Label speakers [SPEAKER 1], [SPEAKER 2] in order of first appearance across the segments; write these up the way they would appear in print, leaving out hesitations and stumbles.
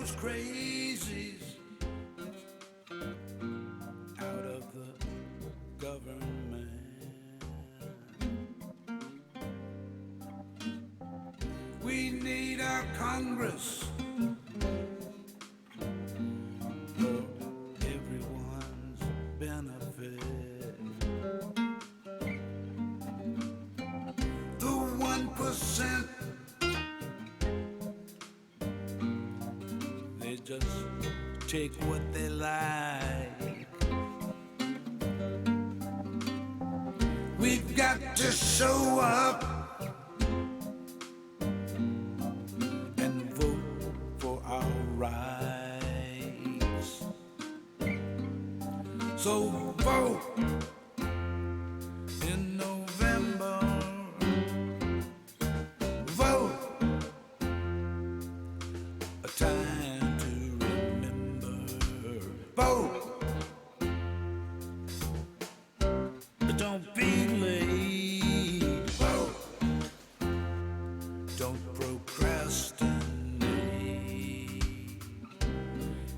[SPEAKER 1] those crazies out of the government. We need our Congress for everyone's benefit. The 1%, they just take what they like. We've got to show up and vote for our rights. So vote in November. Vote, a time to remember. Vote, don't be late. Vote, don't procrastinate.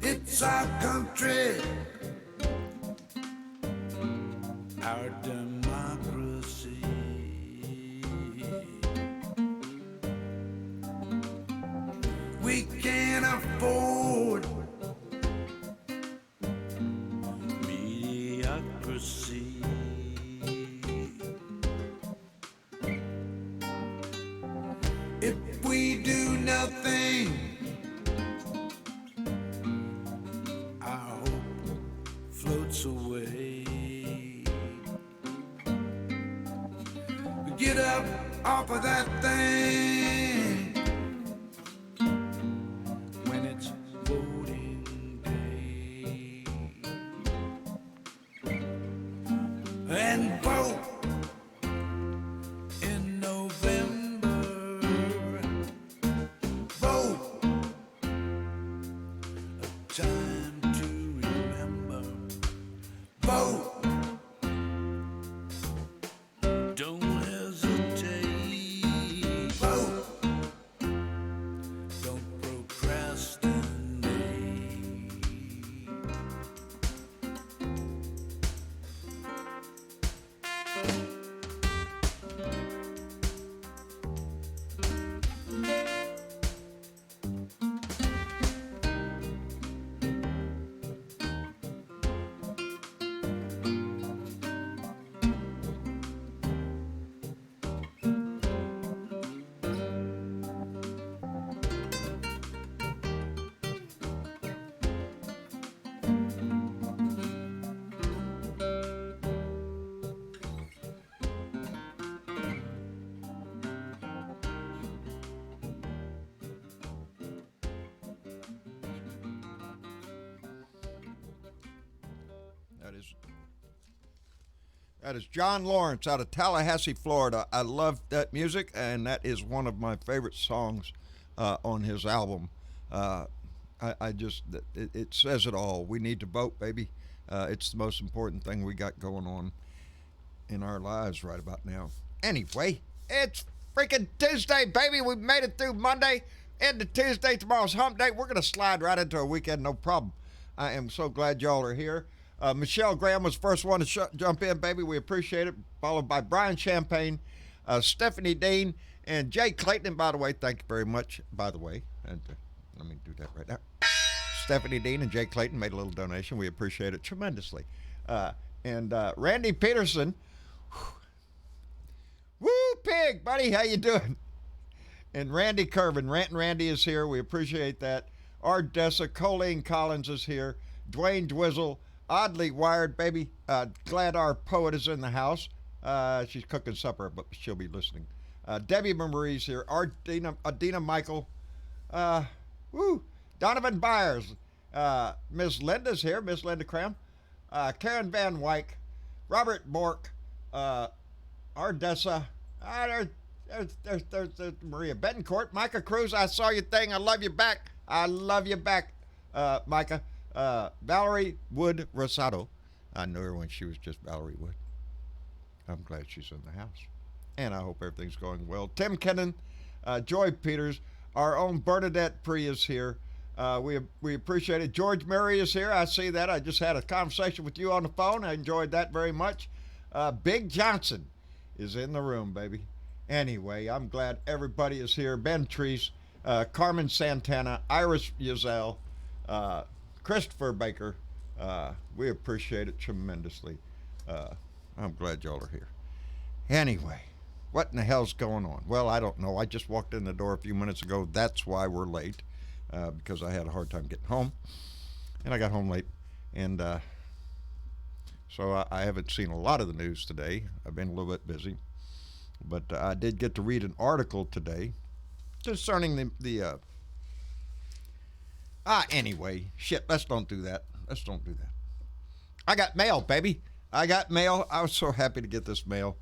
[SPEAKER 1] It's our country, our democracy. We can't afford mediocrity. If we do nothing, our hope floats away. Get up off of that thing when it's voting day and vote in November. Vote, a time to remember. Vote, don't hesitate. Vote, don't procrastinate.
[SPEAKER 2] That is John Lawrence out of Tallahassee, Florida. I love that music, and that is one of my favorite songs on his album. It says it all. We need to vote, baby. It's the most important thing we got going on in our lives right about now. Anyway, it's freaking Tuesday, baby. We made it through Monday into Tuesday. Tomorrow's hump day. We're going to slide right into a weekend, no problem. I am so glad y'all are here. Michelle Graham was the first one to jump in, baby. We appreciate it. Followed by Brian Champagne, Stephanie Dean, and Jay Clayton. And by the way, thank you very much. By the way, and let me do that right now. Stephanie Dean and Jay Clayton made a little donation. We appreciate it tremendously. And Randy Peterson. Woo, pig, buddy. How you doing? And Randy Curvin. Rantin' Randy is here. We appreciate that. Art Dessa. Colleen Collins is here. Dwayne Dwizzle. Oddly Wired, baby. Glad our poet is in the house. She's cooking supper, but she'll be listening. Debbie Marie's here. Adina Michael. Donovan Byers. Miss Linda's here. Miss Linda Cram. Karen Van Wyck. Robert Bork. Ardessa. There's Maria Betancourt. Micah Cruz, I saw your thing. I love you back. I love you back, Micah. Valerie Wood Rosado. I knew her when she was just Valerie Wood. I'm glad she's in the house. And I hope everything's going well. Tim Kennan, Joy Peters, our own Bernadette Pree is here. We appreciate it. George Murray is here. I see that. I just had a conversation with you on the phone. I enjoyed that very much. Big Johnson is in the room, baby. Anyway, I'm glad everybody is here. Ben Treese, Carmen Santana, Iris Yazell, Christopher Baker. We appreciate it tremendously. I'm glad y'all are here. Anyway, what in the hell's going on? Well, I don't know. I just walked in the door a few minutes ago. That's why we're late, because I had a hard time getting home. And I got home late. And so I haven't seen a lot of the news today. I've been a little bit busy. But I did get to read an article today concerning anyway, shit, let's don't do that. I got mail, baby. I got mail. I was so happy to get this mail.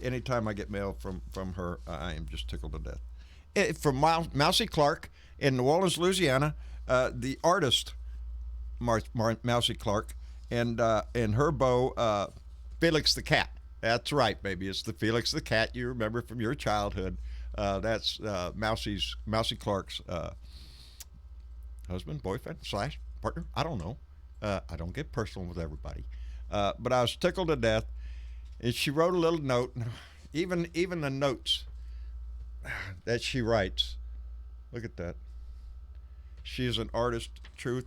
[SPEAKER 2] Anytime I get mail from her, I am just tickled to death. From Mousy Clark in New Orleans, Louisiana, the artist Mousy Clark, and her beau, Felix the cat. That's right, baby. It's the Felix the cat you remember from your childhood. That's Mousy Clark's husband, boyfriend, / partner. I don't know. I don't get personal with everybody. But I was tickled to death. And she wrote a little note. Even the notes that she writes. Look at that. She is an artist, true.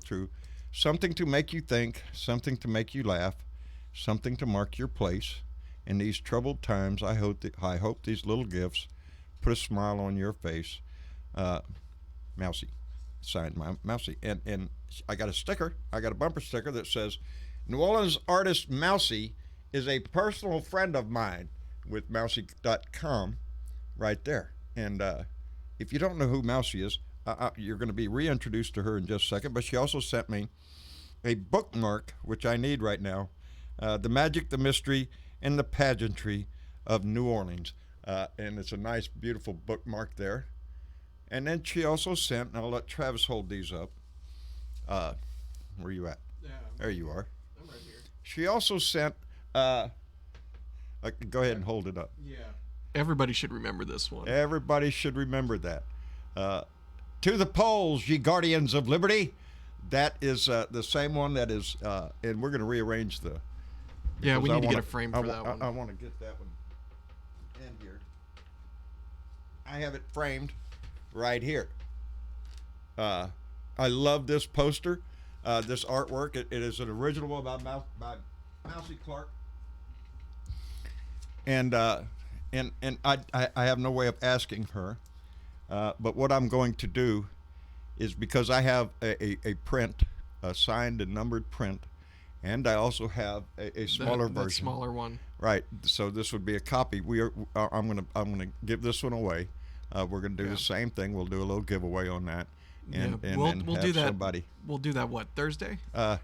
[SPEAKER 2] Something to make you think, something to make you laugh, something to mark your place. In these troubled times, I hope these little gifts put a smile on your face. Mousy. Signed Mousy. And I got a sticker. I got a bumper sticker that says, New Orleans artist Mousy is a personal friend of mine, with mousy.com right there. And if you don't know who Mousy is, you're going to be reintroduced to her in just a second. But she also sent me a bookmark, which I need right now, The Magic, the Mystery, and the Pageantry of New Orleans. And it's a nice, beautiful bookmark there. And then she also sent, and I'll let Travis hold these up. Where are you at?
[SPEAKER 3] Yeah.
[SPEAKER 2] There you are.
[SPEAKER 3] I'm right here.
[SPEAKER 2] She also sent, go ahead and hold it up.
[SPEAKER 3] Yeah. Everybody should remember this one.
[SPEAKER 2] Everybody should remember that. To the polls, ye guardians of liberty. That is the same one that is, and we're going to rearrange the.
[SPEAKER 3] Yeah, we need to get a frame for that one.
[SPEAKER 2] I want to get that one in here. I have it framed right here. I love this poster, this artwork. It is an original by Mousy Clark. And I have no way of asking her, but what I'm going to do is, because I have a print, a signed and numbered print, and I also have a smaller version.
[SPEAKER 3] Smaller one.
[SPEAKER 2] Right. So this would be a copy. I'm gonna give this one away. We're gonna do the same thing. We'll do a little giveaway on that. And
[SPEAKER 3] we'll do that.
[SPEAKER 2] Somebody.
[SPEAKER 3] We'll do that. What, Thursday?
[SPEAKER 2] Yeah.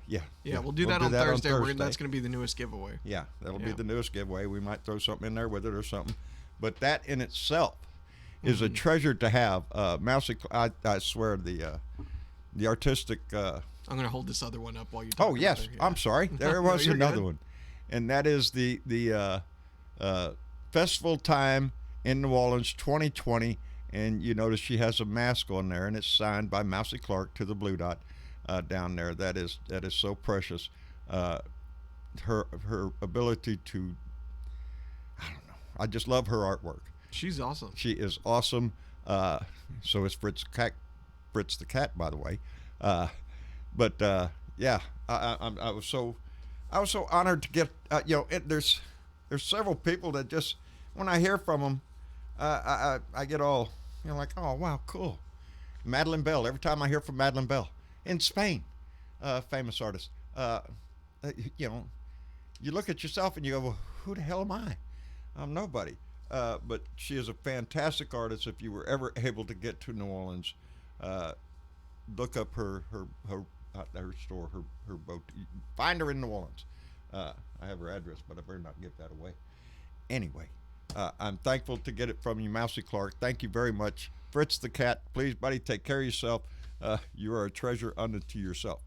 [SPEAKER 3] Yeah, we'll do that on Thursday. That's going to be the newest giveaway.
[SPEAKER 2] Yeah, that'll be the newest giveaway. We might throw something in there with it or something, but that in itself is a treasure to have. Mousy, I swear, the artistic.
[SPEAKER 3] I'm going to hold this other one up while you talk.
[SPEAKER 2] Oh yes, I'm sorry. There was another one, and that is the festival time in New Orleans 2020. And you notice she has a mask on there, and it's signed by Mousy Clark to the blue dot down there. That is so precious. Her ability to, I don't know. I just love her artwork.
[SPEAKER 3] She's awesome.
[SPEAKER 2] She is awesome. So is Fritz the cat, by the way. But yeah, I was so honored to get. There's several people that just, when I hear from them, I get all, like, oh, wow, cool. Madeleine Bell. Every time I hear from Madeleine Bell in Spain, famous artist, you look at yourself and you go, well, who the hell am I? I'm nobody. But she is a fantastic artist. If you were ever able to get to New Orleans, look up her store, her boat. Find her in New Orleans. I have her address, but I better not give that away. Anyway. I'm thankful to get it from you, Mousy Clark. Thank you very much. Fritz the cat, please, buddy, take care of yourself. You are a treasure unto yourself.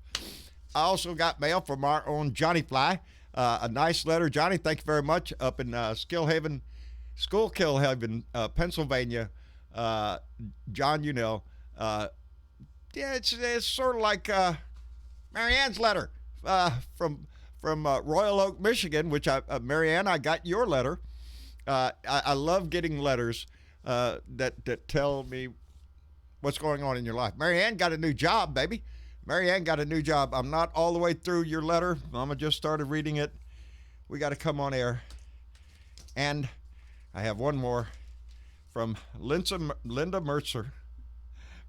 [SPEAKER 2] I also got mail from our own Johnny Fly. A nice letter. Johnny, thank you very much. Up in Schuylkill Haven, Pennsylvania. John Unell. yeah, it's sort of like Marianne's letter from Royal Oak, Michigan, which Marianne, I got your letter. I love getting letters that tell me what's going on in your life. Marianne got a new job, baby. Marianne got a new job. I'm not all the way through your letter. Mama just started reading it. We got to come on air. And I have one more from Linda Mercer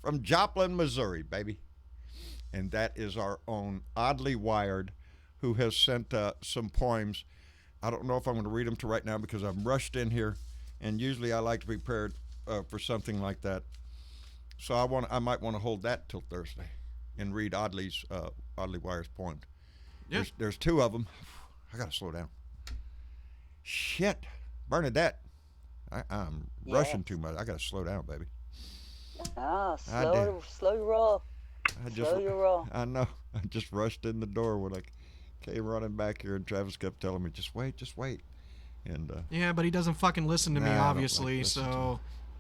[SPEAKER 2] from Joplin, Missouri, baby. And that is our own Oddly Wired, who has sent some poems. I don't know if I'm going to read them to right now because I'm rushed in here, and usually I like to be prepared for something like that. So I might want to hold that till Thursday and read Oddly Wired's poems.
[SPEAKER 3] Yeah.
[SPEAKER 2] There's two of them. I got to slow down. Shit, Bernadette, I'm rushing too much. I got to slow down, baby.
[SPEAKER 4] Oh, slow your roll. Slow your roll.
[SPEAKER 2] I know. I just rushed in the door when I came running back here, and Travis kept telling me, just wait. And
[SPEAKER 3] yeah, but he doesn't fucking listen to me, obviously, so...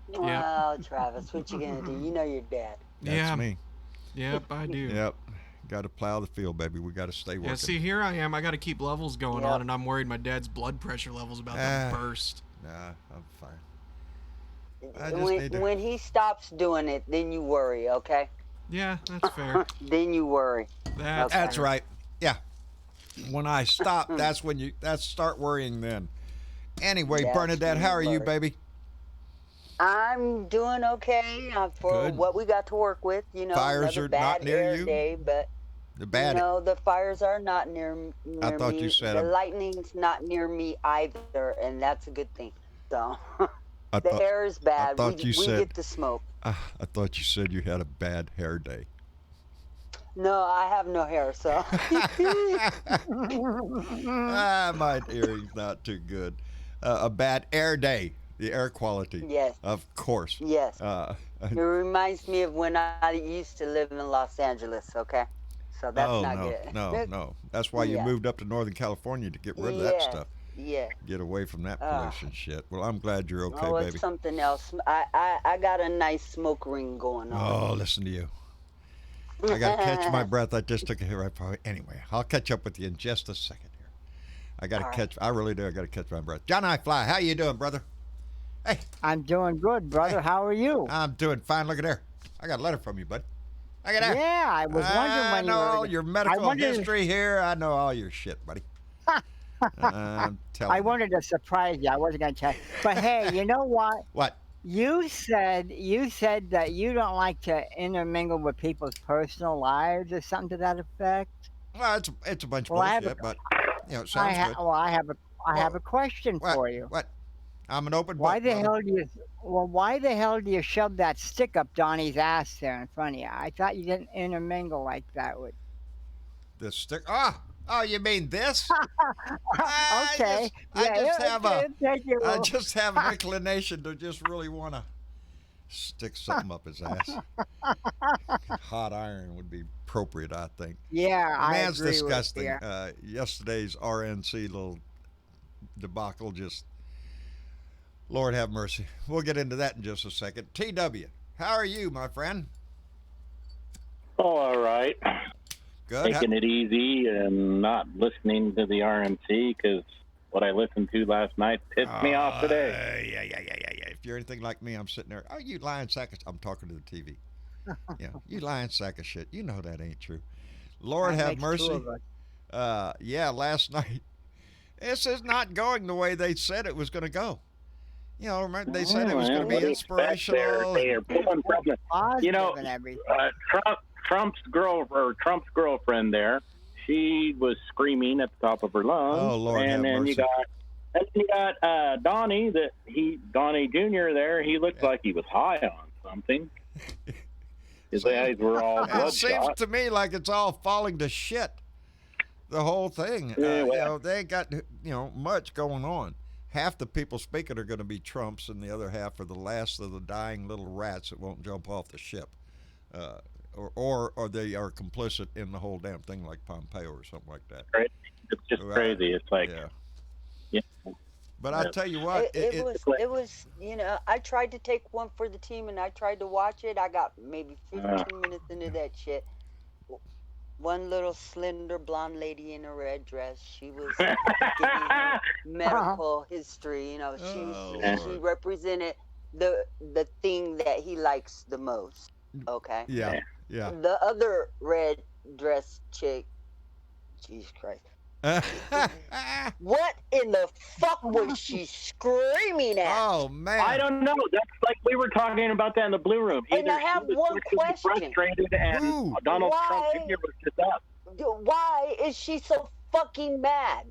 [SPEAKER 4] Well, Travis, what you gonna do? You know your dad.
[SPEAKER 2] That's me.
[SPEAKER 3] Yep, I do.
[SPEAKER 2] Yep. Got to plow the field, baby. We got to stay working.
[SPEAKER 3] Yeah, see, here I am. I got to keep levels going on, and I'm worried my dad's blood pressure level's about to burst.
[SPEAKER 2] Nah, I'm fine.
[SPEAKER 4] When he stops doing it, then you worry, okay?
[SPEAKER 3] Yeah, that's fair.
[SPEAKER 4] Then you worry.
[SPEAKER 2] That's right. Yeah. When I stop, that's when start worrying then. Anyway, Bernadette, how are you, baby?
[SPEAKER 4] I'm doing okay for what we got to work with. You know,
[SPEAKER 2] fires are not near you.
[SPEAKER 4] Day, but the fires are not near me.
[SPEAKER 2] I thought you said
[SPEAKER 4] the lightning's not near me either, and that's a good thing. So the air is bad. We get the smoke.
[SPEAKER 2] I thought you said you had a bad hair day.
[SPEAKER 4] No, I have no hair, so.
[SPEAKER 2] My hearing's not too good. A bad air day. The air quality.
[SPEAKER 4] Yes.
[SPEAKER 2] Of course.
[SPEAKER 4] Yes. It reminds me of when I used to live in Los Angeles, okay? So that's not good.
[SPEAKER 2] No. That's why you moved up to Northern California, to get rid of that stuff.
[SPEAKER 4] Yeah.
[SPEAKER 2] Get away from that pollution shit. Well, I'm glad you're okay,
[SPEAKER 4] baby.
[SPEAKER 2] It's
[SPEAKER 4] something else. I got a nice smoke ring going on.
[SPEAKER 2] Oh, listen to you. I got to catch my breath. I just took a hit right probably. Anyway, I'll catch up with you in just a second here. I really do. I got to catch my breath. John I Fly, how you doing, brother? Hey.
[SPEAKER 5] I'm doing good, brother. Hey. How are you?
[SPEAKER 2] I'm doing fine. Look at there. I got a letter from you, bud. Look at there.
[SPEAKER 5] Yeah, I was wondering when you were...
[SPEAKER 2] I know all your medical history here. I know all your shit, buddy. I'm telling
[SPEAKER 5] I wanted to surprise you. I wasn't going to tell you. But hey, you know what?
[SPEAKER 2] What?
[SPEAKER 5] You said that you don't like to intermingle with people's personal lives or something to that effect.
[SPEAKER 2] Well, it's a bunch of bullshit, but it sounds good.
[SPEAKER 5] Well, I have a question for you.
[SPEAKER 2] What? I'm an open book.
[SPEAKER 5] Why the hell do you shove that stick up Donnie's ass there in front of you? I thought you didn't intermingle like that with
[SPEAKER 2] the stick. Oh, you mean this?
[SPEAKER 5] Okay.
[SPEAKER 2] I just have an inclination to just really want to stick something up his ass. Hot iron would be appropriate, I think.
[SPEAKER 5] Yeah, I agree.
[SPEAKER 2] Man's disgusting. Yesterday's RNC little debacle just. Lord have mercy. We'll get into that in just a second. TW, how are you, my friend?
[SPEAKER 6] Oh, all right.
[SPEAKER 2] Good.
[SPEAKER 6] Taking it easy and not listening to the RNC because what I listened to last night pissed me off today.
[SPEAKER 2] Yeah. If you're anything like me, I'm sitting there. Oh, you lying sack of... I'm talking to the TV. Yeah, you lying sack of shit. You know that ain't true. Lord have mercy. Last night. This is not going the way they said it was going to go. You know, remember they said it was going to be inspirational.
[SPEAKER 6] They're pulling from the, Trump's girlfriend there. She was screaming at the top of her lungs.
[SPEAKER 2] Oh Lord, have mercy.
[SPEAKER 6] You got Donnie Donnie Jr. there. He looked like he was high on something. His eyes were all bloodshot.
[SPEAKER 2] It seems to me like it's all falling to shit. The whole thing. They ain't got much going on. Half the people speaking are going to be Trumps, and the other half are the last of the dying little rats that won't jump off the ship, or they are complicit in the whole damn thing, like Pompeo or something like that.
[SPEAKER 6] It's just crazy. It's like,
[SPEAKER 2] But I tell you what,
[SPEAKER 4] it was, I tried to take one for the team and I tried to watch it. I got maybe 15 minutes into that shit. One little slender blonde lady in a red dress. She was giving her medical history. She represented the thing that he likes the most. Okay.
[SPEAKER 2] Yeah.
[SPEAKER 4] The other red dress chick, Jesus Christ. What in the fuck was she screaming at?
[SPEAKER 2] Oh man,
[SPEAKER 6] I don't know. That's like we were talking about that in the blue room.
[SPEAKER 4] And I have one question.
[SPEAKER 6] Frustrated, and Donald Trump Jr. was just up.
[SPEAKER 4] Why is she so fucking mad?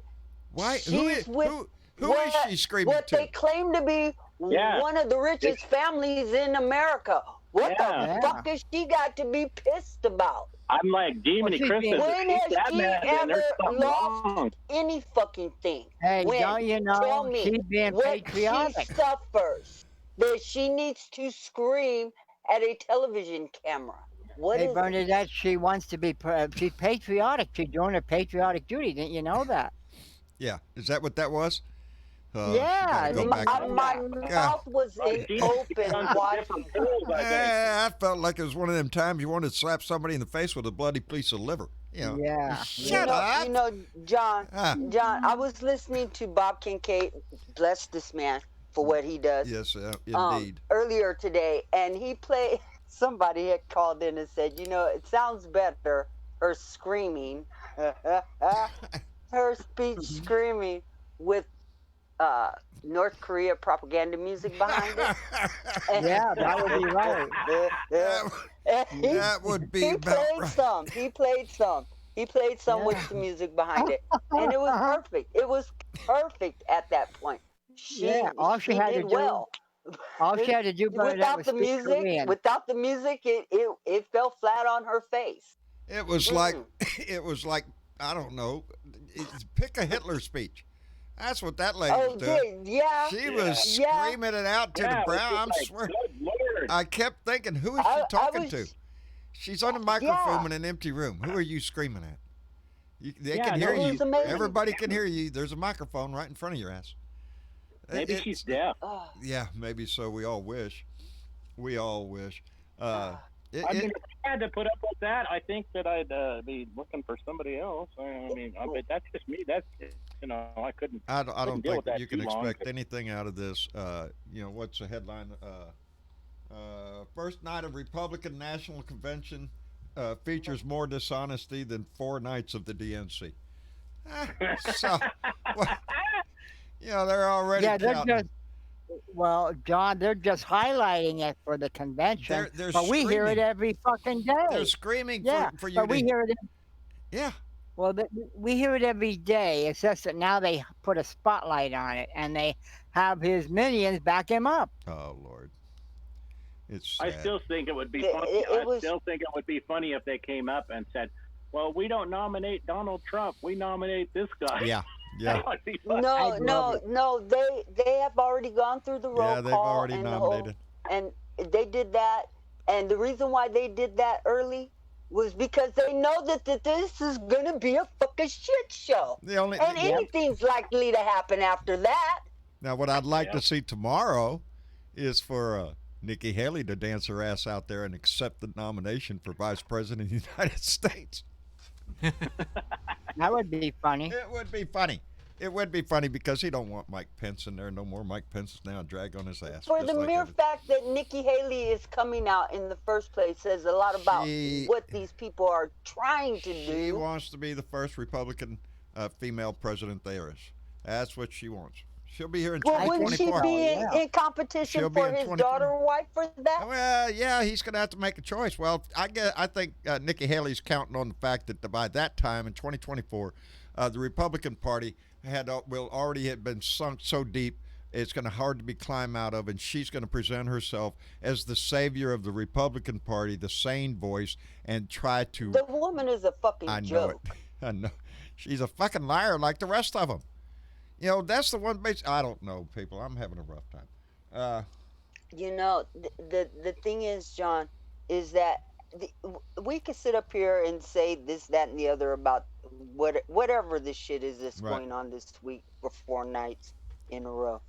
[SPEAKER 2] Why?
[SPEAKER 4] She's
[SPEAKER 2] who is she screaming
[SPEAKER 4] what
[SPEAKER 2] to?
[SPEAKER 4] They claim to be one of the richest families in America. What the fuck has she got to be pissed about?
[SPEAKER 6] I'm like, Jiminy Christmas.
[SPEAKER 4] When has she ever lost any fucking thing?
[SPEAKER 5] Hey, don't you know?
[SPEAKER 4] Tell me
[SPEAKER 5] she's being
[SPEAKER 4] what
[SPEAKER 5] patriotic.
[SPEAKER 4] she suffers that she needs to scream at a television camera.
[SPEAKER 5] Hey, Bernadette, she wants to be. She's patriotic. She's doing her patriotic duty. Didn't you know that?
[SPEAKER 2] Yeah, is that what that was?
[SPEAKER 5] Yeah,
[SPEAKER 4] my mouth was open watching.
[SPEAKER 2] I felt like it was one of them times you wanted to slap somebody in the face with a bloody piece of liver.
[SPEAKER 5] Yeah.
[SPEAKER 2] Shut up.
[SPEAKER 4] John, I was listening to Bob Kincaid, bless this man for what he does.
[SPEAKER 2] Yes, indeed.
[SPEAKER 4] Earlier today, and he played. Somebody had called in and said, it sounds better. Her screaming, her speech screaming with North Korea propaganda music behind it.
[SPEAKER 5] Yeah, that would be right.
[SPEAKER 2] That would be
[SPEAKER 4] He played some with the music behind it, and it was perfect. It was perfect at that point.
[SPEAKER 5] All she had to do.
[SPEAKER 4] Well.
[SPEAKER 5] All she had to do
[SPEAKER 4] without the music, it fell flat on her face.
[SPEAKER 2] It was like I don't know. Pick a Hitler speech. That's what that lady was doing.
[SPEAKER 4] Yeah.
[SPEAKER 2] She was screaming it out to the brow. I'm swearing. I kept thinking, who is she talking to? She's on a microphone in an empty room. Who are you screaming at? They can hear you. Everybody can hear you. There's a microphone right in front of your ass.
[SPEAKER 6] Maybe she's deaf.
[SPEAKER 2] Yeah, maybe so. We all wish.
[SPEAKER 6] I mean, if I had to put up with that, I think that I'd be looking for somebody else. I mean, but that's just me. That's I couldn't.
[SPEAKER 2] I don't think you can expect anything out of this. What's the headline? First night of Republican National Convention features more dishonesty than 4 nights of the DNC. So, they're already counting.
[SPEAKER 5] John, they're just highlighting it for the convention.
[SPEAKER 2] They're
[SPEAKER 5] but we hear it every fucking day.
[SPEAKER 2] They're screaming for you
[SPEAKER 5] but we hear it.
[SPEAKER 2] Yeah.
[SPEAKER 5] Well, we hear it every day. It's just that now they put a spotlight on it, and they have his minions back him up.
[SPEAKER 2] Oh, Lord. It's sad.
[SPEAKER 6] I still think it would be funny. I still think it would be funny if they came up and said, well, we don't nominate Donald Trump. We nominate this guy.
[SPEAKER 2] Yeah.
[SPEAKER 6] That would be funny.
[SPEAKER 4] No. They have already gone through the roll call.
[SPEAKER 2] Yeah, they've already nominated.
[SPEAKER 4] And they did that. And the reason why they did that early was because they know that this is going to be a fucking shit show. Anything's likely to happen after that.
[SPEAKER 2] Now, what I'd like to see tomorrow is for Nikki Haley to dance her ass out there and accept the nomination for Vice President of the United States.
[SPEAKER 5] That would be funny.
[SPEAKER 2] It would be funny. It would be funny because he don't want Mike Pence in there. No more Mike Pence is now a drag on his ass.
[SPEAKER 4] For the mere fact that Nikki Haley is coming out in the first place says a lot about what these people are trying to do.
[SPEAKER 2] She wants to be the first Republican female president there is. That's what she wants. She'll be here in 2024.
[SPEAKER 4] Wouldn't she be in competition for his daughter or wife for that?
[SPEAKER 2] Well, yeah, he's going to have to make a choice. Well, I think Nikki Haley's counting on the fact that by that time in 2024, the Republican Party will already have been sunk so deep it's going to hard to be climbed out of, and she's going to present herself as the savior of the Republican Party, the sane voice, and try to.
[SPEAKER 4] The woman is a fucking joke.
[SPEAKER 2] I know. She's a fucking liar like the rest of them. That's the one base. I don't know, people. I'm having a rough time.
[SPEAKER 4] The thing is, John, is that we could sit up here and say this, that, and the other about whatever this shit is that's going on this week for 4 nights in a row.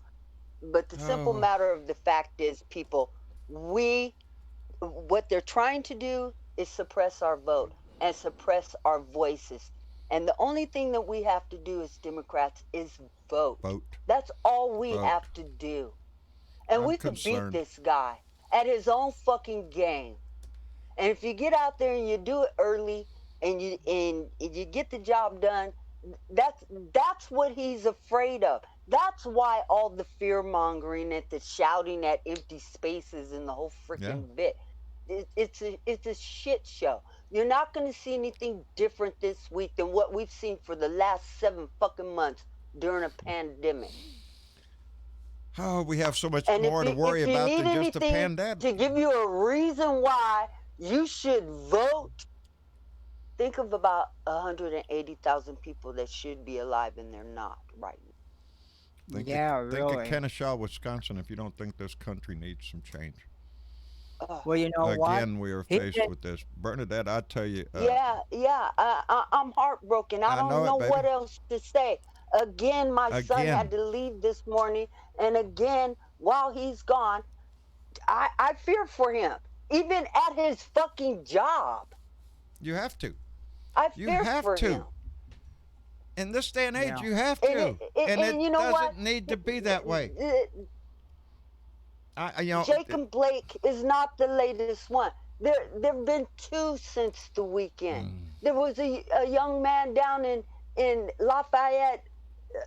[SPEAKER 4] But the simple
[SPEAKER 2] Oh.
[SPEAKER 4] matter of the fact is, people, what they're trying to do is suppress our vote and suppress our voices. And the only thing that we have to do as Democrats is vote.
[SPEAKER 2] Vote.
[SPEAKER 4] That's all we
[SPEAKER 2] Vote.
[SPEAKER 4] have to do. And
[SPEAKER 2] I'm
[SPEAKER 4] we could beat
[SPEAKER 2] concerned.
[SPEAKER 4] this guy at his own fucking game. And if you get out there and you do it early and you get the job done, that's what he's afraid of. That's why all the fear mongering and the shouting at empty spaces and the whole freaking bit. It's a shit show. You're not going to see anything different this week than what we've seen for the last 7 fucking months during a pandemic.
[SPEAKER 2] Oh, we have so much
[SPEAKER 4] And
[SPEAKER 2] more to worry
[SPEAKER 4] if you
[SPEAKER 2] about
[SPEAKER 4] need
[SPEAKER 2] than just the
[SPEAKER 4] anything
[SPEAKER 2] pandemic.
[SPEAKER 4] to give you a reason why you should vote, think of about 180,000 people that should be alive and they're not right now.
[SPEAKER 2] Think
[SPEAKER 5] Yeah,
[SPEAKER 2] Think
[SPEAKER 5] really.
[SPEAKER 2] of Kennesaw, Wisconsin, if you don't think this country needs some change.
[SPEAKER 5] Well, you know what?
[SPEAKER 2] Again, we are
[SPEAKER 5] He
[SPEAKER 2] faced
[SPEAKER 5] did-
[SPEAKER 2] with this. Bernadette, I tell you.
[SPEAKER 4] Yeah. I'm heartbroken. I don't
[SPEAKER 2] know it,
[SPEAKER 4] know
[SPEAKER 2] baby.
[SPEAKER 4] what else to say. Again, my son
[SPEAKER 2] Again.
[SPEAKER 4] had to leave this morning, and again, while he's gone, I fear for him. Even at his fucking job,
[SPEAKER 2] You have to.
[SPEAKER 4] I
[SPEAKER 2] You
[SPEAKER 4] fear
[SPEAKER 2] have
[SPEAKER 4] for
[SPEAKER 2] to.
[SPEAKER 4] him.
[SPEAKER 2] In this day and age,
[SPEAKER 5] Yeah.
[SPEAKER 2] you have to.
[SPEAKER 4] And
[SPEAKER 2] it
[SPEAKER 4] you know
[SPEAKER 2] doesn't
[SPEAKER 4] what?
[SPEAKER 2] need to be that way. You know,
[SPEAKER 4] Jacob Blake is not the latest one. There've been 2 since the weekend. There was a young man down in Lafayette,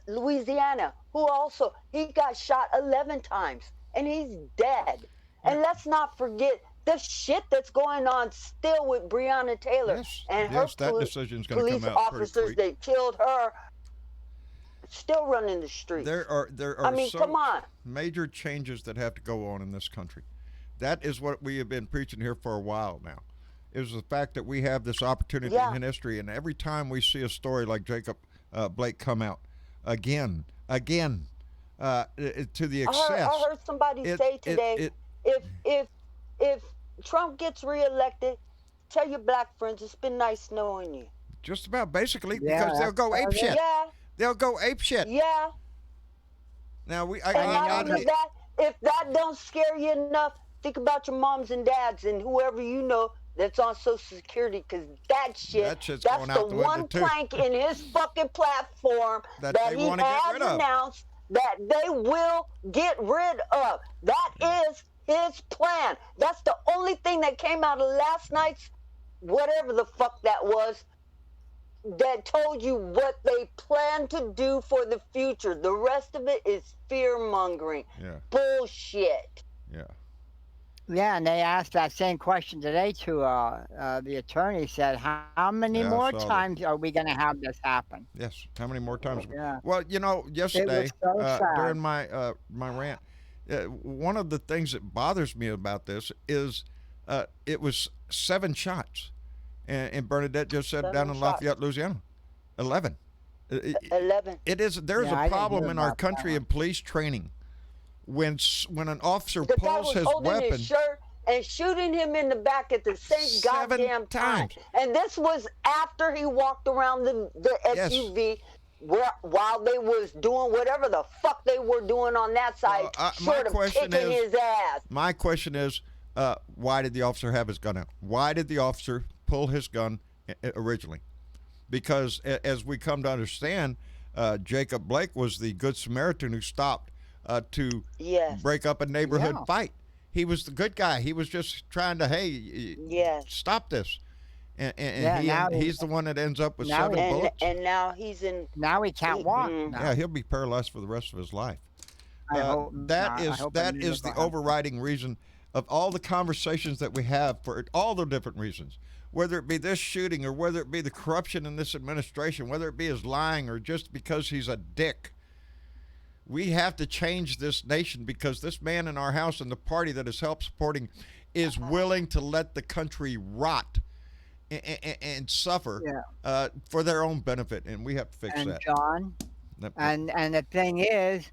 [SPEAKER 4] Louisiana, who also he got shot 11 times and he's dead. And let's not forget the shit that's going on still with Breonna Taylor
[SPEAKER 2] Yes,
[SPEAKER 4] and her
[SPEAKER 2] yes, that decision's gonna
[SPEAKER 4] police
[SPEAKER 2] come out pretty
[SPEAKER 4] officers
[SPEAKER 2] quick.
[SPEAKER 4] that killed her still running the streets.
[SPEAKER 2] There are
[SPEAKER 4] I mean,
[SPEAKER 2] so
[SPEAKER 4] come on.
[SPEAKER 2] major changes that have to go on in this country. That is what we have been preaching here for a while now. Is the fact that we have this opportunity in history, and every time we see a story like Jacob Blake come out again, to the excess.
[SPEAKER 4] I heard somebody say today, if Trump gets reelected, tell your black friends it's been nice knowing you.
[SPEAKER 2] Just about basically
[SPEAKER 5] Yeah,
[SPEAKER 2] because they'll go ape shit.
[SPEAKER 4] Yeah,
[SPEAKER 2] They'll go ape shit.
[SPEAKER 4] yeah.
[SPEAKER 2] Now
[SPEAKER 4] And not only that, if that don't scare you enough, think about your moms and dads and whoever you know that's on Social Security, because that
[SPEAKER 2] shit's
[SPEAKER 4] that's
[SPEAKER 2] going
[SPEAKER 4] the
[SPEAKER 2] out the window,
[SPEAKER 4] one
[SPEAKER 2] too.
[SPEAKER 4] plank in his fucking platform
[SPEAKER 2] That
[SPEAKER 4] that
[SPEAKER 2] they
[SPEAKER 4] he
[SPEAKER 2] wanna get
[SPEAKER 4] has
[SPEAKER 2] rid of.
[SPEAKER 4] announced that they will get rid of. That is his plan. That's the only thing that came out of last night's, whatever the fuck that was, that told you what they plan to do for the future. The rest of it is fear mongering.
[SPEAKER 2] Yeah.
[SPEAKER 4] Bullshit.
[SPEAKER 2] Yeah.
[SPEAKER 5] Yeah, and they asked that same question today to the attorney. Said, "How many
[SPEAKER 2] Yeah, I
[SPEAKER 5] more
[SPEAKER 2] saw that.
[SPEAKER 5] times are we going to have this happen?"
[SPEAKER 2] Yes. How many more times?
[SPEAKER 5] Yeah.
[SPEAKER 2] Well, you know, yesterday
[SPEAKER 5] so sad.
[SPEAKER 2] during my my rant, one of the things that bothers me about this is it was 7 shots, and Bernadette just said
[SPEAKER 4] 7
[SPEAKER 2] down in
[SPEAKER 4] shots.
[SPEAKER 2] Lafayette, Louisiana, 11.
[SPEAKER 4] 11.
[SPEAKER 2] It is. There's
[SPEAKER 5] Yeah, I
[SPEAKER 2] a
[SPEAKER 5] didn't
[SPEAKER 2] problem
[SPEAKER 5] hear
[SPEAKER 2] in our
[SPEAKER 5] about that
[SPEAKER 2] country
[SPEAKER 5] one.
[SPEAKER 2] in police training. When an officer
[SPEAKER 4] The guy
[SPEAKER 2] pulls
[SPEAKER 4] was
[SPEAKER 2] his
[SPEAKER 4] holding
[SPEAKER 2] weapon,
[SPEAKER 4] his shirt and shooting him in the back at the same
[SPEAKER 2] 7
[SPEAKER 4] goddamn time.
[SPEAKER 2] times.
[SPEAKER 4] And this was after he walked around the
[SPEAKER 2] Yes.
[SPEAKER 4] SUV while they was doing whatever the fuck they were doing on that side,
[SPEAKER 2] Well, my
[SPEAKER 4] short of
[SPEAKER 2] question
[SPEAKER 4] kicking
[SPEAKER 2] is-
[SPEAKER 4] his ass.
[SPEAKER 2] my question is, why did the officer have his gun out? Why did the officer pull his gun originally? Because as we come to understand, Jacob Blake was the good Samaritan who stopped to
[SPEAKER 4] Yes.
[SPEAKER 2] break up a neighborhood
[SPEAKER 5] Yeah.
[SPEAKER 2] fight. He was the good guy. He was just trying to, hey,
[SPEAKER 4] Yes.
[SPEAKER 2] stop this. And
[SPEAKER 5] Yeah, now
[SPEAKER 2] he's the one that ends up with
[SPEAKER 5] now
[SPEAKER 2] 7
[SPEAKER 5] he-
[SPEAKER 2] bullets.
[SPEAKER 4] And now he's in.
[SPEAKER 5] Now he can't walk.
[SPEAKER 4] Mhm.
[SPEAKER 5] now.
[SPEAKER 2] Yeah, he'll be paralyzed for the rest of his life.
[SPEAKER 5] I hope
[SPEAKER 2] That
[SPEAKER 5] not. I
[SPEAKER 2] is
[SPEAKER 5] hope
[SPEAKER 2] that
[SPEAKER 5] it
[SPEAKER 2] is the
[SPEAKER 5] never happens.
[SPEAKER 2] overriding reason of all the conversations that we have for all the different reasons, whether it be this shooting or whether it be the corruption in this administration, whether it be his lying or just because he's a dick. We have to change this nation because this man in our house and the party that is help supporting is willing to let the country rot and suffer for their own benefit, and we have to fix
[SPEAKER 5] And
[SPEAKER 2] that.
[SPEAKER 5] John,
[SPEAKER 2] Yep.
[SPEAKER 5] and the thing is,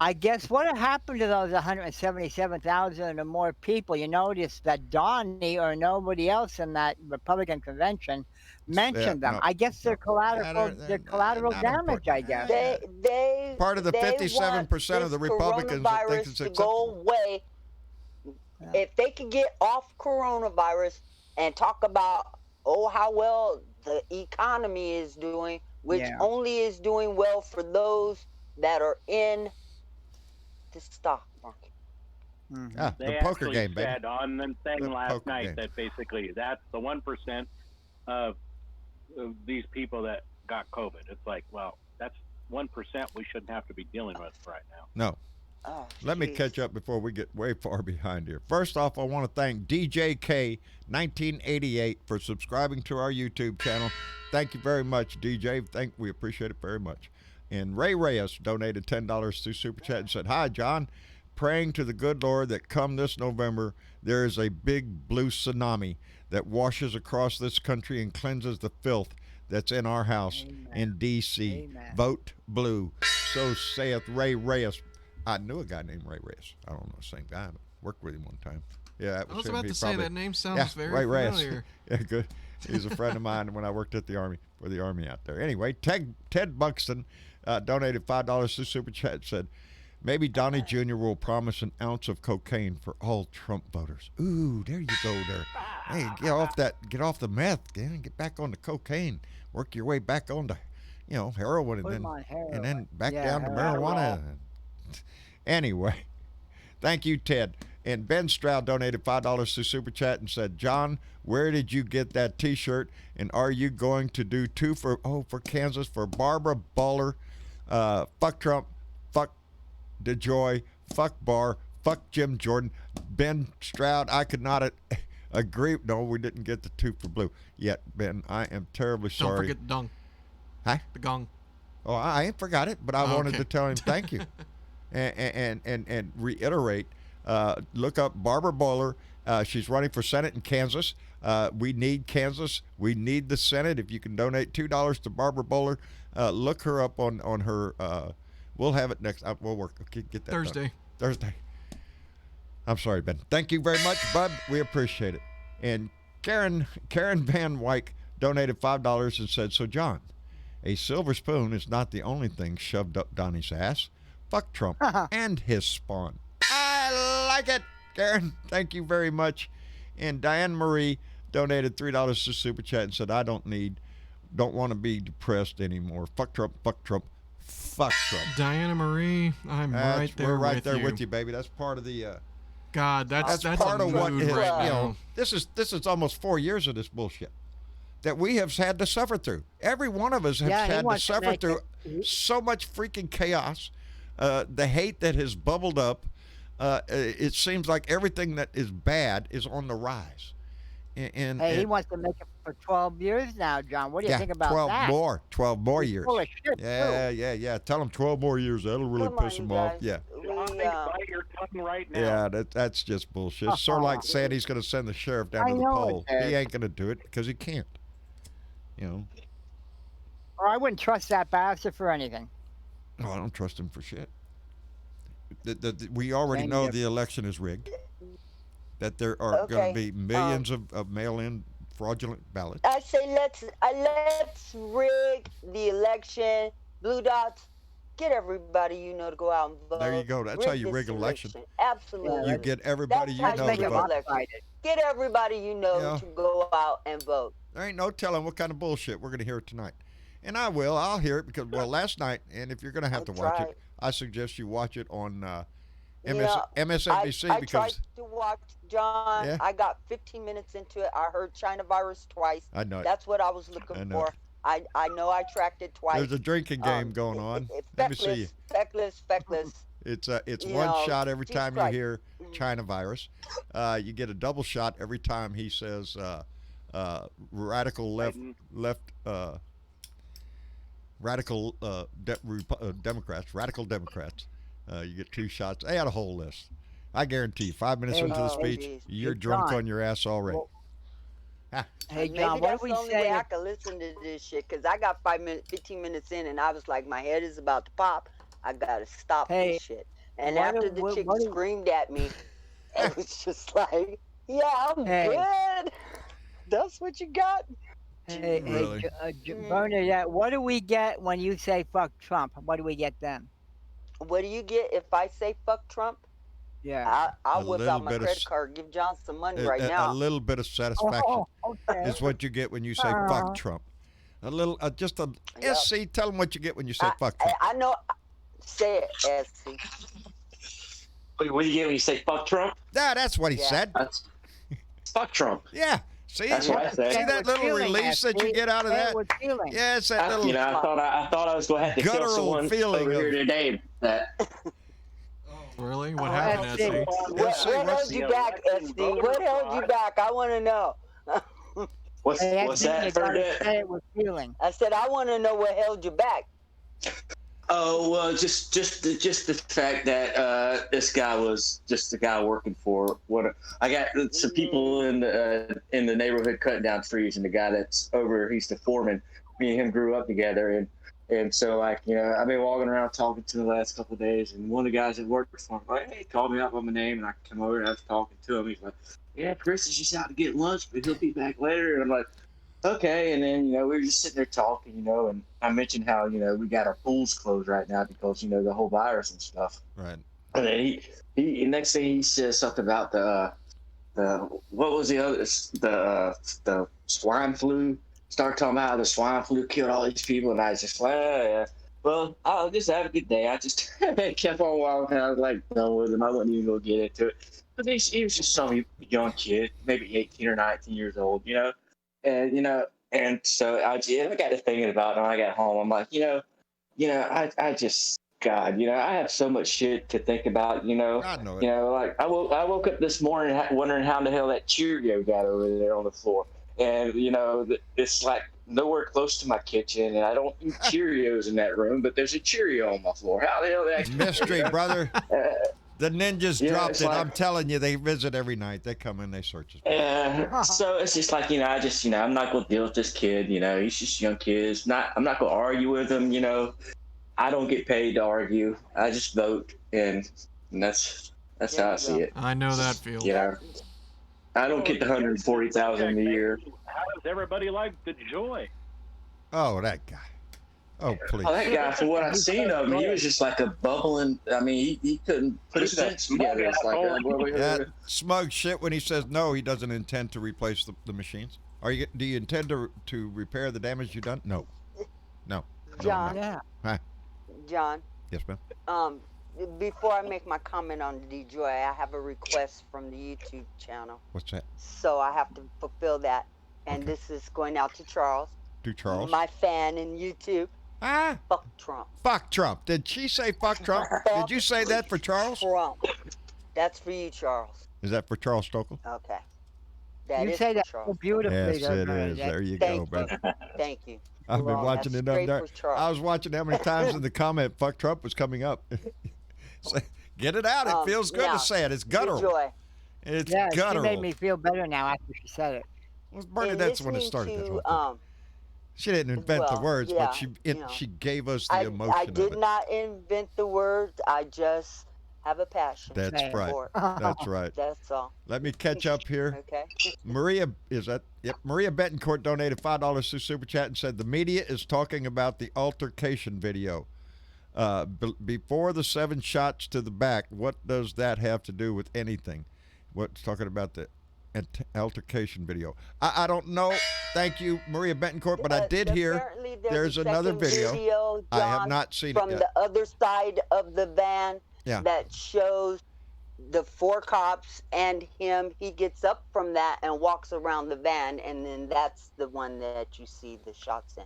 [SPEAKER 5] I guess what happened to those 177,000 or more people? You notice that Donnie or nobody else in that Republican convention mentioned them.
[SPEAKER 2] No,
[SPEAKER 5] I guess they're
[SPEAKER 2] no.
[SPEAKER 5] collateral. They're collateral
[SPEAKER 2] Not
[SPEAKER 5] damage.
[SPEAKER 2] important.
[SPEAKER 5] I guess.
[SPEAKER 2] Part of the
[SPEAKER 4] they
[SPEAKER 2] 57%
[SPEAKER 4] want
[SPEAKER 2] of the
[SPEAKER 4] this
[SPEAKER 2] Republicans that think
[SPEAKER 4] coronavirus
[SPEAKER 2] it's
[SPEAKER 4] to
[SPEAKER 2] acceptable.
[SPEAKER 4] go away. If they could get off coronavirus and talk about how well the economy is doing, which only is doing well for those that are in the stock market.
[SPEAKER 2] Ah,
[SPEAKER 6] They
[SPEAKER 2] the poker
[SPEAKER 6] actually
[SPEAKER 2] game, baby.
[SPEAKER 6] said on the thing
[SPEAKER 2] The
[SPEAKER 6] last
[SPEAKER 2] poker
[SPEAKER 6] night
[SPEAKER 2] game.
[SPEAKER 6] that basically that's the 1% of these people that got COVID. It's like, well, that's 1% we shouldn't have to be dealing with right now.
[SPEAKER 2] No.
[SPEAKER 4] Oh,
[SPEAKER 2] Let me
[SPEAKER 4] jeez.
[SPEAKER 2] catch up before we get way far behind here. First off, I want to thank DJK1988 for subscribing to our YouTube channel. Thank you very much, DJ. We appreciate it very much. And Ray Reyes donated $10 through Super Chat and said, "Hi, John. Praying to the good Lord that come this November, there is a big blue tsunami that washes across this country and cleanses the filth that's in our house in D.C.
[SPEAKER 5] Amen.
[SPEAKER 2] Vote blue. So saith Ray Reyes." I knew a guy named Ray Reyes. I don't know the same guy, but worked with him one time. Yeah, that
[SPEAKER 3] I was
[SPEAKER 2] him.
[SPEAKER 3] about
[SPEAKER 2] He
[SPEAKER 3] to say
[SPEAKER 2] probably-
[SPEAKER 3] that name sounds very
[SPEAKER 2] Ray Reyes.
[SPEAKER 3] familiar.
[SPEAKER 2] Yeah, good. He's a friend of mine when I worked at the Army, for the Army out there. Anyway, Ted Buxton donated $5 to Super Chat, said, "Maybe Donnie Jr. will promise an ounce of cocaine for all Trump voters." Ooh, there you go there. Hey, get off the meth, get back on the cocaine. Work your way back on to, heroin,
[SPEAKER 5] Put 'em
[SPEAKER 2] and
[SPEAKER 5] on heroin.
[SPEAKER 2] then back
[SPEAKER 5] Yeah,
[SPEAKER 2] down to
[SPEAKER 5] heroin.
[SPEAKER 2] marijuana. Anyway, thank you, Ted. And Ben Stroud donated $5 to Super Chat and said, "John, where did you get that T-shirt? And are you going to do two for Kansas for Barbara Baller? Fuck Trump, fuck DeJoy, fuck Barr, fuck Jim Jordan." Ben Stroud, I could not agree. No, we didn't get the two for blue yet, Ben. I am terribly
[SPEAKER 3] Don't
[SPEAKER 2] sorry.
[SPEAKER 3] forget the dung.
[SPEAKER 2] Huh?
[SPEAKER 3] The gong.
[SPEAKER 2] Oh, I ain't forgot it, but I wanted
[SPEAKER 3] Okay.
[SPEAKER 2] to tell him thank you, and reiterate. Look up Barbara Boiler. She's running for Senate in Kansas. We need Kansas. We need the Senate. If you can donate $2 to Barbara Boiler, look her up on her. We'll have it next. We'll work. Okay, get that done. Thursday. I'm sorry, Ben. Thank you very much, bud. We appreciate it. And Karen Van Wyck donated $5 and said, "So John, a silver spoon is not the only thing shoved up Donnie's ass. Fuck Trump and his spawn." I like it, Karen. Thank you very much. And Diane Marie donated $3 to Super Chat and said, "I don't want to be depressed anymore. Fuck Trump, fuck Trump, fuck Trump."
[SPEAKER 3] Diana Marie, I'm right there.
[SPEAKER 2] We're right
[SPEAKER 3] with
[SPEAKER 2] there
[SPEAKER 3] you.
[SPEAKER 2] with you, baby. That's part of the.
[SPEAKER 3] God, that's
[SPEAKER 2] part
[SPEAKER 3] a
[SPEAKER 2] of what
[SPEAKER 3] mood
[SPEAKER 2] is.
[SPEAKER 3] right now.
[SPEAKER 2] This is almost 4 years of this bullshit that we have had to suffer through. Every one of us has
[SPEAKER 5] Yeah, he
[SPEAKER 2] had to
[SPEAKER 5] wants to
[SPEAKER 2] suffer
[SPEAKER 5] make
[SPEAKER 2] through
[SPEAKER 5] it-
[SPEAKER 2] so much freaking chaos. The hate that has bubbled up. It seems like everything that is bad is on the rise. And
[SPEAKER 5] Hey, he wants to make it for 12 years now, John. What do you think about
[SPEAKER 2] 12
[SPEAKER 5] that?
[SPEAKER 2] 12 more
[SPEAKER 5] He's
[SPEAKER 2] years.
[SPEAKER 5] full of shit,
[SPEAKER 2] Yeah. Tell him 12 more years. That'll really
[SPEAKER 4] Come
[SPEAKER 2] piss
[SPEAKER 4] on,
[SPEAKER 2] him
[SPEAKER 4] you
[SPEAKER 2] off.
[SPEAKER 4] guys.
[SPEAKER 2] Yeah.
[SPEAKER 6] John, think bite your tongue right now.
[SPEAKER 2] Yeah, that's just bullshit. It's sort of like saying he's going to send the sheriff down
[SPEAKER 5] I
[SPEAKER 2] to the
[SPEAKER 5] know
[SPEAKER 2] pole.
[SPEAKER 5] it is.
[SPEAKER 2] He ain't going to do it because he can't.
[SPEAKER 5] Or I wouldn't trust that bastard for anything.
[SPEAKER 2] No, I don't trust him for shit. We already
[SPEAKER 5] Same
[SPEAKER 2] know
[SPEAKER 5] here.
[SPEAKER 2] the election is rigged. That there are going to
[SPEAKER 4] Okay,
[SPEAKER 2] be millions of mail-in fraudulent ballots.
[SPEAKER 4] I say let's rig the election. Blue dots. Get everybody you know to go out and vote.
[SPEAKER 2] There you go. That's how you
[SPEAKER 4] this
[SPEAKER 2] rig an election.
[SPEAKER 4] Absolutely.
[SPEAKER 2] You get everybody
[SPEAKER 4] That's
[SPEAKER 2] you
[SPEAKER 4] how
[SPEAKER 2] know
[SPEAKER 4] you
[SPEAKER 5] Make
[SPEAKER 2] to
[SPEAKER 5] it
[SPEAKER 4] rig
[SPEAKER 2] vote.
[SPEAKER 4] election.
[SPEAKER 5] lopsided.
[SPEAKER 4] Get everybody you know
[SPEAKER 2] Yeah.
[SPEAKER 4] to go out and vote.
[SPEAKER 2] There ain't no telling what kind of bullshit we're going to hear tonight. And I will. I'll hear it because, last night, and if you're going to have to
[SPEAKER 4] That's
[SPEAKER 2] watch
[SPEAKER 4] right.
[SPEAKER 2] it, I suggest you watch it on
[SPEAKER 4] You know,
[SPEAKER 2] MSNBC
[SPEAKER 4] I
[SPEAKER 2] because
[SPEAKER 4] tried to watch John.
[SPEAKER 2] Yeah.
[SPEAKER 4] I got 15 minutes into it. I heard China virus twice.
[SPEAKER 2] I know it.
[SPEAKER 4] That's what I was
[SPEAKER 2] I
[SPEAKER 4] looking
[SPEAKER 2] know
[SPEAKER 4] for. I know I tracked it twice.
[SPEAKER 2] There's a drinking game going on. Let me see you.
[SPEAKER 4] Feckless.
[SPEAKER 2] It's
[SPEAKER 4] You
[SPEAKER 2] one
[SPEAKER 4] know,
[SPEAKER 2] shot every
[SPEAKER 4] Jesus
[SPEAKER 2] time you
[SPEAKER 4] Christ.
[SPEAKER 2] hear China virus. You get a double shot every time he says radical Democrats. You get 2 shots. They had a whole list. I guarantee you, 5 minutes into the
[SPEAKER 4] Oh,
[SPEAKER 2] speech,
[SPEAKER 4] geez.
[SPEAKER 2] you're
[SPEAKER 5] Hey,
[SPEAKER 2] drunk
[SPEAKER 5] John.
[SPEAKER 2] on your ass already.
[SPEAKER 5] Well,
[SPEAKER 2] Ah,
[SPEAKER 5] Hey,
[SPEAKER 4] Maybe
[SPEAKER 5] John, what
[SPEAKER 4] that's
[SPEAKER 5] do we
[SPEAKER 4] the only way I
[SPEAKER 5] say?
[SPEAKER 4] could listen to this shit, because I got 15 minutes in, and I was like, my head is about to pop. I gotta stop
[SPEAKER 5] Hey,
[SPEAKER 4] this shit. And
[SPEAKER 5] what
[SPEAKER 4] after
[SPEAKER 5] do,
[SPEAKER 4] the
[SPEAKER 5] what,
[SPEAKER 4] chick
[SPEAKER 5] what do,
[SPEAKER 4] screamed at me, it was just like, yeah, I'm
[SPEAKER 5] hey,
[SPEAKER 4] good. That's what you got?
[SPEAKER 2] Really?
[SPEAKER 5] Bernadette, what do we get when you say fuck Trump? What do we get then?
[SPEAKER 4] What do you get if I say fuck Trump?
[SPEAKER 5] Yeah.
[SPEAKER 4] I'll
[SPEAKER 2] A
[SPEAKER 4] whip
[SPEAKER 2] little
[SPEAKER 4] out my
[SPEAKER 2] bit of
[SPEAKER 4] credit card, give John some money right
[SPEAKER 2] a
[SPEAKER 4] now.
[SPEAKER 2] little bit of satisfaction
[SPEAKER 5] Oh, okay.
[SPEAKER 2] is what you get when you say fuck Trump. A little, just a
[SPEAKER 4] Yep.
[SPEAKER 2] SC. Tell them what you get when you say fuck Trump.
[SPEAKER 4] I know. Say it, SC.
[SPEAKER 7] Wait, what do you get when you say fuck Trump?
[SPEAKER 2] Yeah, that's what he
[SPEAKER 4] Yeah.
[SPEAKER 2] said.
[SPEAKER 7] That's fuck Trump.
[SPEAKER 2] Yeah. See,
[SPEAKER 7] That's what I said.
[SPEAKER 2] see that little release that you get out of that?
[SPEAKER 5] With feeling.
[SPEAKER 2] Yeah, it's that little.
[SPEAKER 7] I thought I was going to have to kill
[SPEAKER 2] Guttural
[SPEAKER 7] someone
[SPEAKER 2] feeling
[SPEAKER 7] over here
[SPEAKER 2] of-
[SPEAKER 7] today. That
[SPEAKER 3] Really? What
[SPEAKER 5] Oh,
[SPEAKER 3] happened,
[SPEAKER 5] that's
[SPEAKER 3] SC?
[SPEAKER 5] it.
[SPEAKER 4] What held you back, SD? What held you back? I want to know.
[SPEAKER 7] what's
[SPEAKER 5] Hey,
[SPEAKER 7] what's
[SPEAKER 5] you
[SPEAKER 7] that?
[SPEAKER 5] gotta
[SPEAKER 7] Bernadette?
[SPEAKER 5] say it with feeling.
[SPEAKER 4] I said I want to know what held you back.
[SPEAKER 7] Oh well, just the fact that this guy was just the guy working for what I got some people in the neighborhood cutting down trees, and the guy that's over, he's the foreman. Me and him grew up together, and so like I've been walking around talking to him the last couple of days, and one of the guys that worked for him like, hey, called me out by my name, and I come over and I was talking to him. He's like, yeah, Chris is just out to get lunch, but he'll be back later. And I'm like, okay. And then, we were just sitting there talking, and I mentioned how, we got our pools closed right now because, the whole virus and stuff.
[SPEAKER 2] Right.
[SPEAKER 7] And then he next thing he says something about the what was the other, the swine flu. Started talking about how the swine flu killed all these people. And I was just like, yeah. Well, I'll just have a good day. I just kept on walking. I was like, done with him. I wouldn't even go get into it. But he was just some young kid, maybe 18 or 19 years old, and and so I got to thinking about it when I got home. I'm like, I just God, I have so much shit to think about,
[SPEAKER 2] God know it.
[SPEAKER 7] like I woke up this morning wondering how the hell that Cheerio got over there on the floor, and it's like nowhere close to my kitchen, and I don't eat Cheerios in that room, but there's a Cheerio on my floor. How the hell that?
[SPEAKER 2] Mystery, brother. The ninjas dropped
[SPEAKER 7] it's
[SPEAKER 2] it.
[SPEAKER 7] like-
[SPEAKER 2] I'm telling you, they visit every night. They come in, they search us.
[SPEAKER 7] So it's just like, I just, I'm not going to deal with this kid, he's just a young kid. I'm not going to argue with him, I don't get paid to argue. I just vote, and that's how I see it.
[SPEAKER 3] I know that feel.
[SPEAKER 7] I don't get the $140,000 a year.
[SPEAKER 6] How does everybody like the joy?
[SPEAKER 2] Oh, that guy. Oh, please.
[SPEAKER 7] Oh, that guy, for what I've seen of him, he was just like a bubbling. I mean, he couldn't put his sentence together. It's like,
[SPEAKER 2] That smug shit when he says no, he doesn't intend to replace the machines. Do you intend to repair the damage you've done? No. No.
[SPEAKER 4] John.
[SPEAKER 5] Yeah.
[SPEAKER 2] Hi.
[SPEAKER 4] John.
[SPEAKER 2] Yes, ma'am.
[SPEAKER 4] Before I make my comment on DJoy, I have a request from the YouTube channel.
[SPEAKER 2] What's that?
[SPEAKER 4] So I have to fulfill that. And
[SPEAKER 2] Okay.
[SPEAKER 4] this is going out to Charles.
[SPEAKER 2] To Charles?
[SPEAKER 4] My fan in YouTube.
[SPEAKER 2] Ah,
[SPEAKER 4] Fuck Trump.
[SPEAKER 2] fuck Trump. Did she say fuck Trump? Did you say that for Charles?
[SPEAKER 4] Trump. That's for you, Charles.
[SPEAKER 2] Is that for Charles Stokel?
[SPEAKER 4] Okay. That
[SPEAKER 5] You
[SPEAKER 4] is
[SPEAKER 5] say
[SPEAKER 4] for
[SPEAKER 5] that so
[SPEAKER 4] Charles.
[SPEAKER 5] beautifully.
[SPEAKER 2] Yes,
[SPEAKER 5] though,
[SPEAKER 2] it is.
[SPEAKER 5] Bernadette.
[SPEAKER 2] There you
[SPEAKER 4] Thank
[SPEAKER 2] go,
[SPEAKER 4] you.
[SPEAKER 2] brother.
[SPEAKER 4] Thank you.
[SPEAKER 2] I've been
[SPEAKER 5] Well,
[SPEAKER 2] watching
[SPEAKER 4] that's
[SPEAKER 2] it
[SPEAKER 4] straight
[SPEAKER 2] up there.
[SPEAKER 4] for Charles.
[SPEAKER 2] I was watching how many times in the comment "fuck Trump" was coming up. So, get it out. It feels good
[SPEAKER 4] now,
[SPEAKER 2] to say it. It's guttural.
[SPEAKER 4] DJoy.
[SPEAKER 2] It's
[SPEAKER 5] Yeah, she
[SPEAKER 2] guttural.
[SPEAKER 5] made me feel better now after she said it.
[SPEAKER 2] Well, Bernadette's the one that started that
[SPEAKER 4] listening
[SPEAKER 2] whole
[SPEAKER 4] to,
[SPEAKER 2] thing. She didn't invent the
[SPEAKER 4] well,
[SPEAKER 2] words,
[SPEAKER 4] yeah,
[SPEAKER 2] but she gave us the
[SPEAKER 4] I
[SPEAKER 2] emotion
[SPEAKER 4] did
[SPEAKER 2] of it.
[SPEAKER 4] not invent the words. I just have a passion.
[SPEAKER 2] That's
[SPEAKER 5] Right.
[SPEAKER 2] right.
[SPEAKER 4] for it.
[SPEAKER 2] That's right.
[SPEAKER 4] That's all.
[SPEAKER 2] Let me catch up here.
[SPEAKER 4] Okay.
[SPEAKER 2] Maria, Maria Betancourt donated $5 through Super Chat and said the media is talking about the altercation video. Before the 7 shots to the back, what does that have to do with anything? What's talking about the altercation video? I don't know. Thank you, Maria Betancourt, but I did hear
[SPEAKER 4] Apparently
[SPEAKER 2] there's
[SPEAKER 4] a
[SPEAKER 2] another
[SPEAKER 4] second
[SPEAKER 2] video. I have
[SPEAKER 4] John,
[SPEAKER 2] not seen it
[SPEAKER 4] from
[SPEAKER 2] yet.
[SPEAKER 4] the other side of the van
[SPEAKER 2] Yeah.
[SPEAKER 4] that shows the 4 cops and him. He gets up from that and walks around the van, and then that's the one that you see the shots in.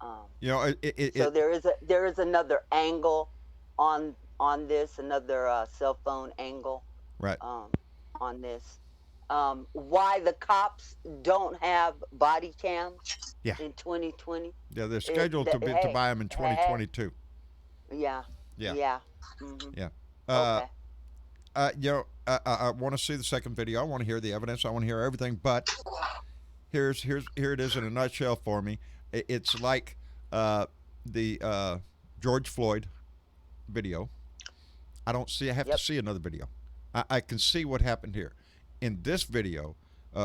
[SPEAKER 4] So there is another angle on this, another cell phone angle
[SPEAKER 2] right.
[SPEAKER 4] on this. Why the cops don't have body cams
[SPEAKER 2] Yeah.
[SPEAKER 4] in 2020?
[SPEAKER 2] Yeah, they're scheduled to buy them in 2022.
[SPEAKER 4] Yeah.
[SPEAKER 2] Yeah.
[SPEAKER 4] Yeah. Mm-hmm.
[SPEAKER 2] Yeah.
[SPEAKER 4] Okay.
[SPEAKER 2] I want to see the second video. I want to hear the evidence. I want to hear everything. But here it is in a nutshell for me. It's like the George Floyd video. I don't see. I have to see another video. I can see what happened here. In this video,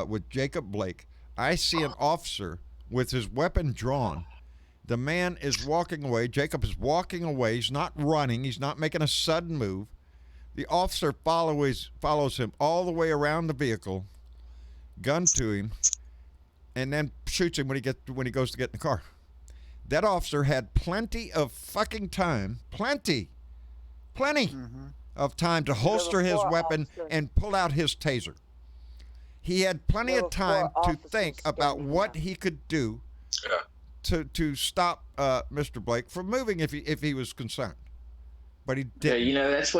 [SPEAKER 2] with Jacob Blake, I see an officer with his weapon drawn. The man is walking away. Jacob is walking away. He's not running. He's not making a sudden move. The officer follows him all the way around the vehicle, gun to him, and then shoots him when he goes to get in the car. That officer had plenty of fucking time, plenty of time to holster his weapon and pull out his taser. He had plenty of time to think about what he could do to stop Mr. Blake from moving if he was concerned, but he didn't.
[SPEAKER 7] Yeah, that's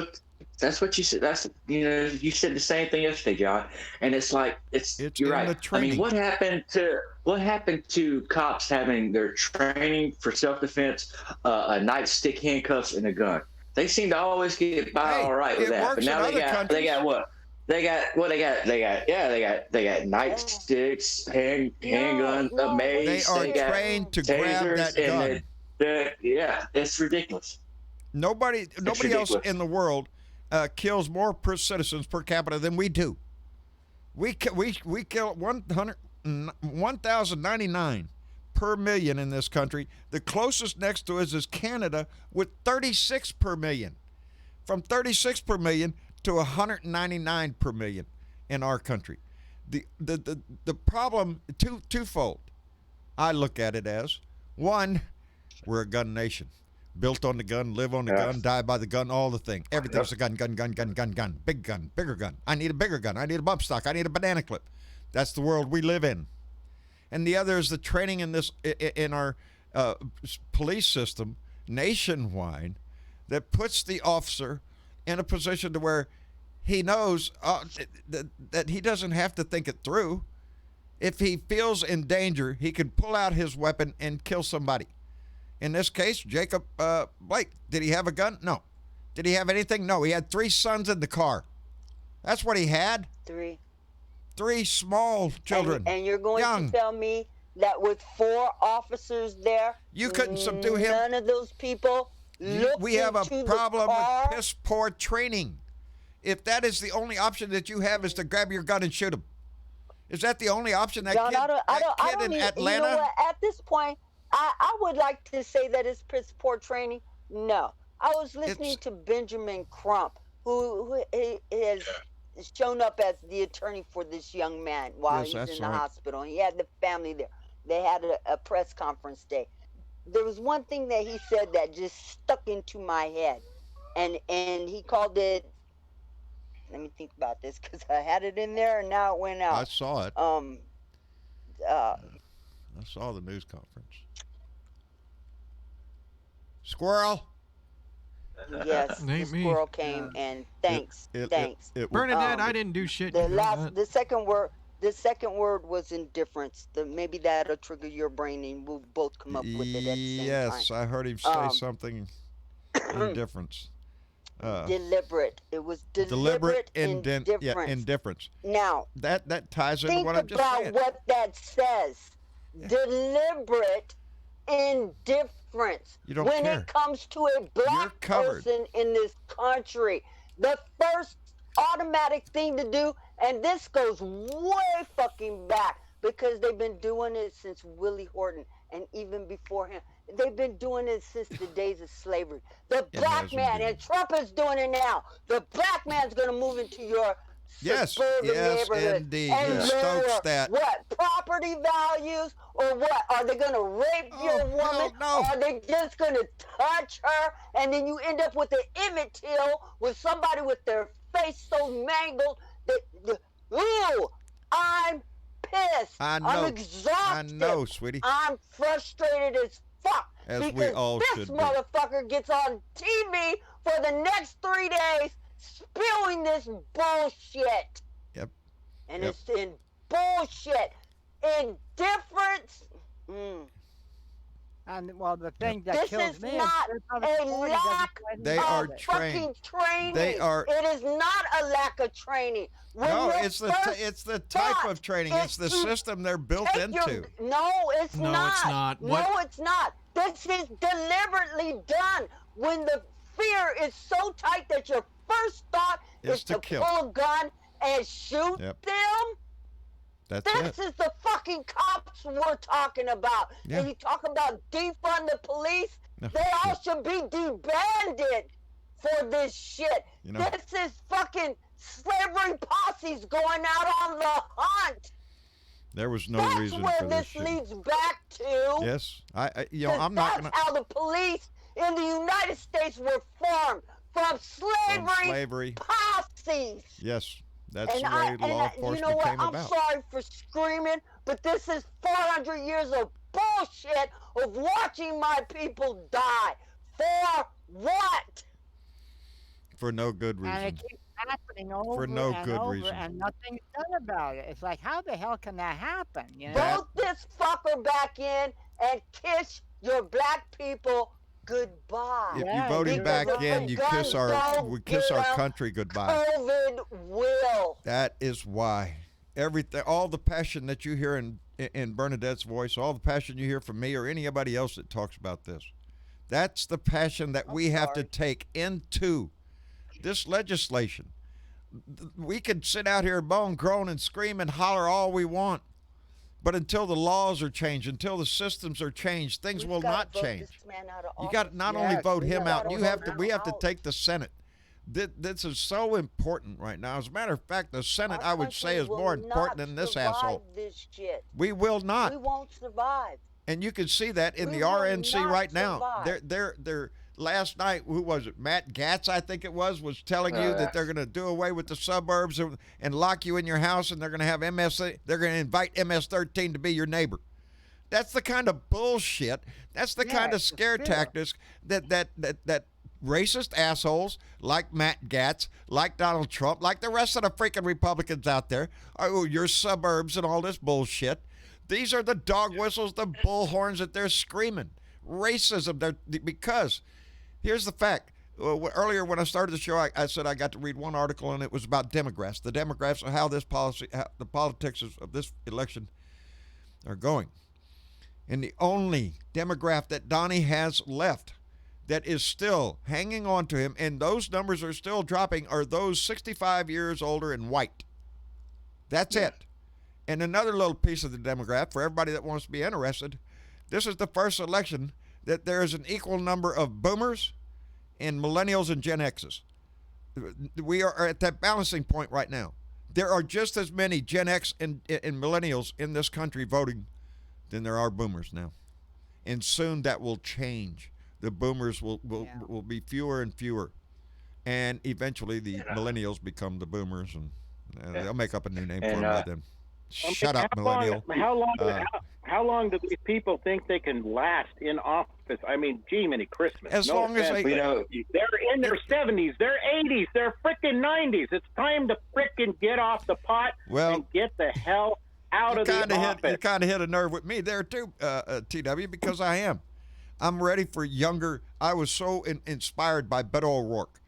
[SPEAKER 7] what you said. You said the same thing yesterday, John. And it's like you're right. I mean, what happened to cops having their training for self-defense, a nightstick, handcuffs, and a gun? They seem to always get by all right with that. But now they got what? They got nightsticks, handguns, a mace.
[SPEAKER 2] They are trained to grab that gun.
[SPEAKER 7] It's ridiculous.
[SPEAKER 2] Nobody else in the world kills more citizens per capita than we do. We kill 1,099 per million in this country. The closest next to us is Canada with 36 per million. From 36 per million to 199 per million in our country. The problem twofold. I look at it as one, we're a gun nation. Built on the gun, live on the gun, die by the gun, all the thing. Everything's a gun. Big gun, bigger gun. I need a bigger gun. I need a bump stock. I need a banana clip. That's the world we live in. And the other is the training in our police system nationwide that puts the officer in a position to where he knows that he doesn't have to think it through. If he feels in danger, he can pull out his weapon and kill somebody. In this case, Jacob Blake, did he have a gun? No. Did he have anything? No. He had 3 sons in the car. That's what he had.
[SPEAKER 4] 3
[SPEAKER 2] small children.
[SPEAKER 4] And you're going to tell me that with 4 officers there,
[SPEAKER 2] you couldn't subdue him?
[SPEAKER 4] None of those people
[SPEAKER 2] we have a problem with piss poor training. If that is the only option that you have is to grab your gun and shoot him. Is that the only option? That
[SPEAKER 4] John,
[SPEAKER 2] kid in Atlanta?
[SPEAKER 4] You know what? At this point, I would like to say that it's piss poor training. No. I was listening to Benjamin Crump, who has shown up as the attorney for this young man while he's in the hospital. He had the family there. They had a press conference day. There was one thing that he said that just stuck into my head. And he called it, let me think about this because I had it in there and now it went out.
[SPEAKER 2] I saw it. I saw the news conference. Squirrel.
[SPEAKER 4] Yes, the squirrel came and thanks.
[SPEAKER 3] Bernadette, I didn't do shit.
[SPEAKER 4] The second word was indifference. Maybe that'll trigger your brain and we'll both come up with it at the same time.
[SPEAKER 2] Yes, I heard him say something. Indifference.
[SPEAKER 4] Deliberate. It was deliberate indifference.
[SPEAKER 2] Yeah, indifference.
[SPEAKER 4] Now
[SPEAKER 2] that ties into what I'm just saying.
[SPEAKER 4] Think about what that says. Deliberate indifference.
[SPEAKER 2] You don't
[SPEAKER 4] when
[SPEAKER 2] care.
[SPEAKER 4] It comes to a black person in this country, the first automatic thing to do, and this goes way fucking back because they've been doing it since Willie Horton and even before him. They've been doing it since the days of slavery. The black man, and Trump is doing it now. The black man's going to move into your suburban neighborhood
[SPEAKER 2] indeed.
[SPEAKER 4] and
[SPEAKER 2] Stokes that.
[SPEAKER 4] What, property values or what? Are they going to rape your woman?
[SPEAKER 2] No.
[SPEAKER 4] Are they just going to touch her? And then you end up with an Emmett Till with somebody with their face so mangled that, ew, I'm pissed.
[SPEAKER 2] I know.
[SPEAKER 4] I'm exhausted.
[SPEAKER 2] I know, sweetie.
[SPEAKER 4] I'm frustrated as fuck.
[SPEAKER 2] As
[SPEAKER 4] because
[SPEAKER 2] we all
[SPEAKER 4] this
[SPEAKER 2] should be.
[SPEAKER 4] motherfucker gets on TV for the next 3 days spewing this bullshit.
[SPEAKER 2] Yep.
[SPEAKER 4] And it's in bullshit. Indifference.
[SPEAKER 5] And well, the thing that
[SPEAKER 4] This
[SPEAKER 5] kills
[SPEAKER 4] is
[SPEAKER 5] me
[SPEAKER 4] not
[SPEAKER 5] is
[SPEAKER 4] a lack
[SPEAKER 2] They are
[SPEAKER 4] of
[SPEAKER 2] trained.
[SPEAKER 4] fucking training.
[SPEAKER 2] They are.
[SPEAKER 4] It is not a lack of training. When
[SPEAKER 2] No,
[SPEAKER 4] your
[SPEAKER 2] it's the type
[SPEAKER 4] thought
[SPEAKER 2] of training.
[SPEAKER 4] is
[SPEAKER 2] It's the
[SPEAKER 4] to
[SPEAKER 2] system they're built
[SPEAKER 4] take
[SPEAKER 2] into.
[SPEAKER 4] No, it's
[SPEAKER 3] No,
[SPEAKER 4] not.
[SPEAKER 3] it's not.
[SPEAKER 4] No, it's not. This is deliberately done. When the fear is so tight that your first thought is to
[SPEAKER 2] kill.
[SPEAKER 4] pull a gun and shoot
[SPEAKER 2] Yep.
[SPEAKER 4] them.
[SPEAKER 2] That's
[SPEAKER 4] This is the fucking cops we're talking about.
[SPEAKER 2] Yeah.
[SPEAKER 4] And you talk about defund the police.
[SPEAKER 2] No.
[SPEAKER 4] They all should be disbanded for this shit.
[SPEAKER 2] You know-
[SPEAKER 4] This is fucking slavery posses going out on the hunt.
[SPEAKER 2] There was no
[SPEAKER 4] That's
[SPEAKER 2] reason
[SPEAKER 4] where
[SPEAKER 2] for this
[SPEAKER 4] this
[SPEAKER 2] shit.
[SPEAKER 4] leads back to.
[SPEAKER 2] Yes,
[SPEAKER 4] Because
[SPEAKER 2] I'm not
[SPEAKER 4] that's
[SPEAKER 2] gonna.
[SPEAKER 4] how the police in the United States were formed, from slavery, posses.
[SPEAKER 2] Yes, that's
[SPEAKER 4] And
[SPEAKER 2] the way law enforcement
[SPEAKER 4] you know what?
[SPEAKER 2] came
[SPEAKER 4] I'm
[SPEAKER 2] about.
[SPEAKER 4] sorry for screaming, but this is 400 years of bullshit of watching my people die. For what?
[SPEAKER 2] For no good
[SPEAKER 5] And
[SPEAKER 2] reason.
[SPEAKER 5] it keeps happening over
[SPEAKER 2] no
[SPEAKER 5] and
[SPEAKER 2] good
[SPEAKER 5] over,
[SPEAKER 2] reason.
[SPEAKER 5] and nothing's done about it. It's like, how the hell can that happen? You know?
[SPEAKER 4] Vote this fucker back in and kiss your black people goodbye.
[SPEAKER 2] If
[SPEAKER 5] Yeah,
[SPEAKER 2] you vote him
[SPEAKER 5] because
[SPEAKER 2] back
[SPEAKER 4] the
[SPEAKER 2] in, you kiss
[SPEAKER 4] guns
[SPEAKER 2] our
[SPEAKER 4] don't
[SPEAKER 2] we kiss our
[SPEAKER 4] give
[SPEAKER 2] country goodbye.
[SPEAKER 4] COVID will.
[SPEAKER 2] That is why everything, all the passion that you hear in Bernadette's voice, all the passion you hear from me or anybody else that talks about this, that's the passion that we have to
[SPEAKER 4] sorry.
[SPEAKER 2] take into this legislation. We could sit out here bone, groan, and scream and holler all we want, but until the laws are changed, until the systems are changed, things
[SPEAKER 4] We've
[SPEAKER 2] will
[SPEAKER 4] gotta
[SPEAKER 2] not
[SPEAKER 4] vote
[SPEAKER 2] change.
[SPEAKER 4] this man out of
[SPEAKER 2] You
[SPEAKER 4] office.
[SPEAKER 2] got to not only
[SPEAKER 5] Yes,
[SPEAKER 2] vote
[SPEAKER 5] we
[SPEAKER 2] him
[SPEAKER 4] gotta
[SPEAKER 2] out, you
[SPEAKER 4] vote
[SPEAKER 2] have to.
[SPEAKER 4] him
[SPEAKER 2] We have to
[SPEAKER 4] out.
[SPEAKER 2] take the Senate. This is so important right now. As a matter of fact, the Senate,
[SPEAKER 4] Our
[SPEAKER 2] I would say,
[SPEAKER 4] country
[SPEAKER 2] is
[SPEAKER 4] will
[SPEAKER 2] more important
[SPEAKER 4] not
[SPEAKER 2] than this
[SPEAKER 4] survive
[SPEAKER 2] asshole.
[SPEAKER 4] This shit.
[SPEAKER 2] We will not.
[SPEAKER 4] We won't survive.
[SPEAKER 2] And you can see that in
[SPEAKER 4] We
[SPEAKER 2] the
[SPEAKER 4] will
[SPEAKER 2] RNC
[SPEAKER 4] not
[SPEAKER 2] right now.
[SPEAKER 4] survive.
[SPEAKER 2] They're last night, who was it? Matt Gatz, I think it was telling you that they're going to do away with the suburbs and lock you in your house, and they're going to have they're going to invite MS-13 to be your neighbor. That's the kind of bullshit. That's the kind of
[SPEAKER 5] it's the
[SPEAKER 2] scare
[SPEAKER 5] fear.
[SPEAKER 2] tactics that racist assholes like Matt Gatz, like Donald Trump, like the rest of the freaking Republicans out there, oh, your suburbs and all this bullshit. These are the dog whistles, the bullhorns that they're screaming. Racism, because here's the fact. Earlier when I started the show, I said I got to read one article, and it was about demographics. The demographics of how the politics of this election are going. And the only demographic that Donnie has left that is still hanging on to him, and those numbers are still dropping, are those 65 years older and white. That's it. And another little piece of the demographic, for everybody that wants to be interested, this is the first election that there is an equal number of boomers and millennials and Gen X's. We are at that balancing point right now. There are just as many Gen X and millennials in this country voting than there are boomers now. And soon that will change. The boomers will be fewer and fewer. And eventually the millennials become the boomers, and they'll make up a new name for them by then. Shut up, millennial.
[SPEAKER 6] How long do these people think they can last in office? I mean, gee, many Christmas.
[SPEAKER 2] As long as
[SPEAKER 6] offense,
[SPEAKER 2] they-
[SPEAKER 6] but they're in their 70s, their 80s, their frickin' 90s. It's time to frickin' get off the pot and get the hell out of the office.
[SPEAKER 2] You kind of hit a nerve with me there too, TW, because I'm ready for younger. I was so inspired by Beto O'Rourke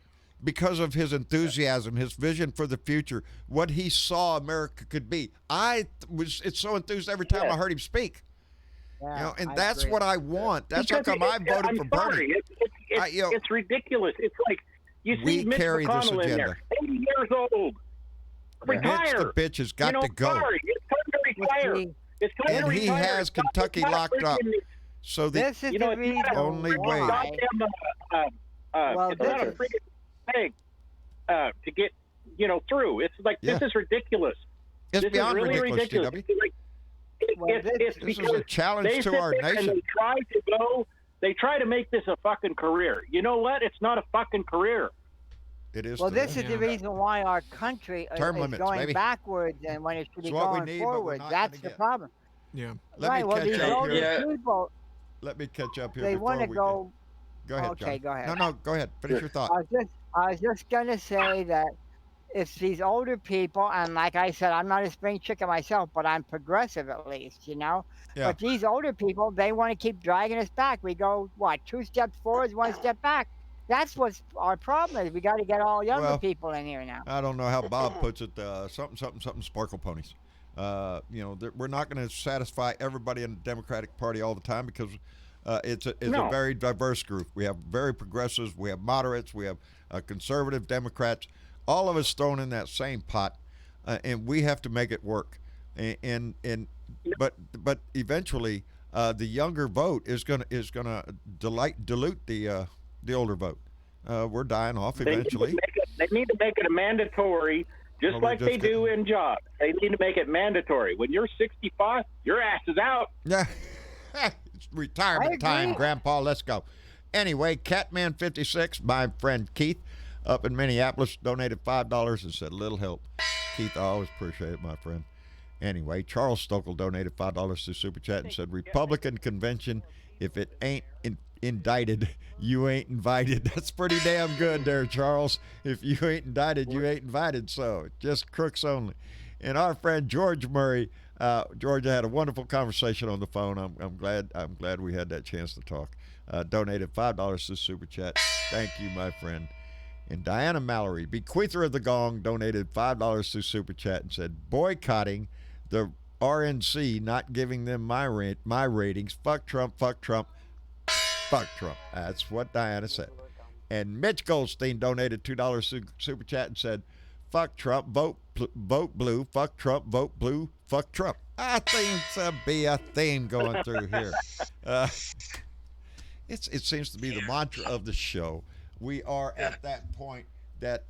[SPEAKER 2] because of his enthusiasm, his vision for the future, what he saw America could be. It's so enthused every time I heard him speak.
[SPEAKER 5] Yeah,
[SPEAKER 2] And
[SPEAKER 5] I
[SPEAKER 2] that's
[SPEAKER 5] agree.
[SPEAKER 2] what I want. That's how come I voted for Bernie.
[SPEAKER 6] It's ridiculous. It's like you
[SPEAKER 2] We
[SPEAKER 6] see Mitch
[SPEAKER 2] carry this
[SPEAKER 6] McConnell in there, 80 years old. Retire.
[SPEAKER 2] The bitch has got to go.
[SPEAKER 6] Sorry, it's time to retire. It's time
[SPEAKER 2] And
[SPEAKER 6] to
[SPEAKER 2] he
[SPEAKER 6] retire.
[SPEAKER 2] has Kentucky locked up. So
[SPEAKER 5] This is the reason
[SPEAKER 2] only way.
[SPEAKER 5] why. Well,
[SPEAKER 6] It's not a
[SPEAKER 5] this is-
[SPEAKER 6] freaking thing to get through. It's like this is ridiculous.
[SPEAKER 2] It's
[SPEAKER 6] This
[SPEAKER 2] beyond
[SPEAKER 6] is really
[SPEAKER 2] ridiculous,
[SPEAKER 6] ridiculous.
[SPEAKER 2] TW.
[SPEAKER 6] It's like,
[SPEAKER 5] Well,
[SPEAKER 6] it's
[SPEAKER 2] This is
[SPEAKER 6] because
[SPEAKER 2] a challenge
[SPEAKER 6] they
[SPEAKER 2] to
[SPEAKER 6] sit
[SPEAKER 2] our
[SPEAKER 6] there and
[SPEAKER 2] nation.
[SPEAKER 6] They try to make this a fucking career. You know what? It's not a fucking career.
[SPEAKER 2] It is.
[SPEAKER 5] Well,
[SPEAKER 2] to
[SPEAKER 5] this
[SPEAKER 2] them.
[SPEAKER 5] is the reason why our country
[SPEAKER 2] Term
[SPEAKER 5] is
[SPEAKER 2] limits,
[SPEAKER 5] going
[SPEAKER 2] baby.
[SPEAKER 5] backwards, and when it should be
[SPEAKER 2] It's what we
[SPEAKER 5] going
[SPEAKER 2] need, but we're
[SPEAKER 5] forward.
[SPEAKER 2] not
[SPEAKER 5] That's
[SPEAKER 2] gonna
[SPEAKER 5] the
[SPEAKER 2] get.
[SPEAKER 5] problem.
[SPEAKER 3] Yeah.
[SPEAKER 2] Let
[SPEAKER 5] Right.
[SPEAKER 2] me
[SPEAKER 5] Well,
[SPEAKER 2] catch
[SPEAKER 5] these
[SPEAKER 2] up
[SPEAKER 5] older
[SPEAKER 2] here.
[SPEAKER 5] people,
[SPEAKER 2] Let me catch up here.
[SPEAKER 5] they
[SPEAKER 2] before
[SPEAKER 5] want to
[SPEAKER 2] we
[SPEAKER 5] go.
[SPEAKER 2] Go ahead,
[SPEAKER 5] Okay,
[SPEAKER 2] John.
[SPEAKER 5] go ahead.
[SPEAKER 2] No, go ahead. Finish your thought.
[SPEAKER 5] I was just gonna say that it's these older people, and like I said, I'm not a spring chicken myself, but I'm progressive at least,
[SPEAKER 2] Yeah.
[SPEAKER 5] But these older people, they want to keep dragging us back. We go, 2 steps forward, 1 step back. That's what's our problem is. We got to get all younger
[SPEAKER 2] Well,
[SPEAKER 5] people in here now.
[SPEAKER 2] I don't know how Bob puts it. Something sparkle ponies. We're not going to satisfy everybody in the Democratic Party all the time because It's a
[SPEAKER 6] No.
[SPEAKER 2] very diverse group. We have very progressives, we have moderates, we have conservative Democrats, all of us thrown in that same pot, and we have to make it work. But eventually, the younger vote is gonna dilute the older vote. We're dying off eventually.
[SPEAKER 6] They need to make it a mandatory, just
[SPEAKER 2] Well,
[SPEAKER 6] like
[SPEAKER 2] they're
[SPEAKER 6] they
[SPEAKER 2] just
[SPEAKER 6] do in jobs. They need to make it mandatory. When you're 65, your ass is out.
[SPEAKER 2] Yeah. It's retirement time, Grandpa. Let's go. Anyway, Catman56, my friend Keith up in Minneapolis, donated $5 and said, little help. Keith, I always appreciate it, my friend. Anyway, Charles Stokel donated $5 to Super Chat and said, Republican convention, if it ain't indicted, you ain't invited. That's pretty damn good there, Charles. If you ain't indicted, you ain't invited. So just crooks only. And our friend George Murray, George, I had a wonderful conversation on the phone. I'm glad we had that chance to talk. Donated $5 to Super Chat. Thank you, my friend. And Diana Mallory, bequeather of the gong, donated $5 to Super Chat and said, boycotting the RNC, not giving them my ratings. Fuck Trump, fuck Trump, fuck Trump. That's what Diana said. And Mitch Goldstein donated $2 Super Chat and said, fuck Trump, vote blue, fuck Trump, vote blue, fuck Trump. I think to be a theme going through here. It seems to be the mantra of the show. We are at that point that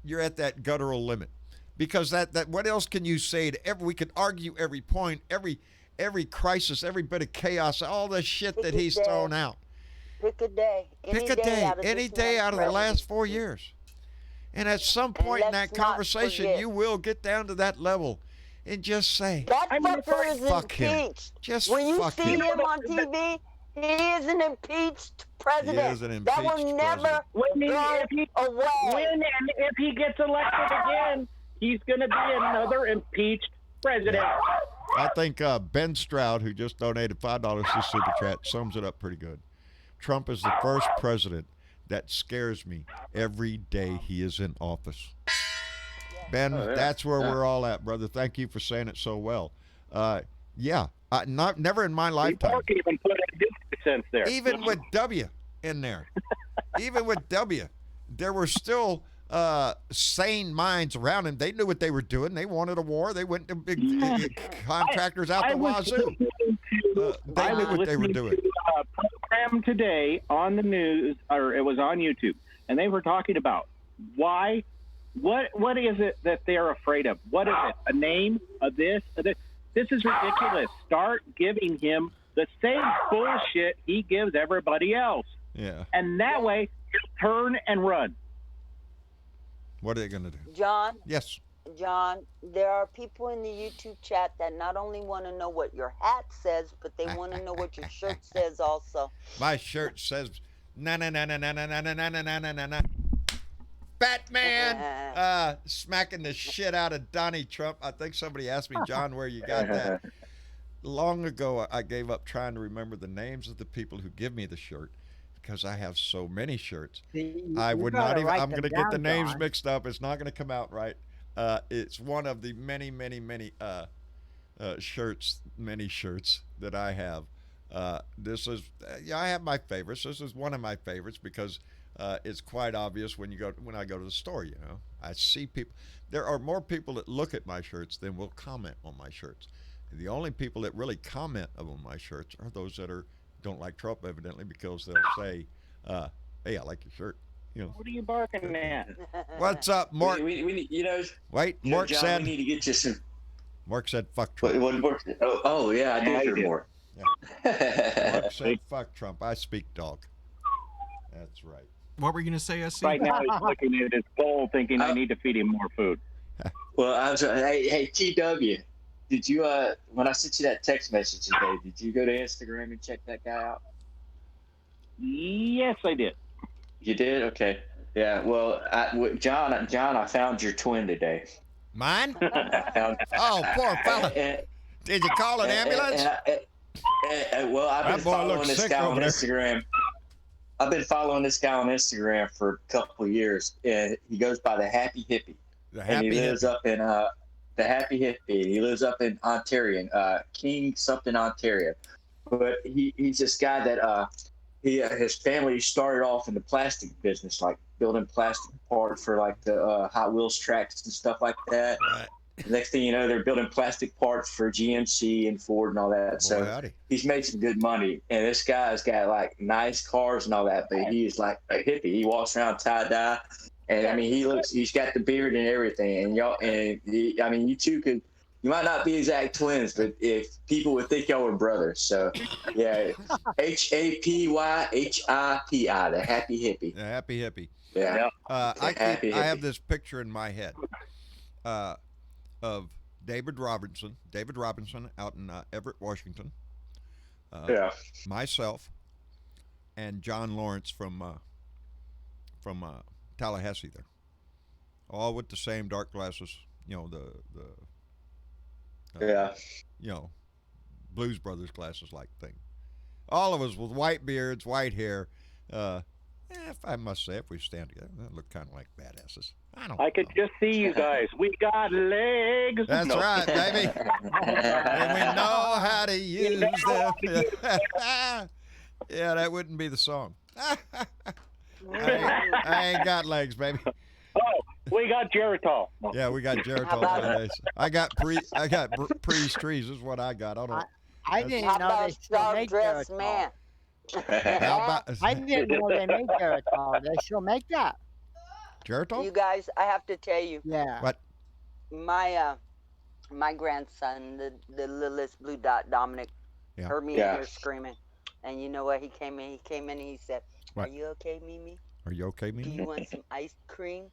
[SPEAKER 2] you're at that guttural limit, because that what else can you say to we could argue every point, every crisis, every bit of chaos, all the shit that he's thrown out.
[SPEAKER 4] Pick a day.
[SPEAKER 2] Pick a day, any day out of the last 4 years. And at some point in that conversation, you will get down to that level and just say,
[SPEAKER 4] that fucker is
[SPEAKER 2] fuck him.
[SPEAKER 4] impeached.
[SPEAKER 2] Just
[SPEAKER 4] when you
[SPEAKER 2] fuck
[SPEAKER 4] see
[SPEAKER 2] him.
[SPEAKER 4] him on TV, he is an impeached president.
[SPEAKER 2] He is an impeached
[SPEAKER 4] that will never go away.
[SPEAKER 6] When and if he gets elected again, he's going to be another impeached president.
[SPEAKER 2] I think Ben Stroud, who just donated $5 to Super Chat, sums it up pretty good. Trump is the first president that scares me every day he is in office. Ben, that's where we're all at, brother. Thank you for saying it so well. Never in my lifetime.
[SPEAKER 6] Even put a sense there.
[SPEAKER 2] Even with W in there, there were still sane minds around him. They knew what they were doing. They wanted a war. They went to big contractors out the wazoo. They knew what they were doing.
[SPEAKER 6] A program today on the news, or it was on YouTube, and they were talking about why. What is it that they're afraid of? What is it? A name? A this? A this? This is ridiculous. Start giving him the same bullshit he gives everybody else.
[SPEAKER 2] Yeah.
[SPEAKER 6] And that way, he'll turn and run.
[SPEAKER 2] What are they going to do?
[SPEAKER 4] John?
[SPEAKER 2] Yes.
[SPEAKER 4] John, there are people in the YouTube chat that not only want to know what your hat says, but they want to know what your shirt says also.
[SPEAKER 2] My shirt says, na na na na na na na na na na na na. Batman smacking the shit out of Donnie Trump. I think somebody asked me, John, where you got that. Long ago, I gave up trying to remember the names of the people who give me the shirt because I have so many shirts. I would not even, I'm going to get the names mixed up. It's not going to come out right. It's one of the many, many, many shirts that I have. This is, I have my favorites. This is one of my favorites because it's quite obvious when I go to the store, I see people. There are more people that look at my shirts than will comment on my shirts. The only people that really comment on my shirts are those that don't like Trump, evidently, because they'll say, hey, I like your shirt.
[SPEAKER 6] What are you barking at?
[SPEAKER 2] What's up, Mark?
[SPEAKER 7] We
[SPEAKER 2] Wait, Mark
[SPEAKER 7] John,
[SPEAKER 2] said.
[SPEAKER 7] we need to get you some.
[SPEAKER 2] Mark said, "Fuck Trump."
[SPEAKER 7] Yeah, I did hear more.
[SPEAKER 2] Yeah. Mark said, "Fuck Trump." I speak dog. That's right.
[SPEAKER 3] What were you gonna say, SC?
[SPEAKER 6] Right now, he's looking at his bowl, thinking I need to feed him more food.
[SPEAKER 7] Well, I was. Hey, TW. Did you when I sent you that text message today? Did you go to Instagram and check that guy out?
[SPEAKER 6] Yes, I did.
[SPEAKER 7] You did? Okay. Yeah. Well, John, I found your twin today.
[SPEAKER 2] Mine?
[SPEAKER 7] Found,
[SPEAKER 2] Oh, poor fella. Did you call an ambulance?
[SPEAKER 7] Well, I've been
[SPEAKER 2] That boy
[SPEAKER 7] following
[SPEAKER 2] looks
[SPEAKER 7] this
[SPEAKER 2] sick
[SPEAKER 7] guy on
[SPEAKER 2] over there.
[SPEAKER 7] Instagram. I've been following this guy on Instagram for a couple of years, and he goes by the Happy Hippie.
[SPEAKER 2] The
[SPEAKER 7] And
[SPEAKER 2] happy
[SPEAKER 7] he lives
[SPEAKER 2] hippie.
[SPEAKER 7] up in the Happy Hippie. He lives up in Ontario, King something, Ontario. but he's this guy that his family started off in the plastic business, like building plastic parts for like the Hot Wheels tracks and stuff like that.
[SPEAKER 2] Right.
[SPEAKER 7] Next thing you know, they're building plastic parts for GMC and Ford and all that. So
[SPEAKER 2] howdy.
[SPEAKER 7] he's made some good money. And this guy's got like nice cars and all that, but he's like a hippie. He walks around tie-dye. And I mean, he's got the beard and everything. And I mean, you two you might not be exact twins, but if people would think y'all were brothers. So yeah, HAPYHIPI, the happy hippie.
[SPEAKER 2] The happy hippie.
[SPEAKER 7] Yeah.
[SPEAKER 2] I have this picture in my head of David Robinson out in Everett, Washington. Myself and John Lawrence from Tallahassee there, all with the same dark glasses. You know, you know, Blues Brothers glasses like thing. All of us with white beards, white hair. If I must say, if we stand together, they look kind of like badasses. I
[SPEAKER 6] could just see you guys. We got legs.
[SPEAKER 2] That's right, baby. And we know how to use them. Yeah, that wouldn't be the song. I ain't got legs, baby.
[SPEAKER 6] Oh, we got Geritol.
[SPEAKER 2] Yeah, we got Geritol nowadays. I got Priest trees is what I got.
[SPEAKER 5] I didn't know they still make Geritol.
[SPEAKER 4] Man.
[SPEAKER 5] I didn't know they make Geritol. They still make that.
[SPEAKER 2] Geritol?
[SPEAKER 4] You guys, I have to tell you.
[SPEAKER 5] Yeah.
[SPEAKER 2] What?
[SPEAKER 4] My grandson, the littlest blue dot, Dominic, heard me in here screaming, and you know what? He came in and he said,
[SPEAKER 2] what?
[SPEAKER 4] "Are you okay, Mimi?
[SPEAKER 2] Are you okay, Mimi?
[SPEAKER 4] Do you want some ice cream?"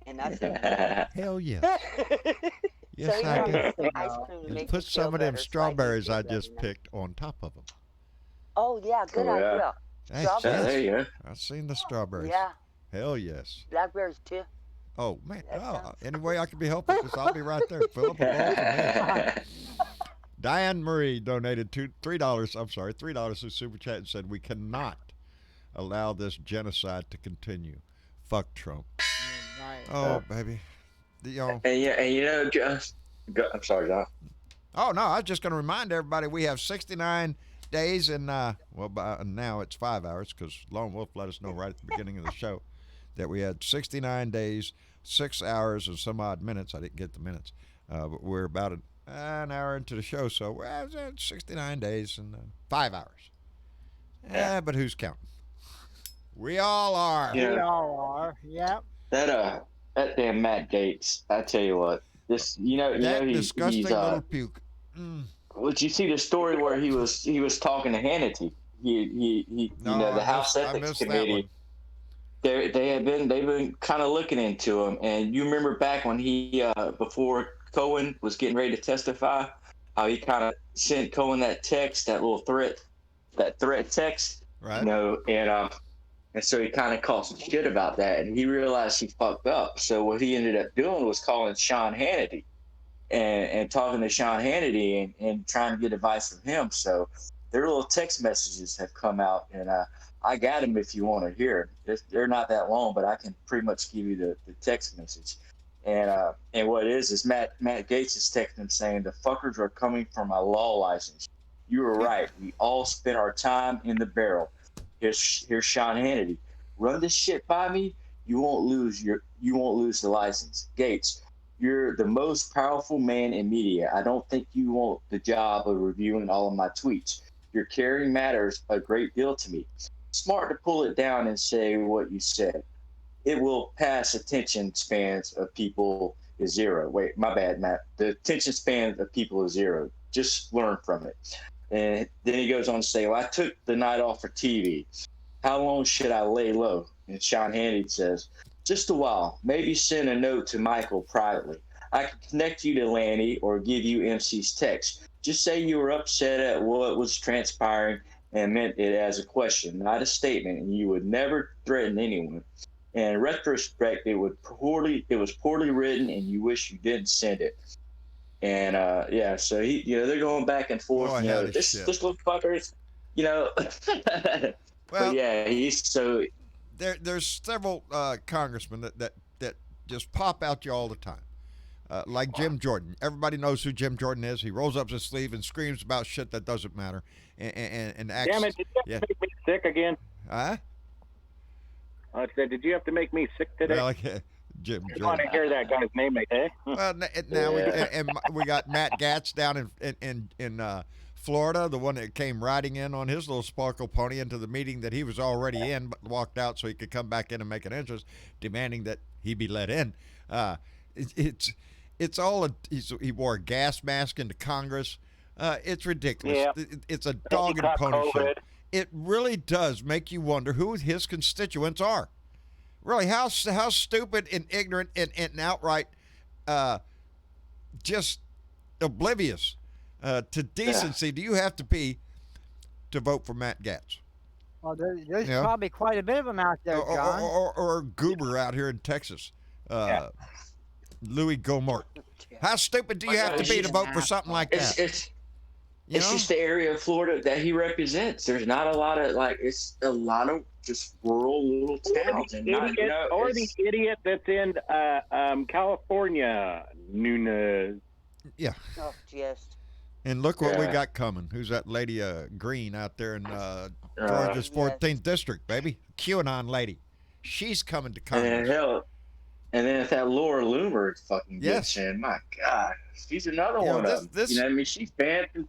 [SPEAKER 4] And I said,
[SPEAKER 2] "Hell yeah." Yes,
[SPEAKER 4] so
[SPEAKER 2] I do.
[SPEAKER 4] some ice cream to make
[SPEAKER 2] Put
[SPEAKER 4] you feel
[SPEAKER 2] some of them
[SPEAKER 4] better,
[SPEAKER 2] strawberries
[SPEAKER 4] so
[SPEAKER 2] I
[SPEAKER 4] can feel
[SPEAKER 2] just
[SPEAKER 4] better,
[SPEAKER 2] picked on top of them.
[SPEAKER 4] Oh yeah, good idea.
[SPEAKER 2] Hey,
[SPEAKER 4] Strawberries.
[SPEAKER 7] There you go.
[SPEAKER 2] I've seen the strawberries.
[SPEAKER 4] Yeah,
[SPEAKER 2] Hell yes.
[SPEAKER 4] blackberries too.
[SPEAKER 2] Oh man.
[SPEAKER 4] That
[SPEAKER 2] Oh,
[SPEAKER 4] sounds-
[SPEAKER 2] any way I can be helpful, because I'll be right there. Fill up a bowl for me. Diane Marie donated $3. I'm sorry, $3 to Super Chat and said we cannot allow this genocide to continue. Fuck Trump. Oh baby.
[SPEAKER 7] And you know, I'm sorry, John.
[SPEAKER 2] Oh no, I was just going to remind everybody we have 69 days and by now it's 5 hours because Lone Wolf let us know right at the beginning of the show that we had 69 days, 6 hours and some odd minutes. I didn't get the minutes, but we're about an hour into the show, so we're at 69 days and 5 hours. Yeah, but who's counting? We all are.
[SPEAKER 7] Yeah.
[SPEAKER 5] We all are. Yep.
[SPEAKER 7] That damn Matt Gaetz. I tell you what, this
[SPEAKER 2] That
[SPEAKER 7] he's
[SPEAKER 2] disgusting little puke.
[SPEAKER 7] Well, did you see the story where he was talking to Hannity? The House Ethics Committee. They've been kind of looking into him, and you remember back when he before Cohen was getting ready to testify, how he kind of sent Cohen that text, that little threat text,
[SPEAKER 2] Right.
[SPEAKER 7] And so he kind of caught some shit about that, and he realized he fucked up. So what he ended up doing was calling Sean Hannity and talking to Sean Hannity and trying to get advice from him. So their little text messages have come out, and I got them if you want to hear. They're not that long, but I can pretty much give you the text message. And what it is Matt Gaetz is texting him saying, "The fuckers are coming for my law license. You were right. We all spent our time in the barrel. Here's Sean Hannity. Run this shit by me. You won't lose the license. Gaetz, you're the most powerful man in media. I don't think you want the job of reviewing all of my tweets. Your caring matters a great deal to me. Smart to pull it down and say what you said. It will pass attention spans of people is zero. Wait, my bad, Matt. The attention span of people is zero. Just learn from it." And then he goes on to say, "Well, I took the night off for TV. How long should I lay low?" And Sean Hannity says, "Just a while. Maybe send a note to Michael privately. I can connect you to Lanny or give you MC's text. Just say you were upset at what was transpiring and meant it as a question, not a statement, and you would never threaten anyone. And in retrospect, it was poorly written, and you wish you didn't send it." And so they're going back and forth.
[SPEAKER 2] Oh,
[SPEAKER 7] this little fucker is,
[SPEAKER 2] Well,
[SPEAKER 7] but yeah, he's so.
[SPEAKER 2] There's several congressmen that just pop out you all the time. like Jim Jordan. Everybody knows who Jim Jordan is. He rolls up his sleeve and screams about shit that doesn't matter, and acts.
[SPEAKER 6] Damn it! Did you have to make me sick again?
[SPEAKER 2] Huh?
[SPEAKER 6] I said, did you have to make me sick today?
[SPEAKER 2] Well, Jim
[SPEAKER 6] I want to
[SPEAKER 2] Jordan.
[SPEAKER 6] hear that guy's name, eh?
[SPEAKER 2] Well, now we got Matt Gatz down in Florida, the one that came riding in on his little sparkle pony into the meeting that he was already in, but walked out so he could come back in and make an entrance, demanding that he be let in. It's all he wore a gas mask into Congress. It's ridiculous.
[SPEAKER 6] Yeah.
[SPEAKER 2] It's a dog and pony show.
[SPEAKER 6] COVID.
[SPEAKER 2] It really does make you wonder who his constituents are. Really, how stupid and ignorant and outright just oblivious to decency do you have to be to vote for Matt Gatz?
[SPEAKER 5] Well, there's
[SPEAKER 2] Yeah.
[SPEAKER 5] probably quite a bit of them out there, John.
[SPEAKER 2] Or Goober out here in Texas, Louis Gomart. How stupid do you have to be to vote for something like that?
[SPEAKER 7] It's
[SPEAKER 2] You know?
[SPEAKER 7] just the area of Florida that he represents. There's not a lot of it's a lot of just rural little towns, and
[SPEAKER 6] the idiot that's in California, Nunez.
[SPEAKER 2] Yeah.
[SPEAKER 4] Oh, just.
[SPEAKER 2] And look what we
[SPEAKER 7] Yeah.
[SPEAKER 2] got coming. Who's that lady Green out there in Georgia's 14th district, baby? QAnon lady. She's coming to
[SPEAKER 7] and then
[SPEAKER 2] Congress.
[SPEAKER 7] hell, and then if that Laura Loomer fucking
[SPEAKER 2] Yes.
[SPEAKER 7] gets in, my God, she's another
[SPEAKER 2] You know,
[SPEAKER 7] one of them.
[SPEAKER 2] this-
[SPEAKER 7] You know what I mean? She's banned from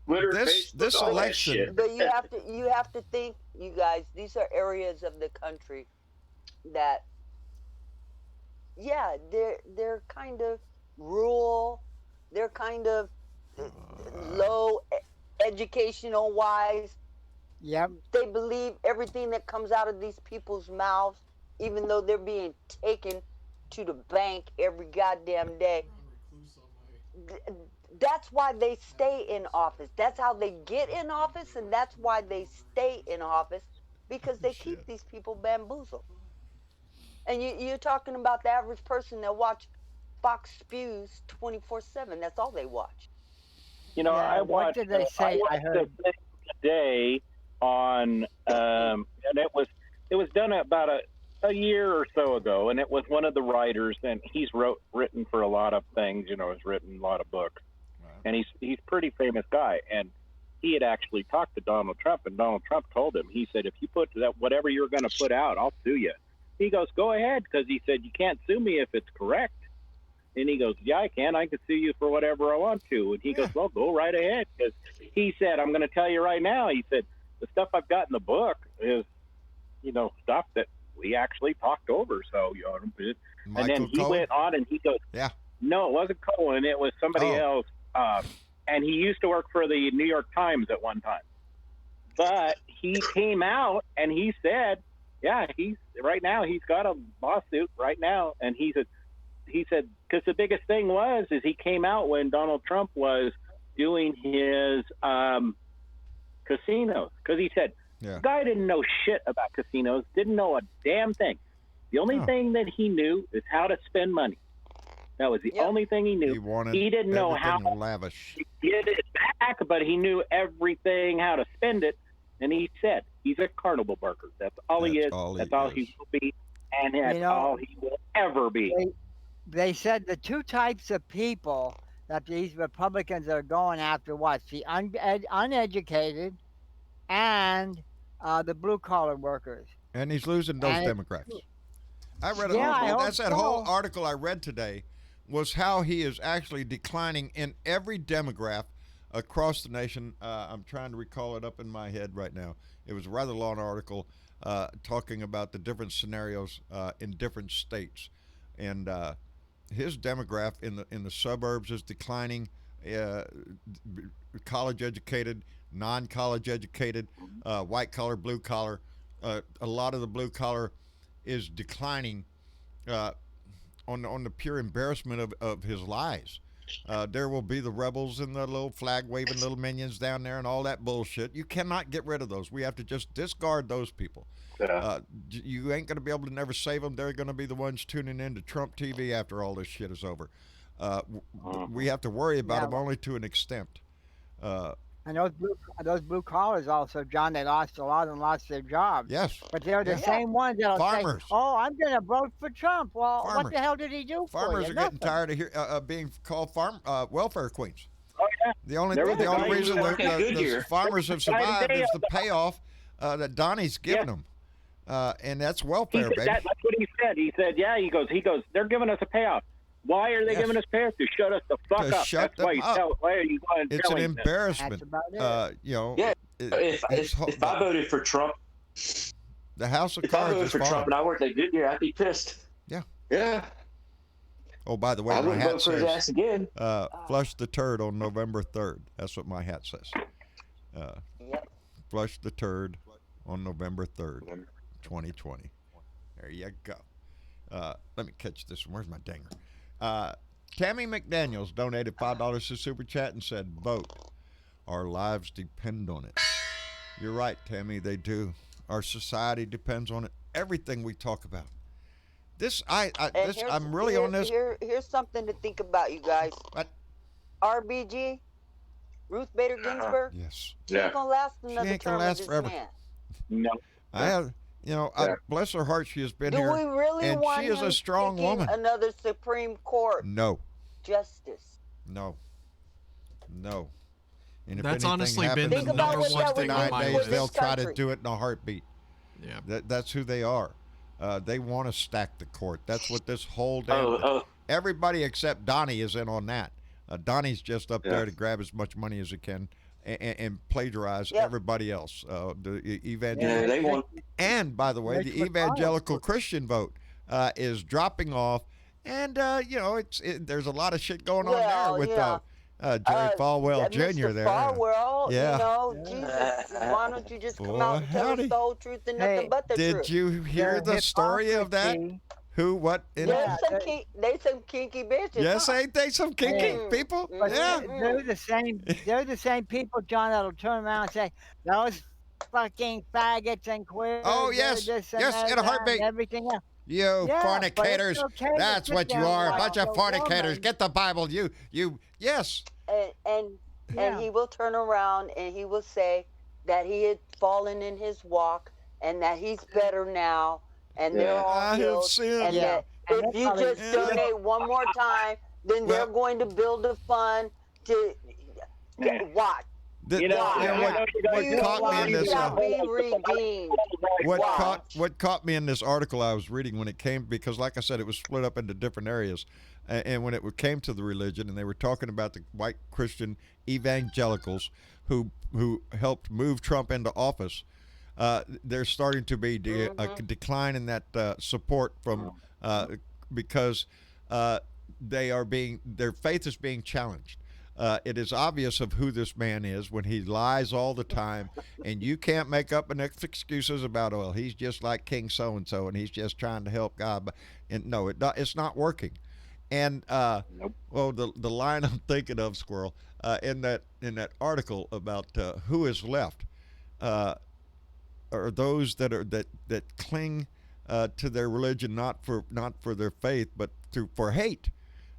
[SPEAKER 7] Twitter,
[SPEAKER 2] This
[SPEAKER 7] Facebook, all that
[SPEAKER 2] election-
[SPEAKER 7] shit.
[SPEAKER 4] But you have to think, you guys, these are areas of the country that, yeah, they're kind of rural, they're kind of low educational wise.
[SPEAKER 5] Yep.
[SPEAKER 4] They believe everything that comes out of these people's mouths, even though they're being taken to the bank every goddamn day. That's why they stay in office. That's how they get in office, and that's why they stay in office, because they keep these people bamboozled. And you're talking about the average person that watch Fox Spews 24/7. That's all they watch.
[SPEAKER 6] You know,
[SPEAKER 5] Yeah,
[SPEAKER 6] I
[SPEAKER 5] what
[SPEAKER 6] watched.
[SPEAKER 5] did they say?
[SPEAKER 6] I
[SPEAKER 5] I
[SPEAKER 6] watched
[SPEAKER 5] heard.
[SPEAKER 6] the thing today on, and it was done about a year or so ago, and it was one of the writers, and he's written for a lot of things. You know, has written a lot of books, and he's a pretty famous guy, and he had actually talked to Donald Trump, and Donald Trump told him, he said, if you put that whatever you're going to put out, I'll sue you. He goes, go ahead, because he said you can't sue me if it's correct. And he goes, yeah, I can. I can sue you for whatever I want to. And he goes, well, go right ahead. Because he said, I'm going to tell you right now, he said, the stuff I've got in the book is, you know, stuff that we actually talked over. So, you know, and
[SPEAKER 2] Michael
[SPEAKER 6] then he
[SPEAKER 2] Cohen?
[SPEAKER 6] went on and he goes,
[SPEAKER 2] Yeah.
[SPEAKER 6] no, it wasn't Cohen. It was somebody
[SPEAKER 2] Oh.
[SPEAKER 6] else. And he used to work for the New York Times at one time. But he came out and he said, yeah, he's got a lawsuit right now. And he said, because the biggest thing is he came out when Donald Trump was doing his casinos. Because he said,
[SPEAKER 2] Yeah.
[SPEAKER 6] the guy didn't know shit about casinos, didn't know a damn thing. The only thing that he knew is how to spend money. That was the
[SPEAKER 4] Yep.
[SPEAKER 6] only thing he knew.
[SPEAKER 2] He wanted
[SPEAKER 6] He didn't know how
[SPEAKER 2] everything lavish.
[SPEAKER 6] to get it back, but he knew everything how to spend it. And he said he's a carnival worker. That's all he
[SPEAKER 2] That's
[SPEAKER 6] is.
[SPEAKER 2] all he
[SPEAKER 6] That's all
[SPEAKER 2] is.
[SPEAKER 6] he will be, and that's
[SPEAKER 5] You know,
[SPEAKER 6] all he will ever be.
[SPEAKER 5] They said the two types of people that these Republicans are going after, what? The uneducated and the blue-collar workers.
[SPEAKER 2] And he's losing those
[SPEAKER 5] And-
[SPEAKER 2] Democrats. I read
[SPEAKER 5] Yeah, I hope
[SPEAKER 2] that's that whole
[SPEAKER 5] so.
[SPEAKER 2] article I read today was how he is actually declining in every demographic across the nation. I'm trying to recall it up in my head right now. It was a rather long article talking about the different scenarios in different states, and his demographic in the suburbs is declining. College educated, non-college educated, white collar, blue collar. A lot of the blue collar is declining on the pure embarrassment of his lies. There will be the rebels and the little flag waving little minions down there and all that bullshit. You cannot get rid of those. We have to just discard those people. You ain't going to be able to never save them. They're going to be the ones tuning in to Trump TV after all this shit is over. We have to worry about them only to an extent.
[SPEAKER 5] And those blue collars also, John, they lost a lot and lost their jobs.
[SPEAKER 2] Yes.
[SPEAKER 5] But they're the
[SPEAKER 2] Yeah.
[SPEAKER 5] same ones that'll
[SPEAKER 2] Farmers.
[SPEAKER 5] say, "Oh, I'm going to vote for Trump." Well,
[SPEAKER 2] Farmers.
[SPEAKER 5] what the hell did he do
[SPEAKER 2] Farmers
[SPEAKER 5] for
[SPEAKER 2] are
[SPEAKER 5] you?
[SPEAKER 2] getting
[SPEAKER 5] Nothing.
[SPEAKER 2] tired of being called welfare queens.
[SPEAKER 6] Oh yeah.
[SPEAKER 2] The only
[SPEAKER 6] There was a guy
[SPEAKER 2] reason
[SPEAKER 6] who was
[SPEAKER 7] working good
[SPEAKER 2] the
[SPEAKER 7] here.
[SPEAKER 2] farmers have
[SPEAKER 6] Right
[SPEAKER 2] survived
[SPEAKER 6] there.
[SPEAKER 2] is the payoff that Donnie's giving them, and that's
[SPEAKER 6] He
[SPEAKER 2] welfare,
[SPEAKER 6] said
[SPEAKER 2] baby.
[SPEAKER 6] that's what he said. He said, yeah. He goes. They're giving us a payout. Why are they
[SPEAKER 2] Yes.
[SPEAKER 6] giving us payout? To shut us the fuck
[SPEAKER 2] To
[SPEAKER 6] up.
[SPEAKER 2] shut
[SPEAKER 6] That's why
[SPEAKER 2] them
[SPEAKER 6] you
[SPEAKER 2] up.
[SPEAKER 6] tell. Why are you going and
[SPEAKER 2] It's an
[SPEAKER 6] telling them?
[SPEAKER 2] embarrassment.
[SPEAKER 5] That's about it.
[SPEAKER 7] Yeah.
[SPEAKER 2] It-
[SPEAKER 7] If I voted for Trump,
[SPEAKER 2] the House of
[SPEAKER 7] if I
[SPEAKER 2] Cards
[SPEAKER 7] voted
[SPEAKER 2] is
[SPEAKER 7] for Trump
[SPEAKER 2] falling.
[SPEAKER 7] and I worked at Goodyear, I'd be pissed.
[SPEAKER 2] Yeah.
[SPEAKER 7] Yeah.
[SPEAKER 2] Oh, by the way,
[SPEAKER 7] I
[SPEAKER 2] my
[SPEAKER 7] wouldn't
[SPEAKER 2] hat
[SPEAKER 7] vote for his
[SPEAKER 2] says
[SPEAKER 7] ass again.
[SPEAKER 2] "Flush the turd" on November 3rd. That's what my hat says.
[SPEAKER 4] Yep.
[SPEAKER 2] Flush the turd on November 3rd, 2020. There you go. Let me catch this one. Where's my dinger? Tammy McDaniels donated $5 to Super Chat and said, "Vote. Our lives depend on it." You're right, Tammy. They do. Our society depends on it. Everything we talk about.
[SPEAKER 4] And
[SPEAKER 2] I'm really on this.
[SPEAKER 4] Here's something to think about, you guys.
[SPEAKER 2] What?
[SPEAKER 4] RBG, Ruth Bader Ginsburg.
[SPEAKER 2] Yes.
[SPEAKER 4] She ain't gonna last another
[SPEAKER 2] ain't gonna
[SPEAKER 4] term
[SPEAKER 2] last
[SPEAKER 4] of this
[SPEAKER 2] forever.
[SPEAKER 4] man.
[SPEAKER 6] No.
[SPEAKER 2] I have, bless her heart, she has been
[SPEAKER 4] Do
[SPEAKER 2] here.
[SPEAKER 4] we really
[SPEAKER 2] and
[SPEAKER 4] want
[SPEAKER 2] she is
[SPEAKER 4] him
[SPEAKER 2] a strong
[SPEAKER 4] picking
[SPEAKER 2] woman.
[SPEAKER 4] another Supreme Court
[SPEAKER 2] No,
[SPEAKER 4] justice?
[SPEAKER 2] no. And if
[SPEAKER 3] That's
[SPEAKER 2] anything
[SPEAKER 3] honestly been
[SPEAKER 2] happens
[SPEAKER 3] the
[SPEAKER 4] Think
[SPEAKER 2] in
[SPEAKER 4] about
[SPEAKER 3] number
[SPEAKER 4] what
[SPEAKER 2] the
[SPEAKER 3] one
[SPEAKER 4] that
[SPEAKER 3] thing
[SPEAKER 4] would
[SPEAKER 3] on
[SPEAKER 2] next
[SPEAKER 4] do
[SPEAKER 3] my
[SPEAKER 2] 9
[SPEAKER 4] for
[SPEAKER 2] days,
[SPEAKER 4] this
[SPEAKER 2] they'll
[SPEAKER 3] list.
[SPEAKER 2] try to
[SPEAKER 4] country.
[SPEAKER 2] do it in a heartbeat.
[SPEAKER 3] Yeah.
[SPEAKER 2] That's who they are. They want to stack the court. That's what this whole damn. Everybody except Donnie is in on that. Donnie's just up there to grab as much money as he can and plagiarize everybody else. The evangelical.
[SPEAKER 7] Yeah, they want.
[SPEAKER 2] And by the way,
[SPEAKER 5] Mitch
[SPEAKER 2] the
[SPEAKER 5] McConnell.
[SPEAKER 2] evangelical Christian vote is dropping off, and there's a lot of shit going on there
[SPEAKER 4] Well,
[SPEAKER 2] with
[SPEAKER 4] yeah.
[SPEAKER 2] Jerry Falwell
[SPEAKER 4] Mr.
[SPEAKER 2] Jr. there.
[SPEAKER 4] Falwell,
[SPEAKER 2] Yeah.
[SPEAKER 4] Jesus, why don't you just come
[SPEAKER 2] Boy,
[SPEAKER 4] out and tell
[SPEAKER 2] howdy.
[SPEAKER 4] us the whole truth and nothing
[SPEAKER 5] Hey,
[SPEAKER 4] but the
[SPEAKER 2] Did
[SPEAKER 4] truth?
[SPEAKER 2] you hear the story of that?
[SPEAKER 5] hypocrisy-
[SPEAKER 2] Who? What?
[SPEAKER 5] Yeah.
[SPEAKER 4] They some kinky bitches.
[SPEAKER 2] Yes,
[SPEAKER 4] huh?
[SPEAKER 2] ain't they some kinky
[SPEAKER 5] Hey.
[SPEAKER 2] people?
[SPEAKER 5] But
[SPEAKER 2] Yeah.
[SPEAKER 5] they're the same. They're the same people, John, that'll turn around and say those fucking faggots and queers.
[SPEAKER 2] Oh,
[SPEAKER 5] they're
[SPEAKER 2] yes.
[SPEAKER 5] this and
[SPEAKER 2] Yes,
[SPEAKER 5] that
[SPEAKER 2] in a
[SPEAKER 5] and
[SPEAKER 2] heartbeat.
[SPEAKER 5] everything else.
[SPEAKER 2] You
[SPEAKER 5] Yeah, but it's
[SPEAKER 2] fornicators.
[SPEAKER 5] okay to
[SPEAKER 2] That's
[SPEAKER 5] sit
[SPEAKER 2] what you
[SPEAKER 5] there
[SPEAKER 2] are. A
[SPEAKER 5] like
[SPEAKER 2] bunch of
[SPEAKER 5] a
[SPEAKER 2] fornicators.
[SPEAKER 5] woman.
[SPEAKER 2] Get the Bible. Yes.
[SPEAKER 4] And
[SPEAKER 5] Yeah.
[SPEAKER 4] he will turn around and he will say that he had fallen in his walk and that he's better now and they're all
[SPEAKER 2] I have
[SPEAKER 4] healed
[SPEAKER 2] sinned.
[SPEAKER 4] and
[SPEAKER 5] Yeah.
[SPEAKER 4] that
[SPEAKER 5] And
[SPEAKER 4] if
[SPEAKER 5] they
[SPEAKER 4] you
[SPEAKER 5] probably-
[SPEAKER 4] just
[SPEAKER 2] Yeah.
[SPEAKER 4] donate one more time, then they're
[SPEAKER 2] Well-
[SPEAKER 4] going to build a fund to
[SPEAKER 6] Yeah.
[SPEAKER 4] watch.
[SPEAKER 2] The-
[SPEAKER 6] You know,
[SPEAKER 2] the-
[SPEAKER 6] yeah,
[SPEAKER 2] what-
[SPEAKER 6] I know you guys
[SPEAKER 2] what
[SPEAKER 6] do
[SPEAKER 2] caught me in
[SPEAKER 4] You
[SPEAKER 2] this,
[SPEAKER 4] shall be redeemed.
[SPEAKER 2] what caught me in this article I was reading when it came, because like I said, it was split up into different areas, and when it came to the religion, and they were talking about the white Christian evangelicals who helped move Trump into office, there's starting to be a decline in that support from because their faith is being challenged. It is obvious of who this man is when he lies all the time, and you can't make up enough excuses about, well, he's just like King so and so, and he's just trying to help God. And no, it's not working. And well, the line I'm thinking of, Squirrel, in that article about who is left, are those that cling to their religion not for their faith, but for hate.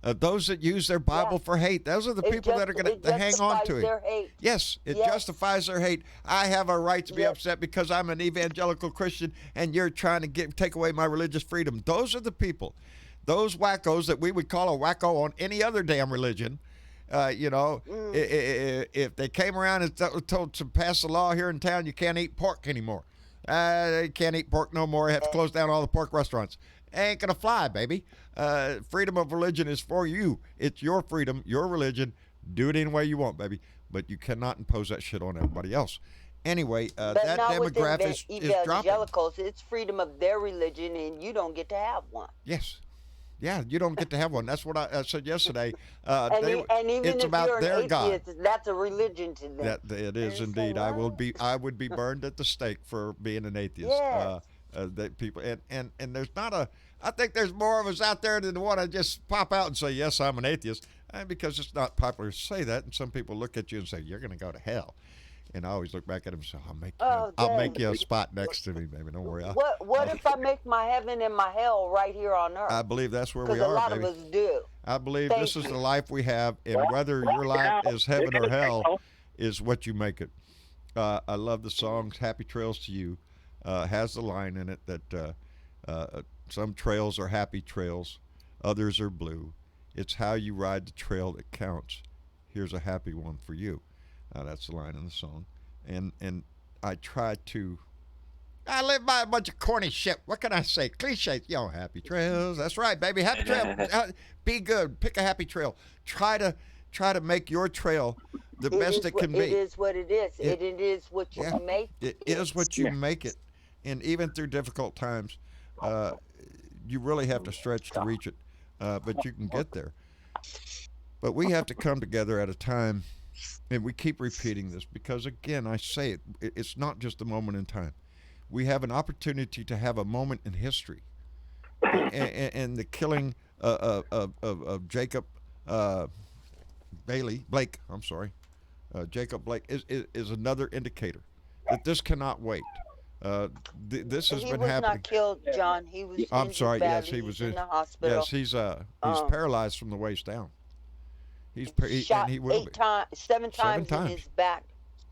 [SPEAKER 2] Those that use their Bible for hate, those are the people that are going to hang on to it.
[SPEAKER 4] Their hate.
[SPEAKER 2] Yes, it
[SPEAKER 4] Yes.
[SPEAKER 2] justifies their hate. I have a right to be
[SPEAKER 4] Yes.
[SPEAKER 2] upset because I'm an evangelical Christian and you're trying to take away my religious freedom. Those are the people, those wackos that we would call a wacko on any other damn religion. If they came around and told to pass the law here in town, you can't eat pork anymore. They can't eat pork no more. Have to close down all the pork restaurants. Ain't gonna fly, baby. Freedom of religion is for you. It's your freedom, your religion. Do it any way you want, baby. But you cannot impose that shit on everybody else. Anyway,
[SPEAKER 4] But
[SPEAKER 2] that
[SPEAKER 4] not with
[SPEAKER 2] demographic is dropping.
[SPEAKER 4] evangelicals. It's freedom of their religion, and you don't get to have one.
[SPEAKER 2] Yes. Yeah, you don't get to have one. That's what I said yesterday.
[SPEAKER 4] And even
[SPEAKER 2] it's
[SPEAKER 4] if
[SPEAKER 2] about
[SPEAKER 4] you're an
[SPEAKER 2] their God.
[SPEAKER 4] atheist, that's a religion to them.
[SPEAKER 2] That it is
[SPEAKER 4] So
[SPEAKER 2] indeed. I
[SPEAKER 4] what?
[SPEAKER 2] would be burned at the stake for being an atheist.
[SPEAKER 4] Yes.
[SPEAKER 2] That people and there's not a. I think there's more of us out there than want to just pop out and say yes, I'm an atheist, because it's not popular to say that, and some people look at you and say you're going to go to hell. And I always look back at him and say, I'll make you a spot next to me, baby. Don't worry.
[SPEAKER 4] What if I make my heaven and my hell right here on earth?
[SPEAKER 2] I believe that's where we
[SPEAKER 4] Because
[SPEAKER 2] are,
[SPEAKER 4] a lot
[SPEAKER 2] baby.
[SPEAKER 4] of us do.
[SPEAKER 2] I believe
[SPEAKER 4] Thank
[SPEAKER 2] this is
[SPEAKER 4] you.
[SPEAKER 2] the life we have, and whether your life is heaven or hell is what you make it. I love the songs. Happy Trails to You has the line in it that some trails are happy trails, others are blue. It's how you ride the trail that counts. Here's a happy one for you. That's the line in the song. And I try to. I live by a bunch of corny shit. What can I say? Cliches. Happy trails. That's right, baby. Happy trail. Be good. Pick a happy trail. Try to make your trail the best it can be.
[SPEAKER 4] It is what it is. It is what you make
[SPEAKER 2] it. It is what you make it. And even through difficult times, you really have to stretch to reach it. But you can get there. But we have to come together at a time, and we keep repeating this because, again, I say it's not just a moment in time. We have an opportunity to have a moment in history. And the killing of Jacob Blake, Jacob Blake is another indicator that this cannot wait. This has been happening.
[SPEAKER 4] He was not killed, John. He was.
[SPEAKER 2] I'm sorry.
[SPEAKER 4] Badly.
[SPEAKER 2] Yes, he was
[SPEAKER 4] in the hospital.
[SPEAKER 2] Yes, he's paralyzed from the waist down. He's
[SPEAKER 4] shot
[SPEAKER 2] and he will be.
[SPEAKER 4] Seven times in his back.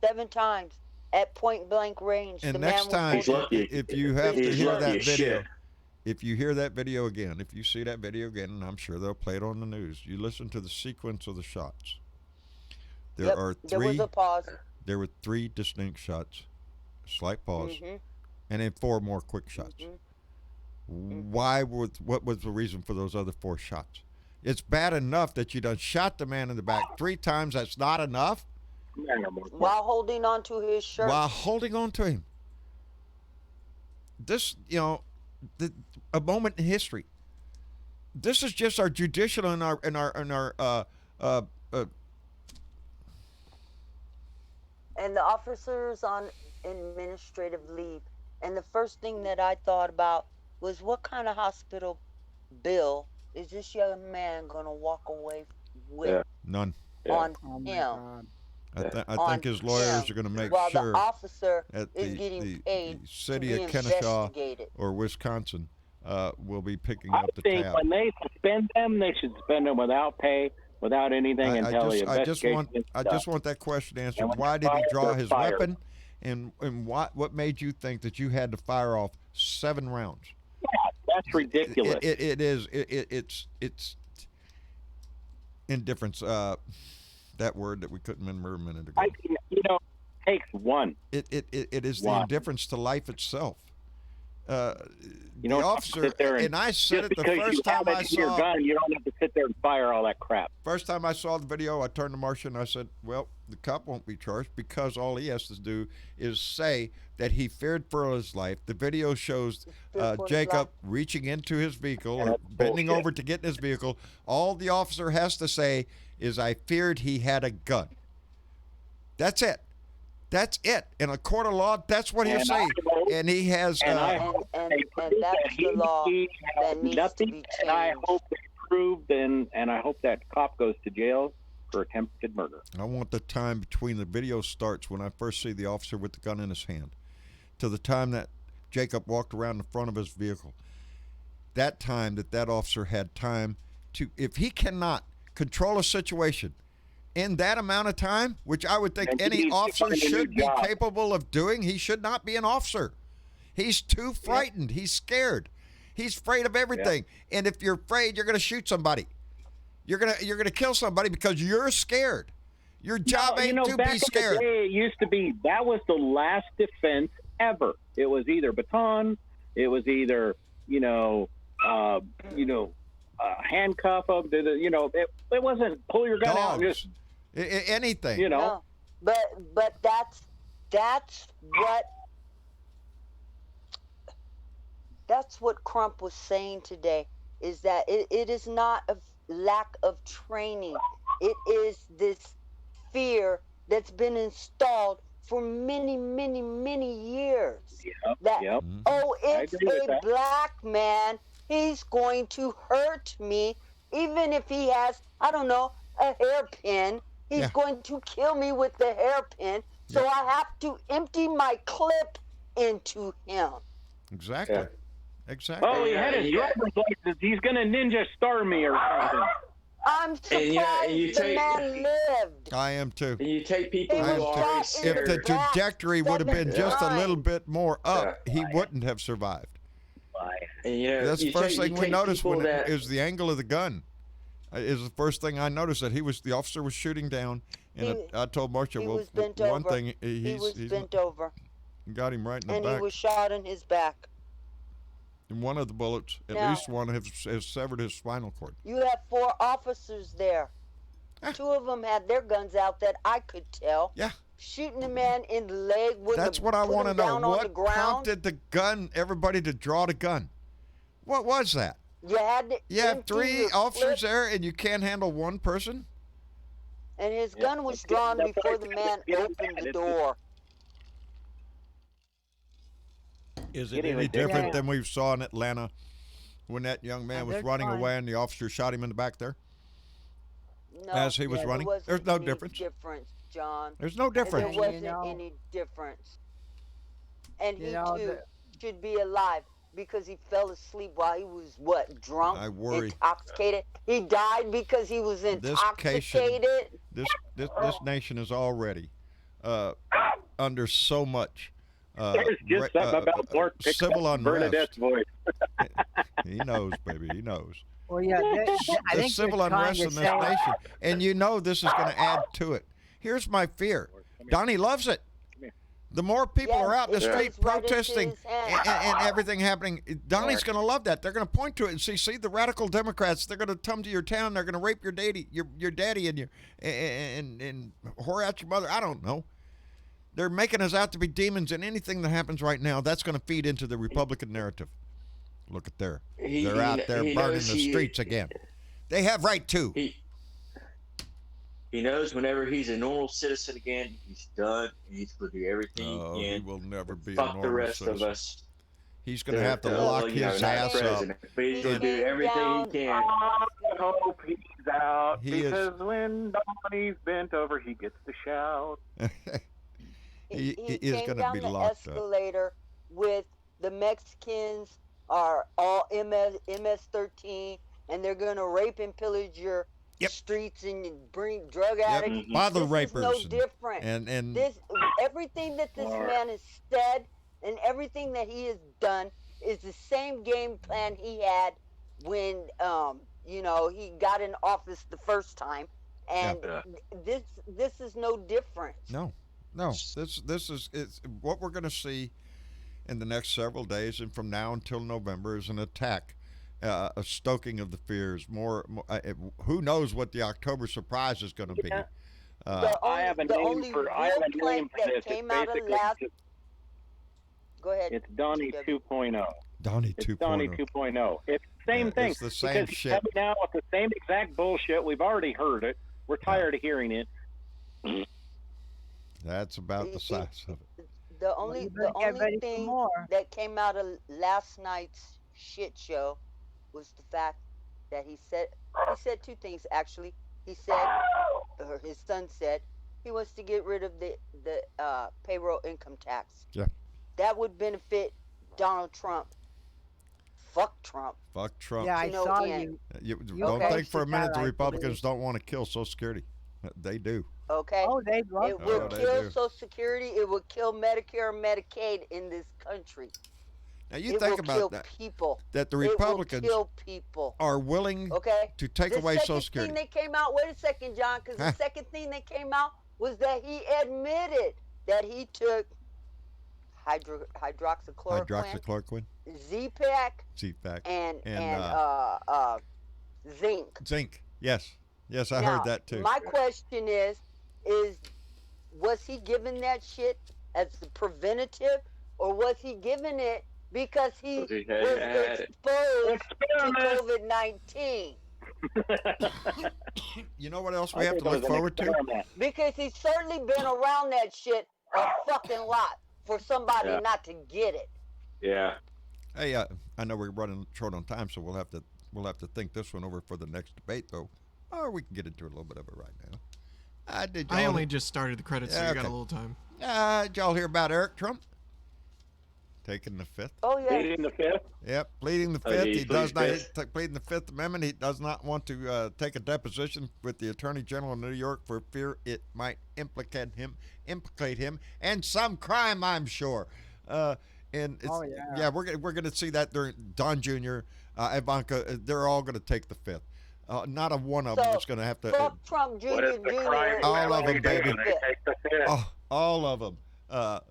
[SPEAKER 4] 7 times at point blank range.
[SPEAKER 2] And
[SPEAKER 4] the
[SPEAKER 2] next
[SPEAKER 4] man
[SPEAKER 2] time, if you have to hear that video,
[SPEAKER 7] shit.
[SPEAKER 2] if you hear that video again, if you see that video again, and I'm sure they'll play it on the news, you listen to the sequence of the shots. There was
[SPEAKER 4] a pause.
[SPEAKER 2] There were 3 distinct shots, slight pause, and then 4 more quick shots. What was the reason for those other 4 shots? It's bad enough that you done shot the man in the back 3 times. That's not enough.
[SPEAKER 4] While holding on to his shirt.
[SPEAKER 2] While holding on to him. This, a moment in history. This is just our judicial and our
[SPEAKER 4] and the officers on administrative leave. And the first thing that I thought about was, what kind of hospital bill is this young man going to walk away with?
[SPEAKER 2] None.
[SPEAKER 4] On
[SPEAKER 5] Oh
[SPEAKER 4] him.
[SPEAKER 2] I think his lawyers are going to make
[SPEAKER 4] while
[SPEAKER 2] sure
[SPEAKER 4] the officer
[SPEAKER 2] at
[SPEAKER 4] is getting paid
[SPEAKER 2] the city
[SPEAKER 4] to be
[SPEAKER 2] of Kennesaw
[SPEAKER 4] investigated.
[SPEAKER 2] or Wisconsin will be picking
[SPEAKER 6] I
[SPEAKER 2] up the
[SPEAKER 6] think
[SPEAKER 2] tab.
[SPEAKER 6] when they suspend them, they should suspend them without pay, without anything until the
[SPEAKER 2] I just
[SPEAKER 6] investigation
[SPEAKER 2] want
[SPEAKER 6] is done.
[SPEAKER 2] that question answered.
[SPEAKER 6] And when
[SPEAKER 2] Why
[SPEAKER 6] they're
[SPEAKER 2] did he
[SPEAKER 6] fired,
[SPEAKER 2] draw
[SPEAKER 6] they're
[SPEAKER 2] his
[SPEAKER 6] fired.
[SPEAKER 2] weapon, and what made you think that you had to fire off 7 rounds?
[SPEAKER 6] Yeah, that's ridiculous.
[SPEAKER 2] It is. It's indifference. That word that we couldn't remember a minute ago.
[SPEAKER 6] It takes one.
[SPEAKER 2] It is the
[SPEAKER 6] One.
[SPEAKER 2] indifference to life itself.
[SPEAKER 6] You
[SPEAKER 2] The
[SPEAKER 6] don't
[SPEAKER 2] officer,
[SPEAKER 6] have to sit there
[SPEAKER 2] and I said
[SPEAKER 6] just
[SPEAKER 2] it the
[SPEAKER 6] because
[SPEAKER 2] first
[SPEAKER 6] you
[SPEAKER 2] time
[SPEAKER 6] have it
[SPEAKER 2] I
[SPEAKER 6] in your
[SPEAKER 2] saw.
[SPEAKER 6] gun, you don't have to sit there and fire all that crap.
[SPEAKER 2] First time I saw the video, I turned to Marcia and I said, well, the cop won't be charged because all he has to do is say that he feared for his life. The video shows
[SPEAKER 4] Feared for his
[SPEAKER 2] Jacob
[SPEAKER 4] life.
[SPEAKER 2] reaching into his vehicle
[SPEAKER 6] Yeah,
[SPEAKER 2] or
[SPEAKER 6] that's
[SPEAKER 2] bending
[SPEAKER 6] bullshit.
[SPEAKER 2] over to get in his vehicle. All the officer has to say is, I feared he had a gun. That's it. That's it. In a court of law, that's what he'll
[SPEAKER 6] And
[SPEAKER 2] say.
[SPEAKER 6] I hope-
[SPEAKER 2] And he has.
[SPEAKER 6] And I
[SPEAKER 4] And,
[SPEAKER 6] hope
[SPEAKER 4] and,
[SPEAKER 6] they
[SPEAKER 4] and
[SPEAKER 6] prove
[SPEAKER 4] that's
[SPEAKER 6] that
[SPEAKER 4] the law
[SPEAKER 6] he
[SPEAKER 4] that
[SPEAKER 6] has
[SPEAKER 4] needs to
[SPEAKER 6] nothing,
[SPEAKER 4] be
[SPEAKER 6] and I
[SPEAKER 4] changed.
[SPEAKER 6] hope they proved, and I hope that cop goes to jail for attempted murder.
[SPEAKER 2] I want the time between the video starts when I first see the officer with the gun in his hand to the time that Jacob walked around the front of his vehicle. That time that officer had time to, if he cannot control a situation in that amount of time, which I would think
[SPEAKER 6] And he
[SPEAKER 2] any
[SPEAKER 6] needs to
[SPEAKER 2] officer
[SPEAKER 6] find a new
[SPEAKER 2] should be
[SPEAKER 6] job.
[SPEAKER 2] capable of doing, he should not be an officer. He's too frightened. He's scared. He's afraid of everything. And if you're afraid, you're going to shoot somebody. You're gonna kill somebody because you're scared. Your job ain't to
[SPEAKER 6] back
[SPEAKER 2] be scared.
[SPEAKER 6] in the day, it used to be that was the last defense ever. It was either baton, it was either handcuff them. It wasn't pull your gun out.
[SPEAKER 2] Dogs.
[SPEAKER 6] And
[SPEAKER 2] Anything.
[SPEAKER 6] just
[SPEAKER 4] No, but that's what Crump was saying today, is that it is not a lack of training. It is this fear that's been installed for many, many, many years. That,
[SPEAKER 6] Yep.
[SPEAKER 4] oh, it's
[SPEAKER 6] agree with
[SPEAKER 4] a
[SPEAKER 6] that.
[SPEAKER 4] black man. He's going to hurt me, even if he has, I don't know, a hairpin. He's
[SPEAKER 2] Yeah.
[SPEAKER 4] going to kill me with the hairpin. So I have to empty my clip into him.
[SPEAKER 2] Exactly.
[SPEAKER 6] Yeah.
[SPEAKER 2] Exactly.
[SPEAKER 6] Oh, he had his driver's license. He's gonna ninja star me or something.
[SPEAKER 4] I'm surprised
[SPEAKER 7] you
[SPEAKER 4] the
[SPEAKER 7] take-
[SPEAKER 4] man lived.
[SPEAKER 2] I am too.
[SPEAKER 7] And you take people
[SPEAKER 4] He
[SPEAKER 2] I am
[SPEAKER 7] who
[SPEAKER 4] was
[SPEAKER 2] too.
[SPEAKER 7] are already
[SPEAKER 4] shot in
[SPEAKER 2] If the
[SPEAKER 7] scared.
[SPEAKER 4] back
[SPEAKER 2] trajectory would have been
[SPEAKER 4] 7
[SPEAKER 2] just a little
[SPEAKER 4] times.
[SPEAKER 2] bit more up,
[SPEAKER 6] Yeah.
[SPEAKER 2] he wouldn't have survived.
[SPEAKER 7] And, you know,
[SPEAKER 2] That's the
[SPEAKER 7] you
[SPEAKER 2] first
[SPEAKER 7] take-
[SPEAKER 2] thing
[SPEAKER 7] you
[SPEAKER 2] we
[SPEAKER 7] take
[SPEAKER 2] noticed
[SPEAKER 7] people
[SPEAKER 2] when
[SPEAKER 7] that,
[SPEAKER 2] is the angle of the gun. Is the first thing I noticed that the officer was shooting down, and I told Marcia,
[SPEAKER 4] He
[SPEAKER 2] well,
[SPEAKER 4] was bent
[SPEAKER 2] one
[SPEAKER 4] over.
[SPEAKER 2] thing
[SPEAKER 4] He was
[SPEAKER 2] he's
[SPEAKER 4] bent over,
[SPEAKER 2] got him right in the
[SPEAKER 4] and he
[SPEAKER 2] back.
[SPEAKER 4] was shot in his back.
[SPEAKER 2] And one of the bullets, at
[SPEAKER 4] Now-
[SPEAKER 2] least one, has severed his spinal cord.
[SPEAKER 4] You have 4 officers there.
[SPEAKER 2] Ah.
[SPEAKER 4] 2 of them had their guns out that I could tell.
[SPEAKER 2] Yeah.
[SPEAKER 4] Shooting the man in the leg wouldn't
[SPEAKER 2] That's
[SPEAKER 4] have
[SPEAKER 2] what I
[SPEAKER 4] put
[SPEAKER 2] want to
[SPEAKER 4] him
[SPEAKER 2] know.
[SPEAKER 4] down on the
[SPEAKER 2] What
[SPEAKER 4] ground.
[SPEAKER 2] prompted everybody to draw the gun? What was that?
[SPEAKER 4] You had to
[SPEAKER 2] You have
[SPEAKER 4] empty
[SPEAKER 2] 3
[SPEAKER 4] your
[SPEAKER 2] officers
[SPEAKER 4] clip,
[SPEAKER 2] there, and you can't handle one person?
[SPEAKER 4] and his
[SPEAKER 6] Yeah,
[SPEAKER 4] gun was drawn
[SPEAKER 6] that's
[SPEAKER 4] before
[SPEAKER 6] what
[SPEAKER 4] the
[SPEAKER 6] I
[SPEAKER 4] man
[SPEAKER 6] said.
[SPEAKER 4] opened the
[SPEAKER 6] It's-
[SPEAKER 4] door.
[SPEAKER 2] Is it
[SPEAKER 6] Getting
[SPEAKER 2] any
[SPEAKER 6] ridiculous.
[SPEAKER 2] different than we saw in Atlanta when that young man
[SPEAKER 5] And
[SPEAKER 2] was
[SPEAKER 5] they're
[SPEAKER 2] running
[SPEAKER 5] trying-
[SPEAKER 2] away and the officer shot him in the back there?
[SPEAKER 4] No,
[SPEAKER 2] As he was
[SPEAKER 4] there
[SPEAKER 2] running?
[SPEAKER 4] wasn't
[SPEAKER 2] There's no
[SPEAKER 4] any
[SPEAKER 2] difference.
[SPEAKER 4] John.
[SPEAKER 2] There's no
[SPEAKER 4] There
[SPEAKER 2] difference.
[SPEAKER 5] You
[SPEAKER 4] wasn't
[SPEAKER 5] know-
[SPEAKER 4] any difference. And
[SPEAKER 5] You
[SPEAKER 4] he
[SPEAKER 5] know,
[SPEAKER 4] too
[SPEAKER 5] the-
[SPEAKER 4] should be alive because he fell asleep while he was drunk,
[SPEAKER 2] I worry.
[SPEAKER 4] intoxicated. He died because he was
[SPEAKER 2] This cation-
[SPEAKER 4] intoxicated.
[SPEAKER 2] This nation is already under so much
[SPEAKER 6] There's just something about Mark picking
[SPEAKER 2] civil
[SPEAKER 6] up Bernadette's
[SPEAKER 2] unrest.
[SPEAKER 6] voice.
[SPEAKER 2] He knows, baby. He knows.
[SPEAKER 5] Well, yeah, I
[SPEAKER 2] The
[SPEAKER 5] think
[SPEAKER 2] civil
[SPEAKER 5] they're trying
[SPEAKER 2] unrest
[SPEAKER 5] to
[SPEAKER 2] in this
[SPEAKER 5] say-
[SPEAKER 2] nation, and you know this is going to add to it. Here's my fear. Donnie loves it. The more people
[SPEAKER 4] Yes,
[SPEAKER 2] are out in the
[SPEAKER 4] it
[SPEAKER 2] street
[SPEAKER 4] goes right into
[SPEAKER 2] protesting
[SPEAKER 4] his hand.
[SPEAKER 2] and everything happening, Donnie's going to love that. They're going to point to it and see the radical Democrats. They're going to come to your town. They're going to rape your daddy, and whore out your mother. I don't know. They're making us out to be demons, and anything that happens right now, that's going to feed into the Republican narrative. Look at there. They're out there
[SPEAKER 7] he
[SPEAKER 2] burning
[SPEAKER 7] knows
[SPEAKER 2] the streets again. They have right to.
[SPEAKER 7] He knows whenever he's a normal citizen again, he's done. And he's going to do everything
[SPEAKER 2] Oh,
[SPEAKER 7] he
[SPEAKER 2] he
[SPEAKER 7] can.
[SPEAKER 2] will never be a
[SPEAKER 7] Fuck
[SPEAKER 2] normal
[SPEAKER 7] the rest
[SPEAKER 2] citizen.
[SPEAKER 7] of us.
[SPEAKER 2] He's going to have to lock his ass up.
[SPEAKER 7] But he's going to do everything he can.
[SPEAKER 6] I hope he's out
[SPEAKER 2] He is-
[SPEAKER 6] because when Donnie's bent over, he gets to shout.
[SPEAKER 2] He is
[SPEAKER 4] came
[SPEAKER 2] gonna
[SPEAKER 4] down
[SPEAKER 2] be
[SPEAKER 4] the
[SPEAKER 2] locked up.
[SPEAKER 4] escalator with the Mexicans are all MS-13, and they're gonna rape and pillage your
[SPEAKER 2] Yep.
[SPEAKER 4] streets and bring drug addicts.
[SPEAKER 2] Mother
[SPEAKER 4] This is no
[SPEAKER 2] rapers
[SPEAKER 4] different.
[SPEAKER 2] and
[SPEAKER 4] This everything that this man has said and everything that he has done is the same game plan he had when he got in office the first time, and this is no different.
[SPEAKER 2] no. This is what we're going to see in the next several days, and from now until November is an attack, a stoking of the fears. Who knows what the October surprise is going to be?
[SPEAKER 6] I have a name for this.
[SPEAKER 4] Came
[SPEAKER 6] It's
[SPEAKER 4] out of
[SPEAKER 6] basically
[SPEAKER 4] last. Go ahead.
[SPEAKER 6] it's Donnie
[SPEAKER 4] TW.
[SPEAKER 6] 2.0.
[SPEAKER 2] Donnie
[SPEAKER 6] It's
[SPEAKER 2] 2.0.
[SPEAKER 6] Donnie 2.0. It's the same thing.
[SPEAKER 2] It's the same
[SPEAKER 6] because
[SPEAKER 2] shit.
[SPEAKER 6] he's coming out with the same exact bullshit. We've already heard it. We're tired of hearing it.
[SPEAKER 2] That's about the size of it.
[SPEAKER 4] The only
[SPEAKER 5] you better
[SPEAKER 4] the
[SPEAKER 5] get
[SPEAKER 4] only
[SPEAKER 5] ready for
[SPEAKER 4] thing
[SPEAKER 5] more.
[SPEAKER 4] that came out of last night's shit show was the fact that he said 2 things actually. He said, or his son said, he wants to get rid of the payroll income tax.
[SPEAKER 2] Yeah.
[SPEAKER 4] That would benefit Donald Trump. Fuck Trump.
[SPEAKER 2] Fuck Trump.
[SPEAKER 5] Yeah, I
[SPEAKER 4] To no
[SPEAKER 5] saw
[SPEAKER 4] end.
[SPEAKER 5] you.
[SPEAKER 2] Don't
[SPEAKER 4] okay.
[SPEAKER 2] think for a minute the
[SPEAKER 5] I
[SPEAKER 2] Republicans don't want to kill Social Security. They do.
[SPEAKER 4] Okay.
[SPEAKER 5] Oh, they love
[SPEAKER 4] It will
[SPEAKER 2] they
[SPEAKER 4] kill
[SPEAKER 2] do.
[SPEAKER 4] Social Security. It will kill Medicare and Medicaid in this country.
[SPEAKER 2] Now you
[SPEAKER 4] It
[SPEAKER 2] think
[SPEAKER 4] will kill
[SPEAKER 2] about that.
[SPEAKER 4] people.
[SPEAKER 2] That the
[SPEAKER 4] It will
[SPEAKER 2] Republicans
[SPEAKER 4] kill people.
[SPEAKER 2] are willing
[SPEAKER 4] Okay.
[SPEAKER 2] to take
[SPEAKER 4] The
[SPEAKER 2] away
[SPEAKER 4] second
[SPEAKER 2] Social Security.
[SPEAKER 4] thing that came out. Wait a second, John, because
[SPEAKER 2] Huh.
[SPEAKER 4] the second thing that came out was that he admitted that he took hydroxychloroquine,
[SPEAKER 2] Hydroxychloroquine,
[SPEAKER 4] Z-Pack,
[SPEAKER 2] Z-Pack,
[SPEAKER 4] and
[SPEAKER 2] and,
[SPEAKER 4] zinc.
[SPEAKER 2] zinc. Yes, I
[SPEAKER 4] Now,
[SPEAKER 2] heard that too.
[SPEAKER 4] My question is was he given that shit as the preventative, or was he giving it because he
[SPEAKER 7] Because he
[SPEAKER 4] was
[SPEAKER 7] had it.
[SPEAKER 4] exposed to
[SPEAKER 6] Experiment.
[SPEAKER 4] COVID-19?
[SPEAKER 2] You know what else we
[SPEAKER 6] I
[SPEAKER 2] have
[SPEAKER 6] think
[SPEAKER 2] to
[SPEAKER 6] it
[SPEAKER 2] look
[SPEAKER 6] was an
[SPEAKER 2] forward to?
[SPEAKER 6] experiment.
[SPEAKER 4] Because he's certainly been around that shit a fucking lot for somebody
[SPEAKER 7] Yeah.
[SPEAKER 4] not to get it.
[SPEAKER 7] Yeah.
[SPEAKER 2] Hey, I know we're running short on time, so we'll have to think this one over for the next debate, though, or we can get into a little bit of it right now.
[SPEAKER 3] I only just started the credits, so
[SPEAKER 2] Yeah,
[SPEAKER 3] you got
[SPEAKER 2] okay.
[SPEAKER 3] a little time.
[SPEAKER 2] Did y'all hear about Eric Trump? taking the fifth.
[SPEAKER 4] Oh yeah.
[SPEAKER 6] Pleading the fifth.
[SPEAKER 2] Yep, pleading the
[SPEAKER 7] Oh,
[SPEAKER 2] fifth.
[SPEAKER 7] did he
[SPEAKER 2] He does
[SPEAKER 7] plead
[SPEAKER 2] not
[SPEAKER 7] fifth?
[SPEAKER 2] pleading the Fifth Amendment. He does not want to take a deposition with the Attorney General of New York for fear it might implicate him, and some crime, I'm sure. And it's,
[SPEAKER 5] Oh, yeah.
[SPEAKER 2] yeah, we're gonna see that during Don Jr., Ivanka. They're all gonna take the fifth. Not a one of them
[SPEAKER 4] So,
[SPEAKER 2] is gonna have to.
[SPEAKER 4] Fuck Trump Jr.
[SPEAKER 6] What is the crime?
[SPEAKER 4] Jr.
[SPEAKER 2] All of them,
[SPEAKER 6] They
[SPEAKER 2] baby.
[SPEAKER 6] take the fifth.
[SPEAKER 2] Oh, all of them.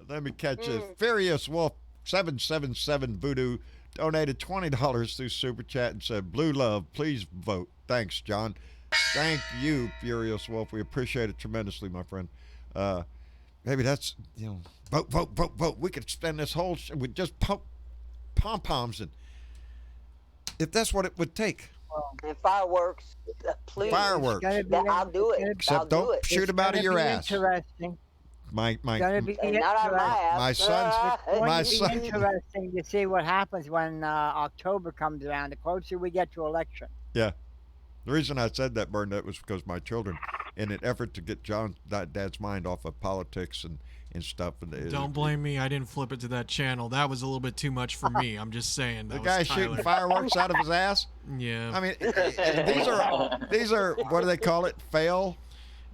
[SPEAKER 2] Let me catch this. Furious Wolf 777 Voodoo donated $20 through Super Chat and said, "Blue love, please vote." Thanks, John. Thank you, Furious Wolf. We appreciate it tremendously, my friend. Maybe that's, vote, vote, vote, vote. We could spend this whole with just pom-poms, and if that's what it would take.
[SPEAKER 4] And fireworks. Please.
[SPEAKER 2] Fireworks.
[SPEAKER 4] I'll do it.
[SPEAKER 2] Except
[SPEAKER 4] I'll do
[SPEAKER 2] don't
[SPEAKER 4] it.
[SPEAKER 2] shoot them out of your ass.
[SPEAKER 5] Interesting.
[SPEAKER 2] My
[SPEAKER 5] Gonna be
[SPEAKER 4] And not on my ass.
[SPEAKER 2] My son's-
[SPEAKER 5] It's
[SPEAKER 2] my
[SPEAKER 5] going to
[SPEAKER 2] son-
[SPEAKER 5] be interesting to see what happens when October comes around. The closer we get to election.
[SPEAKER 2] Yeah. The reason I said that, Bernadette, was because my children, in an effort to get Dad's mind off of politics and stuff. And
[SPEAKER 3] Don't blame me. I didn't flip it to that channel. That was a little bit too much for me. I'm just saying.
[SPEAKER 2] The
[SPEAKER 3] That
[SPEAKER 2] guy
[SPEAKER 3] was
[SPEAKER 2] shooting
[SPEAKER 3] Tyler.
[SPEAKER 2] fireworks out of his ass.
[SPEAKER 3] Yeah.
[SPEAKER 2] I mean, these are what do they call it? Fail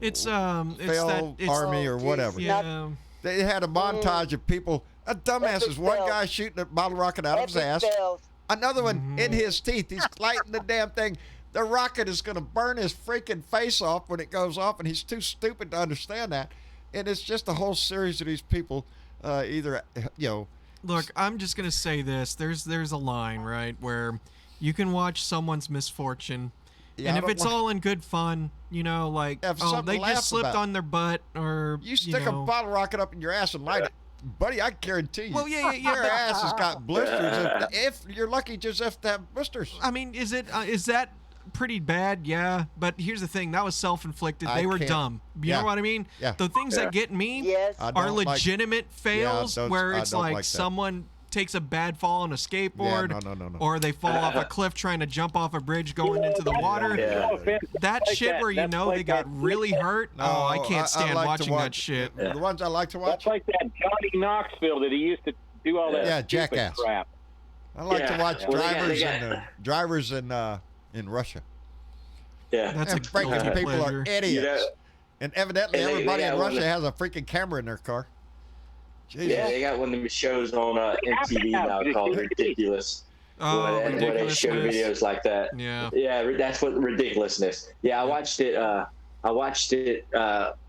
[SPEAKER 3] It's
[SPEAKER 2] fail
[SPEAKER 3] that it's
[SPEAKER 2] army or whatever.
[SPEAKER 3] yeah.
[SPEAKER 2] They had a montage of people. Dumbasses. One
[SPEAKER 4] fails.
[SPEAKER 2] guy shooting a bottle rocket out of his ass.
[SPEAKER 4] Epic fails.
[SPEAKER 2] Another one in his teeth. He's lighting the damn thing. The rocket is going to burn his freaking face off when it goes off, and he's too stupid to understand that. And it's just a whole series of these people, either,
[SPEAKER 3] Look, I'm just gonna say this. There's a line, right, where you can watch someone's misfortune,
[SPEAKER 2] Yeah,
[SPEAKER 3] and
[SPEAKER 2] I
[SPEAKER 3] if
[SPEAKER 2] don't
[SPEAKER 3] it's
[SPEAKER 2] want-
[SPEAKER 3] all in good fun, like,
[SPEAKER 2] Have
[SPEAKER 3] oh,
[SPEAKER 2] something
[SPEAKER 3] they
[SPEAKER 2] to laugh
[SPEAKER 3] just slipped
[SPEAKER 2] about.
[SPEAKER 3] on their butt, or
[SPEAKER 2] You stick a bottle rocket up in your ass and light it. Buddy, I guarantee you.
[SPEAKER 3] Well, yeah.
[SPEAKER 2] Your ass has got blisters. If you're lucky, just have to have blisters.
[SPEAKER 3] I mean, is that pretty bad? Yeah, but here's the thing. That was self-inflicted.
[SPEAKER 2] I
[SPEAKER 3] They were
[SPEAKER 2] can't-
[SPEAKER 3] dumb. You
[SPEAKER 2] yeah.
[SPEAKER 3] know what I mean?
[SPEAKER 2] Yeah.
[SPEAKER 3] The things that get me
[SPEAKER 4] Yes.
[SPEAKER 2] I
[SPEAKER 3] are
[SPEAKER 2] don't like-
[SPEAKER 3] legitimate fails
[SPEAKER 2] don't-
[SPEAKER 3] where
[SPEAKER 2] I
[SPEAKER 3] it's
[SPEAKER 2] don't
[SPEAKER 3] like
[SPEAKER 2] like that.
[SPEAKER 3] someone takes a bad fall on a skateboard,
[SPEAKER 2] no.
[SPEAKER 3] or they fall off a cliff trying to jump off a bridge going into the water.
[SPEAKER 7] Yeah.
[SPEAKER 6] No offense,
[SPEAKER 3] That
[SPEAKER 6] like
[SPEAKER 3] shit
[SPEAKER 6] that.
[SPEAKER 3] where you
[SPEAKER 6] That's
[SPEAKER 3] know
[SPEAKER 6] like
[SPEAKER 3] they got
[SPEAKER 6] that-
[SPEAKER 3] really hurt. Oh, I can't stand
[SPEAKER 2] like to
[SPEAKER 3] watching that
[SPEAKER 2] watch-
[SPEAKER 3] shit.
[SPEAKER 2] The ones I like to watch.
[SPEAKER 6] That's like that Johnny Knoxville that he used to do all that
[SPEAKER 2] Yeah,
[SPEAKER 6] stupid
[SPEAKER 2] jackass.
[SPEAKER 6] crap.
[SPEAKER 2] I like to
[SPEAKER 7] Yeah.
[SPEAKER 2] watch
[SPEAKER 7] Well, they
[SPEAKER 2] drivers in Russia.
[SPEAKER 7] Yeah.
[SPEAKER 3] That's a
[SPEAKER 2] And freaking
[SPEAKER 3] guilty
[SPEAKER 2] people
[SPEAKER 3] pleasure.
[SPEAKER 2] are idiots.
[SPEAKER 7] You know-
[SPEAKER 2] And evidently
[SPEAKER 7] And they
[SPEAKER 2] everybody in
[SPEAKER 7] got one
[SPEAKER 2] Russia
[SPEAKER 7] that-
[SPEAKER 2] has a freaking camera in their car. Jesus.
[SPEAKER 7] Yeah, they got one of the shows on MTV now called Ridiculous.
[SPEAKER 3] Oh,
[SPEAKER 7] where they show
[SPEAKER 3] ridiculousness.
[SPEAKER 7] videos like that.
[SPEAKER 3] Yeah.
[SPEAKER 7] Yeah, that's what ridiculousness. Yeah, I watched it.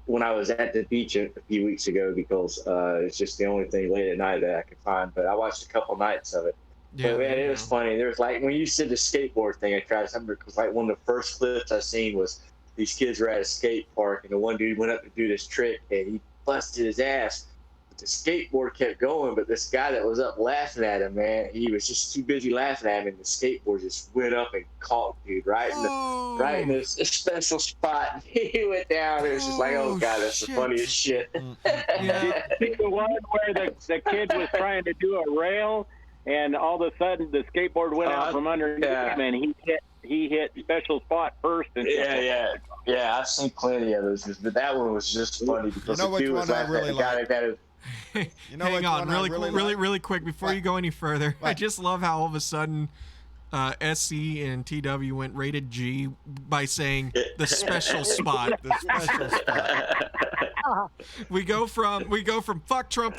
[SPEAKER 7] When I was at the beach a few weeks ago because it's just the only thing late at night that I could find. But I watched a couple nights of it.
[SPEAKER 3] Yeah,
[SPEAKER 7] But man, it was funny. There was like when you said the skateboard thing, I tried to remember because like one of the first clips I seen was these kids were at a skate park and the one dude went up to do this trick and he busted his ass. But the skateboard kept going, but this guy that was up laughing at him, man, he was just too busy laughing at him, and the skateboard just went up and caught dude right in this special spot. He went down. It was just like, oh god, that's the
[SPEAKER 3] shit.
[SPEAKER 7] funniest shit.
[SPEAKER 3] Yeah.
[SPEAKER 6] See the one where the kid was trying to do a rail, and all of a sudden the skateboard went out from underneath him, and he hit special spot first. And
[SPEAKER 7] Yeah. I've seen plenty of those, but that one was just funny because
[SPEAKER 2] know
[SPEAKER 7] the
[SPEAKER 2] which
[SPEAKER 7] dude was
[SPEAKER 2] one I
[SPEAKER 7] laughing
[SPEAKER 2] really
[SPEAKER 7] at the guy
[SPEAKER 2] like?
[SPEAKER 7] that had
[SPEAKER 2] You know
[SPEAKER 3] Hang
[SPEAKER 2] which
[SPEAKER 3] on,
[SPEAKER 2] one I
[SPEAKER 3] really
[SPEAKER 2] like?
[SPEAKER 3] quick before
[SPEAKER 2] What?
[SPEAKER 3] you go any further. I
[SPEAKER 2] What?
[SPEAKER 3] just love how all of a sudden SC and TW went rated G by saying the special spot.
[SPEAKER 2] The special spot.
[SPEAKER 3] We go from fuck Trump,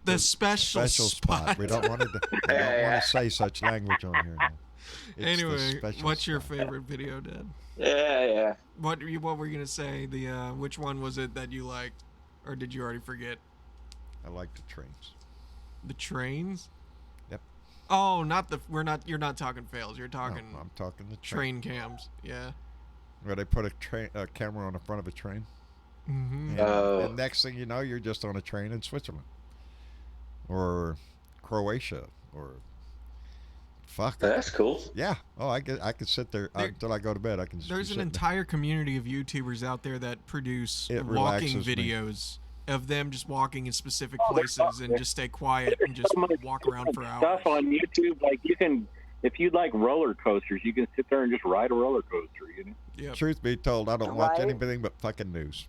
[SPEAKER 3] the special spot.
[SPEAKER 2] We don't want to say such language on here. Now. It's the
[SPEAKER 3] Anyway,
[SPEAKER 2] special
[SPEAKER 3] what's your
[SPEAKER 2] spot.
[SPEAKER 3] favorite video, Dad?
[SPEAKER 7] Yeah.
[SPEAKER 3] What were you gonna say? The which one was it that you liked, or did you already forget?
[SPEAKER 2] I like the trains.
[SPEAKER 3] The trains?
[SPEAKER 2] Yep.
[SPEAKER 3] Oh, you're not talking fails. You're
[SPEAKER 2] No,
[SPEAKER 3] talking
[SPEAKER 2] I'm talking the train.
[SPEAKER 3] train cams. Yeah.
[SPEAKER 2] Where they put a camera on the front of a train.
[SPEAKER 3] Mm-hmm.
[SPEAKER 2] And next thing you know, you're just on a train in Switzerland. Or Croatia. Or fuck.
[SPEAKER 7] That's cool.
[SPEAKER 2] Yeah. Oh, I could sit there until I go to bed. I can just
[SPEAKER 3] There's
[SPEAKER 2] be
[SPEAKER 3] an
[SPEAKER 2] sitting
[SPEAKER 3] entire community of YouTubers out there that produce
[SPEAKER 2] It
[SPEAKER 3] walking
[SPEAKER 2] relaxes me.
[SPEAKER 3] videos of them just walking in specific places and just stay quiet and just walk around for hours.
[SPEAKER 6] Stuff on YouTube, like you can, if you like roller coasters, you can sit there and just ride a roller coaster. You know.
[SPEAKER 3] Yep.
[SPEAKER 2] Truth be told, I don't watch
[SPEAKER 4] Right.
[SPEAKER 2] anything but fucking news.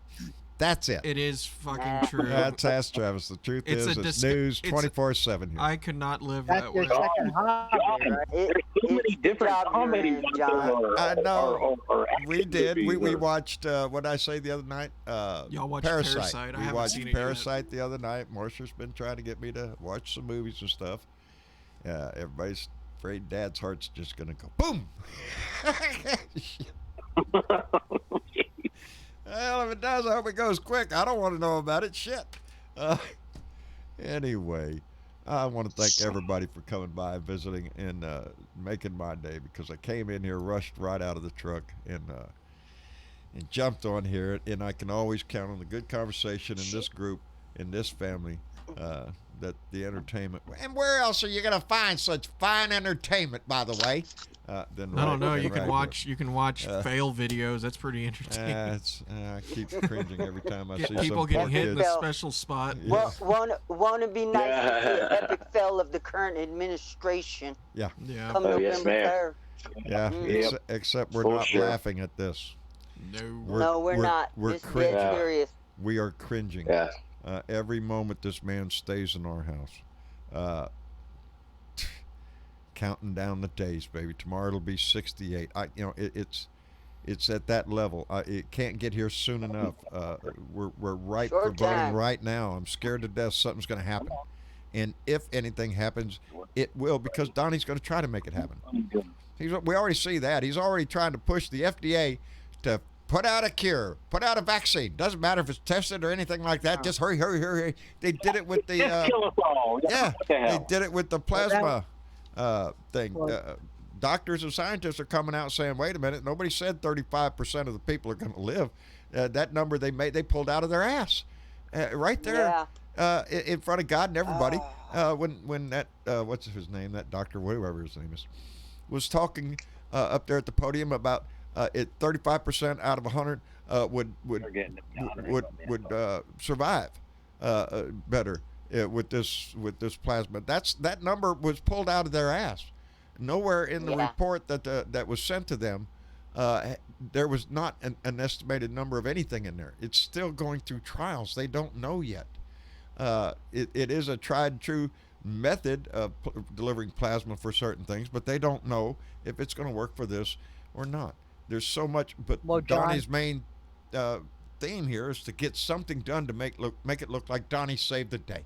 [SPEAKER 2] That's it.
[SPEAKER 3] It is fucking true.
[SPEAKER 2] That's Ask Travis. The truth
[SPEAKER 3] It's
[SPEAKER 2] is,
[SPEAKER 3] a
[SPEAKER 2] it's
[SPEAKER 3] dis-
[SPEAKER 2] news
[SPEAKER 3] it's-
[SPEAKER 2] 24/7 here.
[SPEAKER 3] I could not live
[SPEAKER 5] That's
[SPEAKER 3] that
[SPEAKER 5] your
[SPEAKER 3] way.
[SPEAKER 5] second hobby, right?
[SPEAKER 6] There's so many different
[SPEAKER 4] job you're
[SPEAKER 6] comedies
[SPEAKER 4] in,
[SPEAKER 6] out
[SPEAKER 4] John.
[SPEAKER 6] there,
[SPEAKER 2] I know.
[SPEAKER 6] or
[SPEAKER 2] We
[SPEAKER 6] action
[SPEAKER 2] did. We
[SPEAKER 6] movies, or-
[SPEAKER 2] watched, what did I say the other night?
[SPEAKER 3] Y'all watched
[SPEAKER 2] Parasite.
[SPEAKER 3] Parasite. I
[SPEAKER 2] We
[SPEAKER 3] haven't
[SPEAKER 2] watched
[SPEAKER 3] seen it yet.
[SPEAKER 2] Parasite the other night. Marsha's been trying to get me to watch some movies and stuff. Everybody's afraid Dad's heart's just going to go boom. Well, if it does, I hope it goes quick. I don't want to know about it. Shit. Anyway, I want to thank everybody for coming by, visiting, and making my day, because I came in here, rushed right out of the truck, and jumped on here. And I can always count on the good conversation in this group, in this family, that the entertainment. And where else are you going to find such fine entertainment, by the way? Than
[SPEAKER 3] I don't know.
[SPEAKER 2] than
[SPEAKER 3] You can
[SPEAKER 2] right
[SPEAKER 3] watch. You can watch fail videos. That's pretty
[SPEAKER 2] here.
[SPEAKER 3] entertaining.
[SPEAKER 2] I keep cringing every time I
[SPEAKER 3] Get
[SPEAKER 2] see
[SPEAKER 3] people
[SPEAKER 2] some
[SPEAKER 3] getting
[SPEAKER 2] poor
[SPEAKER 3] hit in
[SPEAKER 2] kids.
[SPEAKER 3] the special spot.
[SPEAKER 2] Yeah.
[SPEAKER 4] Won't it be nice to see an
[SPEAKER 7] Yeah.
[SPEAKER 4] epic fail of the current administration
[SPEAKER 3] Yeah.
[SPEAKER 4] come
[SPEAKER 7] Oh, yes,
[SPEAKER 4] November
[SPEAKER 7] ma'am.
[SPEAKER 4] 3rd?
[SPEAKER 2] Yeah,
[SPEAKER 4] Mm.
[SPEAKER 2] except we're
[SPEAKER 7] For
[SPEAKER 2] not
[SPEAKER 7] sure.
[SPEAKER 2] laughing at this.
[SPEAKER 3] No.
[SPEAKER 4] No, we're not.
[SPEAKER 2] We're
[SPEAKER 4] This is
[SPEAKER 2] cringing.
[SPEAKER 4] dead serious.
[SPEAKER 2] We are cringing.
[SPEAKER 7] Yeah.
[SPEAKER 2] Every moment this man stays in our house. Counting down the days, baby. Tomorrow it'll be 68. It's at that level. It can't get here soon enough. We're ripe for
[SPEAKER 4] Short
[SPEAKER 2] voting
[SPEAKER 4] time.
[SPEAKER 2] right now. I'm scared to death something's going to happen. And if anything happens, it will, because Donnie's going to try to make it happen. We already see that. He's already trying to push the FDA to put out a cure, put out a vaccine. Doesn't matter if it's tested or anything like that. Just hurry, hurry, hurry. They did it with the
[SPEAKER 6] Just kill us all.
[SPEAKER 2] yeah.
[SPEAKER 6] What the
[SPEAKER 2] They
[SPEAKER 6] hell?
[SPEAKER 2] did it with the plasma thing.
[SPEAKER 5] Well-
[SPEAKER 2] Doctors and scientists are coming out saying, "Wait a minute! Nobody said 35% of the people are going to live." That number they pulled out of their ass, right there, in front of God and everybody. When that what's his name? That doctor, whatever his name is, was talking up there at the podium about it 35% out of 100 would
[SPEAKER 6] They're getting it down or something.
[SPEAKER 2] survive better with this plasma. That number was pulled out of their ass. Nowhere in the
[SPEAKER 4] Yeah.
[SPEAKER 2] report that was sent to them there was not an estimated number of anything in there. It's still going through trials. They don't know yet. It is a tried and true method of delivering plasma for certain things, but they don't know if it's going to work for this or not. There's so much, but
[SPEAKER 5] Well, John-
[SPEAKER 2] Donnie's main theme here is to get something done to make it look like Donnie saved the day.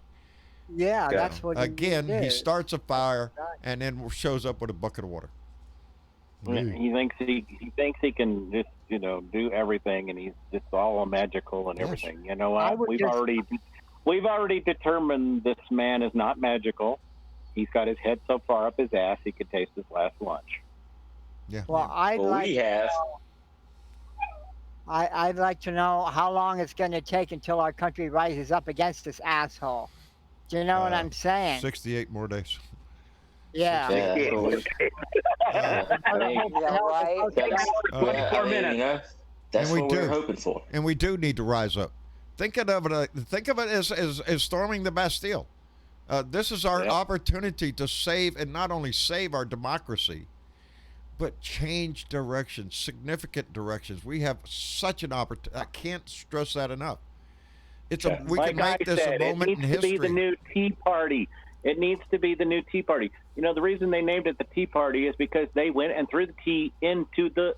[SPEAKER 5] Yeah, that's what
[SPEAKER 2] Again, he
[SPEAKER 5] did.
[SPEAKER 2] starts a fire and then shows up with a bucket of water.
[SPEAKER 6] He thinks he can just do everything, and he's just all magical and
[SPEAKER 2] Yes.
[SPEAKER 6] everything. You know
[SPEAKER 5] I
[SPEAKER 6] what?
[SPEAKER 5] would
[SPEAKER 6] We've already determined this man is not magical. He's got his head so far up his ass he could taste his last lunch.
[SPEAKER 2] Yeah.
[SPEAKER 5] Well, I'd
[SPEAKER 7] Well,
[SPEAKER 5] like
[SPEAKER 7] we have.
[SPEAKER 5] I'd like to know how long it's going to take until our country rises up against this asshole. Do you know what I'm saying?
[SPEAKER 2] 68 more days.
[SPEAKER 5] Yeah.
[SPEAKER 7] Yeah.
[SPEAKER 6] Yeah.
[SPEAKER 4] Yeah, right.
[SPEAKER 7] That's,
[SPEAKER 6] 24 minutes.
[SPEAKER 7] That's
[SPEAKER 2] And we
[SPEAKER 7] what we're
[SPEAKER 2] do.
[SPEAKER 7] hoping for.
[SPEAKER 2] And we do need to rise up. Think of it as storming the Bastille. This is our
[SPEAKER 6] Yeah.
[SPEAKER 2] opportunity to save, and not only save our democracy, but change directions, significant directions. We have such an opportunity. I can't stress that enough. We can
[SPEAKER 6] Like I
[SPEAKER 2] make this
[SPEAKER 6] said,
[SPEAKER 2] a moment
[SPEAKER 6] it
[SPEAKER 2] in
[SPEAKER 6] needs to be the
[SPEAKER 2] history.
[SPEAKER 6] new Tea Party. It needs to be the new Tea Party. You know, the reason they named it the Tea Party is because they went and threw the tea into the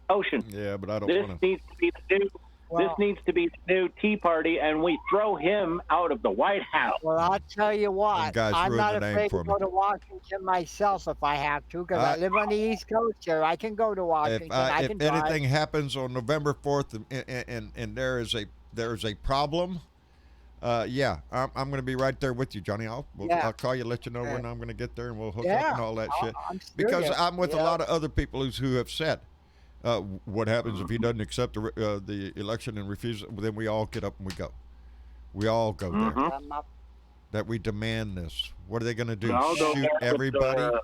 [SPEAKER 6] ocean.
[SPEAKER 2] Yeah, but I don't
[SPEAKER 6] This
[SPEAKER 2] want to.
[SPEAKER 6] needs to be the new.
[SPEAKER 5] Well-
[SPEAKER 6] This needs to be the new Tea Party, and we throw him out of the White House.
[SPEAKER 5] Well, I'll tell you what.
[SPEAKER 2] guys
[SPEAKER 5] I'm
[SPEAKER 2] ruined
[SPEAKER 5] not
[SPEAKER 2] the name
[SPEAKER 5] afraid
[SPEAKER 2] for
[SPEAKER 5] to
[SPEAKER 2] me.
[SPEAKER 5] go to Washington myself if I have to, because I live on the East Coast here. I can go to Washington. I
[SPEAKER 2] If
[SPEAKER 5] can drive.
[SPEAKER 2] anything happens on November 4th, and there is a problem, yeah, I'm going to be right there with you, Johnny. I'll call you, let you know when I'm going to get there, and we'll hook up and all that shit.
[SPEAKER 5] I'm
[SPEAKER 2] Because
[SPEAKER 5] serious.
[SPEAKER 2] I'm with a lot of other people who have said, what happens if he doesn't accept the election and refuses? Then we all get up and we go. We all go there. That we demand this. What are they going to do?
[SPEAKER 6] We all go
[SPEAKER 2] Shoot
[SPEAKER 6] there with the-
[SPEAKER 2] everybody?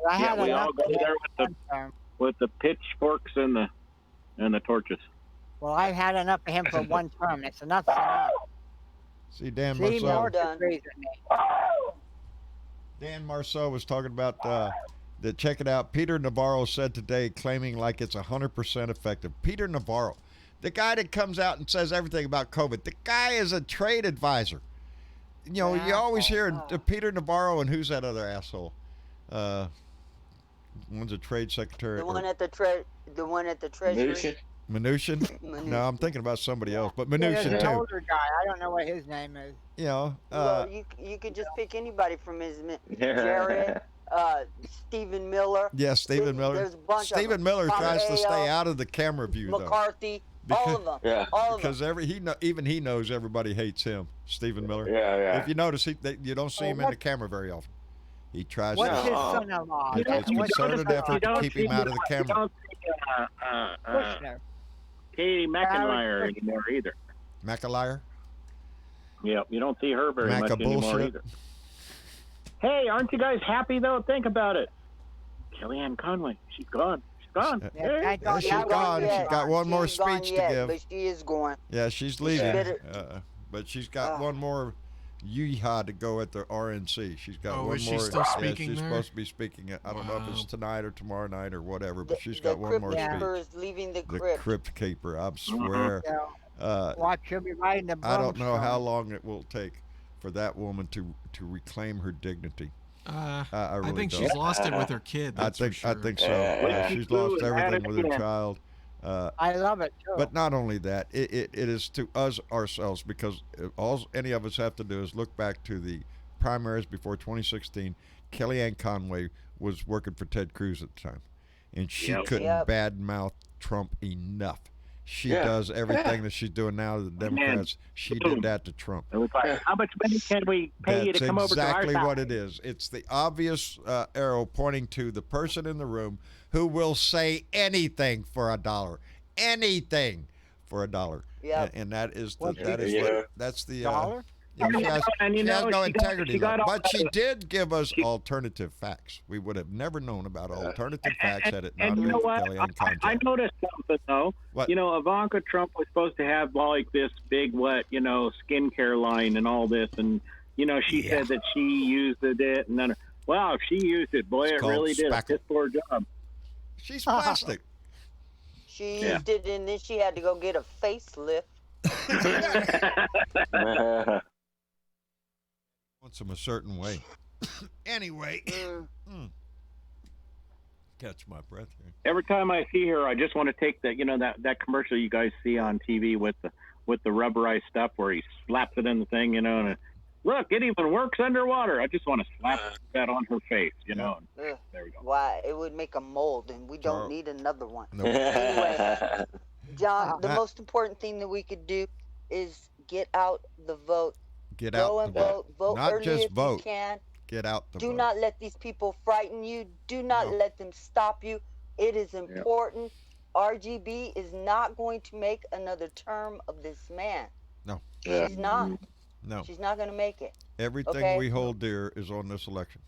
[SPEAKER 5] I had
[SPEAKER 6] we all
[SPEAKER 5] enough
[SPEAKER 6] go
[SPEAKER 5] of
[SPEAKER 6] there
[SPEAKER 5] him for one term.
[SPEAKER 6] with the pitchforks and the torches.
[SPEAKER 5] Well, I've had enough of him for one term. It's enough. Enough.
[SPEAKER 2] See, Dan
[SPEAKER 5] See,
[SPEAKER 2] Marceau.
[SPEAKER 5] more
[SPEAKER 4] done.
[SPEAKER 5] degrees than me.
[SPEAKER 2] Dan Marceau was talking about check it out. Peter Navarro said today, claiming like it's 100% effective. Peter Navarro, The guy that comes out and says everything about COVID. The guy is a trade advisor. You know, you always hear Peter Navarro and who's that other asshole? One's a trade secretary.
[SPEAKER 4] The one at the treasury.
[SPEAKER 2] Mnuchin? No, I'm thinking about somebody else, but
[SPEAKER 5] There's
[SPEAKER 2] Mnuchin
[SPEAKER 5] an
[SPEAKER 2] too.
[SPEAKER 5] older guy. I don't know what his name is.
[SPEAKER 2] You know,
[SPEAKER 4] Well, you could just pick anybody from his Jared, Stephen Miller.
[SPEAKER 2] yeah, Stephen Miller.
[SPEAKER 4] There's a bunch of
[SPEAKER 2] Stephen
[SPEAKER 4] them.
[SPEAKER 2] Miller tries to stay
[SPEAKER 4] Pompeo,
[SPEAKER 2] out of the camera view though,
[SPEAKER 4] McCarthy, all of them.
[SPEAKER 7] Yeah.
[SPEAKER 4] All of them.
[SPEAKER 2] because even he knows everybody hates him. Stephen Miller.
[SPEAKER 7] Yeah.
[SPEAKER 2] If you notice, you don't see him in the camera very often. He tries
[SPEAKER 5] What's
[SPEAKER 2] to.
[SPEAKER 5] his son-in-law?
[SPEAKER 2] It's concerted effort to keep him out of the
[SPEAKER 6] You
[SPEAKER 2] camera.
[SPEAKER 6] don't see
[SPEAKER 5] Kushner.
[SPEAKER 6] Katie McIntyre anymore either.
[SPEAKER 2] McAleer?
[SPEAKER 6] Yeah, you don't see her very much anymore
[SPEAKER 2] bullshit.
[SPEAKER 6] either. Hey, aren't you guys happy though? Think about it. Kellyanne Conway, she's gone. She's gone.
[SPEAKER 5] Yeah, thank
[SPEAKER 2] Yeah,
[SPEAKER 5] God
[SPEAKER 2] she's
[SPEAKER 4] Not
[SPEAKER 2] gone.
[SPEAKER 4] yet.
[SPEAKER 2] She's got one more
[SPEAKER 4] She's gone
[SPEAKER 2] speech to
[SPEAKER 4] yet,
[SPEAKER 2] give.
[SPEAKER 4] but she is going.
[SPEAKER 2] Yeah, she's leaving.
[SPEAKER 4] better-
[SPEAKER 2] But she's got one more yeehaw to go at the RNC. She's got
[SPEAKER 3] Oh,
[SPEAKER 2] one
[SPEAKER 3] is she
[SPEAKER 2] more.
[SPEAKER 3] still speaking
[SPEAKER 2] she's
[SPEAKER 3] there?
[SPEAKER 2] supposed to be speaking. I don't know if it's
[SPEAKER 3] Wow.
[SPEAKER 2] tonight or tomorrow night or whatever, but she's
[SPEAKER 4] The
[SPEAKER 2] got one more
[SPEAKER 4] crypt
[SPEAKER 2] speech.
[SPEAKER 4] keeper is leaving the
[SPEAKER 2] The
[SPEAKER 4] crypt.
[SPEAKER 2] crypt keeper, I swear.
[SPEAKER 5] Yeah. Watch, she'll be riding the
[SPEAKER 2] I don't know
[SPEAKER 5] broomstick.
[SPEAKER 2] how long it will take for that woman to reclaim her dignity. I
[SPEAKER 3] I
[SPEAKER 2] really
[SPEAKER 3] think
[SPEAKER 2] don't.
[SPEAKER 3] she's lost it with her kid.
[SPEAKER 2] I
[SPEAKER 3] That's
[SPEAKER 2] think
[SPEAKER 3] for sure.
[SPEAKER 2] I think so.
[SPEAKER 7] Yeah.
[SPEAKER 2] She's lost
[SPEAKER 6] Add
[SPEAKER 2] everything
[SPEAKER 6] it
[SPEAKER 2] with her
[SPEAKER 6] in.
[SPEAKER 2] child.
[SPEAKER 5] I love it too.
[SPEAKER 2] But not only that, it is to us ourselves, because all any of us have to do is look back to the primaries before 2016. Kellyanne Conway was working for Ted Cruz at the time, and she couldn't
[SPEAKER 4] Yep.
[SPEAKER 2] badmouth Trump enough. She
[SPEAKER 7] Yeah.
[SPEAKER 2] does everything that she's doing now to the Democrats. She did that to Trump.
[SPEAKER 6] It was like, how much money can we pay you
[SPEAKER 2] That's
[SPEAKER 6] to come over to our
[SPEAKER 2] exactly
[SPEAKER 6] side?
[SPEAKER 2] what it is. It's the obvious arrow pointing to the person in the room who will say anything for $1, anything for $1.
[SPEAKER 4] Yep.
[SPEAKER 2] And that is the,
[SPEAKER 5] What,
[SPEAKER 2] that is
[SPEAKER 7] yeah.
[SPEAKER 2] what, that's the
[SPEAKER 5] Dollar?
[SPEAKER 2] yeah, she has,
[SPEAKER 6] And you
[SPEAKER 2] she has
[SPEAKER 6] know,
[SPEAKER 2] no
[SPEAKER 6] she got-
[SPEAKER 2] integrity,
[SPEAKER 6] she got
[SPEAKER 2] though.
[SPEAKER 6] all
[SPEAKER 2] But she
[SPEAKER 6] the-
[SPEAKER 2] did give us alternative facts. We would have never known about alternative facts had it not
[SPEAKER 6] And
[SPEAKER 2] been
[SPEAKER 6] you know
[SPEAKER 2] for
[SPEAKER 6] what?
[SPEAKER 2] Kellyanne
[SPEAKER 6] I
[SPEAKER 2] Conway.
[SPEAKER 6] noticed something though.
[SPEAKER 2] What?
[SPEAKER 6] You know, Ivanka Trump was supposed to have like this big, skincare line and all this, and she said that she used it, and then wow, if she used it, boy,
[SPEAKER 2] It's
[SPEAKER 6] it
[SPEAKER 2] called
[SPEAKER 6] really did a
[SPEAKER 2] spackle.
[SPEAKER 6] piss poor job.
[SPEAKER 2] She's plastic.
[SPEAKER 4] She
[SPEAKER 6] Yeah.
[SPEAKER 4] used it, and then she had to go get a facelift.
[SPEAKER 2] Wants them a certain way. Anyway,
[SPEAKER 4] Mm.
[SPEAKER 2] catch my breath here.
[SPEAKER 6] Every time I see her, I just want to take that commercial you guys see on TV with the rubberized stuff where he slaps it in the thing, and look, it even works underwater. I just want to slap that on her face, and
[SPEAKER 4] Ugh.
[SPEAKER 6] there we go.
[SPEAKER 4] Why? It would make a mold, and we don't
[SPEAKER 2] Charles.
[SPEAKER 4] need another one.
[SPEAKER 2] No.
[SPEAKER 4] Anyway, John, the
[SPEAKER 2] Matt.
[SPEAKER 4] most important thing that we could do is get out the vote.
[SPEAKER 2] Get
[SPEAKER 4] Go
[SPEAKER 2] out
[SPEAKER 4] and
[SPEAKER 2] the vote.
[SPEAKER 4] vote. Vote
[SPEAKER 2] Not
[SPEAKER 4] early
[SPEAKER 2] just
[SPEAKER 4] if
[SPEAKER 2] vote.
[SPEAKER 4] you can.
[SPEAKER 2] Get out the
[SPEAKER 4] Do
[SPEAKER 2] vote.
[SPEAKER 4] not let these people frighten you. Do not
[SPEAKER 2] No.
[SPEAKER 4] let them stop you. It is important. RGB is not going to make another term of this man.
[SPEAKER 2] No.
[SPEAKER 7] Yeah.
[SPEAKER 4] She's not.
[SPEAKER 2] No.
[SPEAKER 4] She's not going to make it.
[SPEAKER 2] Everything
[SPEAKER 4] Okay.
[SPEAKER 2] we hold dear is on this election,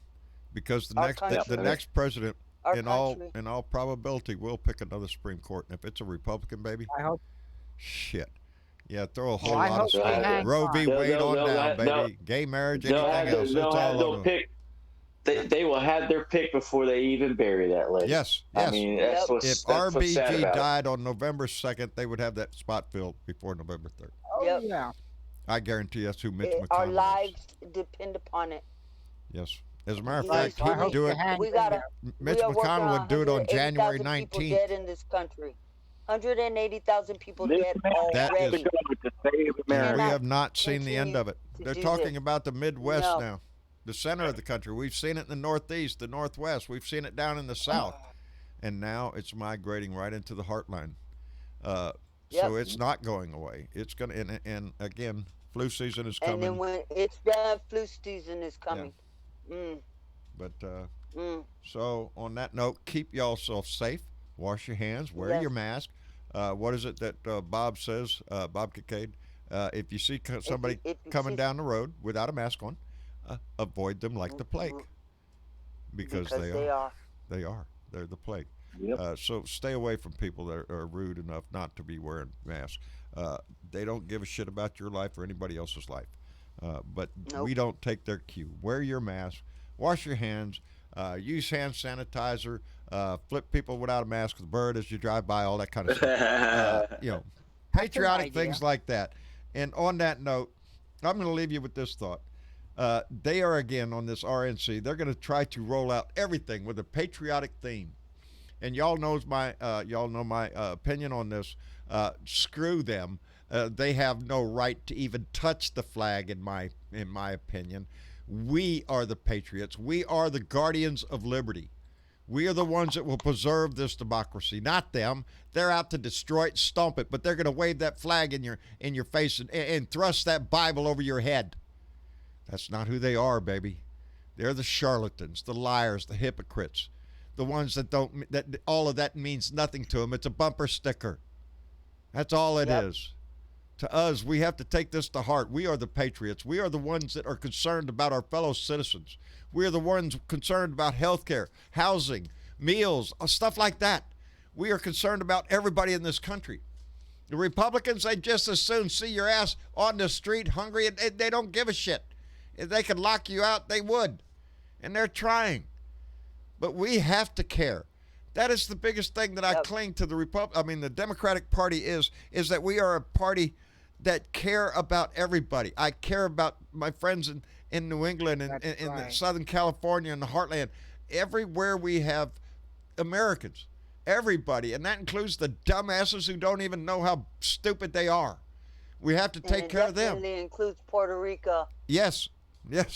[SPEAKER 2] because the
[SPEAKER 4] Our
[SPEAKER 2] next
[SPEAKER 4] country.
[SPEAKER 2] the next president,
[SPEAKER 4] Our
[SPEAKER 2] in
[SPEAKER 4] country.
[SPEAKER 2] all probability, will pick another Supreme Court. And if it's a Republican, baby,
[SPEAKER 5] I hope.
[SPEAKER 2] shit. Yeah, throw a whole
[SPEAKER 5] I
[SPEAKER 2] lot of
[SPEAKER 5] hope
[SPEAKER 2] stuff.
[SPEAKER 5] they hang
[SPEAKER 2] Roe
[SPEAKER 5] on.
[SPEAKER 2] v.
[SPEAKER 7] They'll-
[SPEAKER 2] Wade
[SPEAKER 7] they'll-
[SPEAKER 2] on
[SPEAKER 7] they'll
[SPEAKER 2] down,
[SPEAKER 7] have-
[SPEAKER 2] baby. Gay marriage,
[SPEAKER 7] They'll
[SPEAKER 2] anything
[SPEAKER 7] have,
[SPEAKER 2] else.
[SPEAKER 7] they'll
[SPEAKER 2] It's
[SPEAKER 7] have,
[SPEAKER 2] all
[SPEAKER 7] they'll
[SPEAKER 2] on them.
[SPEAKER 7] pick. They will have their pick before they even bury that lady.
[SPEAKER 2] Yes,
[SPEAKER 7] I
[SPEAKER 2] yes.
[SPEAKER 7] mean, that's
[SPEAKER 4] Yep.
[SPEAKER 7] what's,
[SPEAKER 2] If
[SPEAKER 7] that's what's sad
[SPEAKER 2] RBG
[SPEAKER 7] about it.
[SPEAKER 2] died on November 2nd, they would have that spot filled before November 3rd.
[SPEAKER 5] Oh,
[SPEAKER 4] Yep.
[SPEAKER 5] yeah.
[SPEAKER 2] I guarantee that's who Mitch
[SPEAKER 4] Our
[SPEAKER 2] McConnell is.
[SPEAKER 4] lives depend upon it.
[SPEAKER 2] Yes. As a matter of
[SPEAKER 4] He
[SPEAKER 2] fact,
[SPEAKER 4] is
[SPEAKER 2] he would
[SPEAKER 4] really-
[SPEAKER 2] do it.
[SPEAKER 5] hang
[SPEAKER 4] We
[SPEAKER 5] in
[SPEAKER 4] gotta.
[SPEAKER 5] there.
[SPEAKER 2] Mitch
[SPEAKER 4] we are working
[SPEAKER 2] McConnell would do it on
[SPEAKER 4] 180,000
[SPEAKER 2] January
[SPEAKER 4] people
[SPEAKER 2] 19th.
[SPEAKER 4] dead in this country. 180,000 people
[SPEAKER 6] This
[SPEAKER 4] dead
[SPEAKER 6] man
[SPEAKER 2] That
[SPEAKER 6] has
[SPEAKER 2] is-
[SPEAKER 6] to go to save
[SPEAKER 2] And
[SPEAKER 6] America.
[SPEAKER 2] we
[SPEAKER 4] cannot
[SPEAKER 2] have not seen the end
[SPEAKER 4] continue
[SPEAKER 2] of it.
[SPEAKER 4] to
[SPEAKER 2] They're
[SPEAKER 4] do
[SPEAKER 2] talking
[SPEAKER 4] this.
[SPEAKER 2] about the Midwest
[SPEAKER 4] No.
[SPEAKER 2] now, the center of the country. We've seen it in the Northeast, the Northwest. We've seen it down in the South. And now it's migrating right into the heartland. So
[SPEAKER 4] Yep.
[SPEAKER 2] it's not going away. It's going to, and again, flu season is
[SPEAKER 4] And then
[SPEAKER 2] coming.
[SPEAKER 4] when it's done, flu season is coming.
[SPEAKER 2] But
[SPEAKER 4] Mm.
[SPEAKER 2] so on that note, keep yourself safe. Wash your hands. Wear
[SPEAKER 4] Yes.
[SPEAKER 2] your mask. What is it that Bob says, Bob Kincaid? If you see somebody
[SPEAKER 4] if you
[SPEAKER 2] coming
[SPEAKER 4] see-
[SPEAKER 2] down the road without a mask on, avoid them like the plague, because they are. They are. They're the plague.
[SPEAKER 6] Yep.
[SPEAKER 2] So stay away from people that are rude enough not to be wearing masks. They don't give a shit about your life or anybody else's life. But
[SPEAKER 4] Nope.
[SPEAKER 2] we don't take their cue. Wear your mask. Wash your hands. Use hand sanitizer. Flip people without a mask with a bird as you drive by. All that kind of stuff. Patriotic
[SPEAKER 5] idea.
[SPEAKER 2] things like that. And on that note, I'm going to leave you with this thought. They are again on this RNC. They're going to try to roll out everything with a patriotic theme. And y'all know my opinion on this. Screw them. They have no right to even touch the flag. In my opinion, we are the patriots. We are the guardians of liberty. We are the ones that will preserve this democracy, not them. They're out to destroy it, stomp it, but they're going to wave that flag in your face and thrust that Bible over your head. That's not who they are, baby. They're the charlatans, the liars, the hypocrites, the ones that all of that means nothing to them. It's a bumper sticker. That's all it is. To us, we have to take this to heart. We are the patriots. We are the ones that are concerned about our fellow citizens. We are the ones concerned about health care, housing, meals, stuff like that. We are concerned about everybody in this country. The Republicans, they just as soon see your ass on the street hungry, and they don't give a shit. If they could lock you out, they would. And they're trying. But we have to care. That is the biggest thing that I cling to the Democratic Party is that we are a party that care about everybody. I care about my friends in New England and in Southern California and the Heartland. Everywhere we have Americans, everybody, and that includes the dumbasses who don't even know how stupid they are. We have to take care of them.
[SPEAKER 4] Definitely includes Puerto Rico.
[SPEAKER 2] Yes,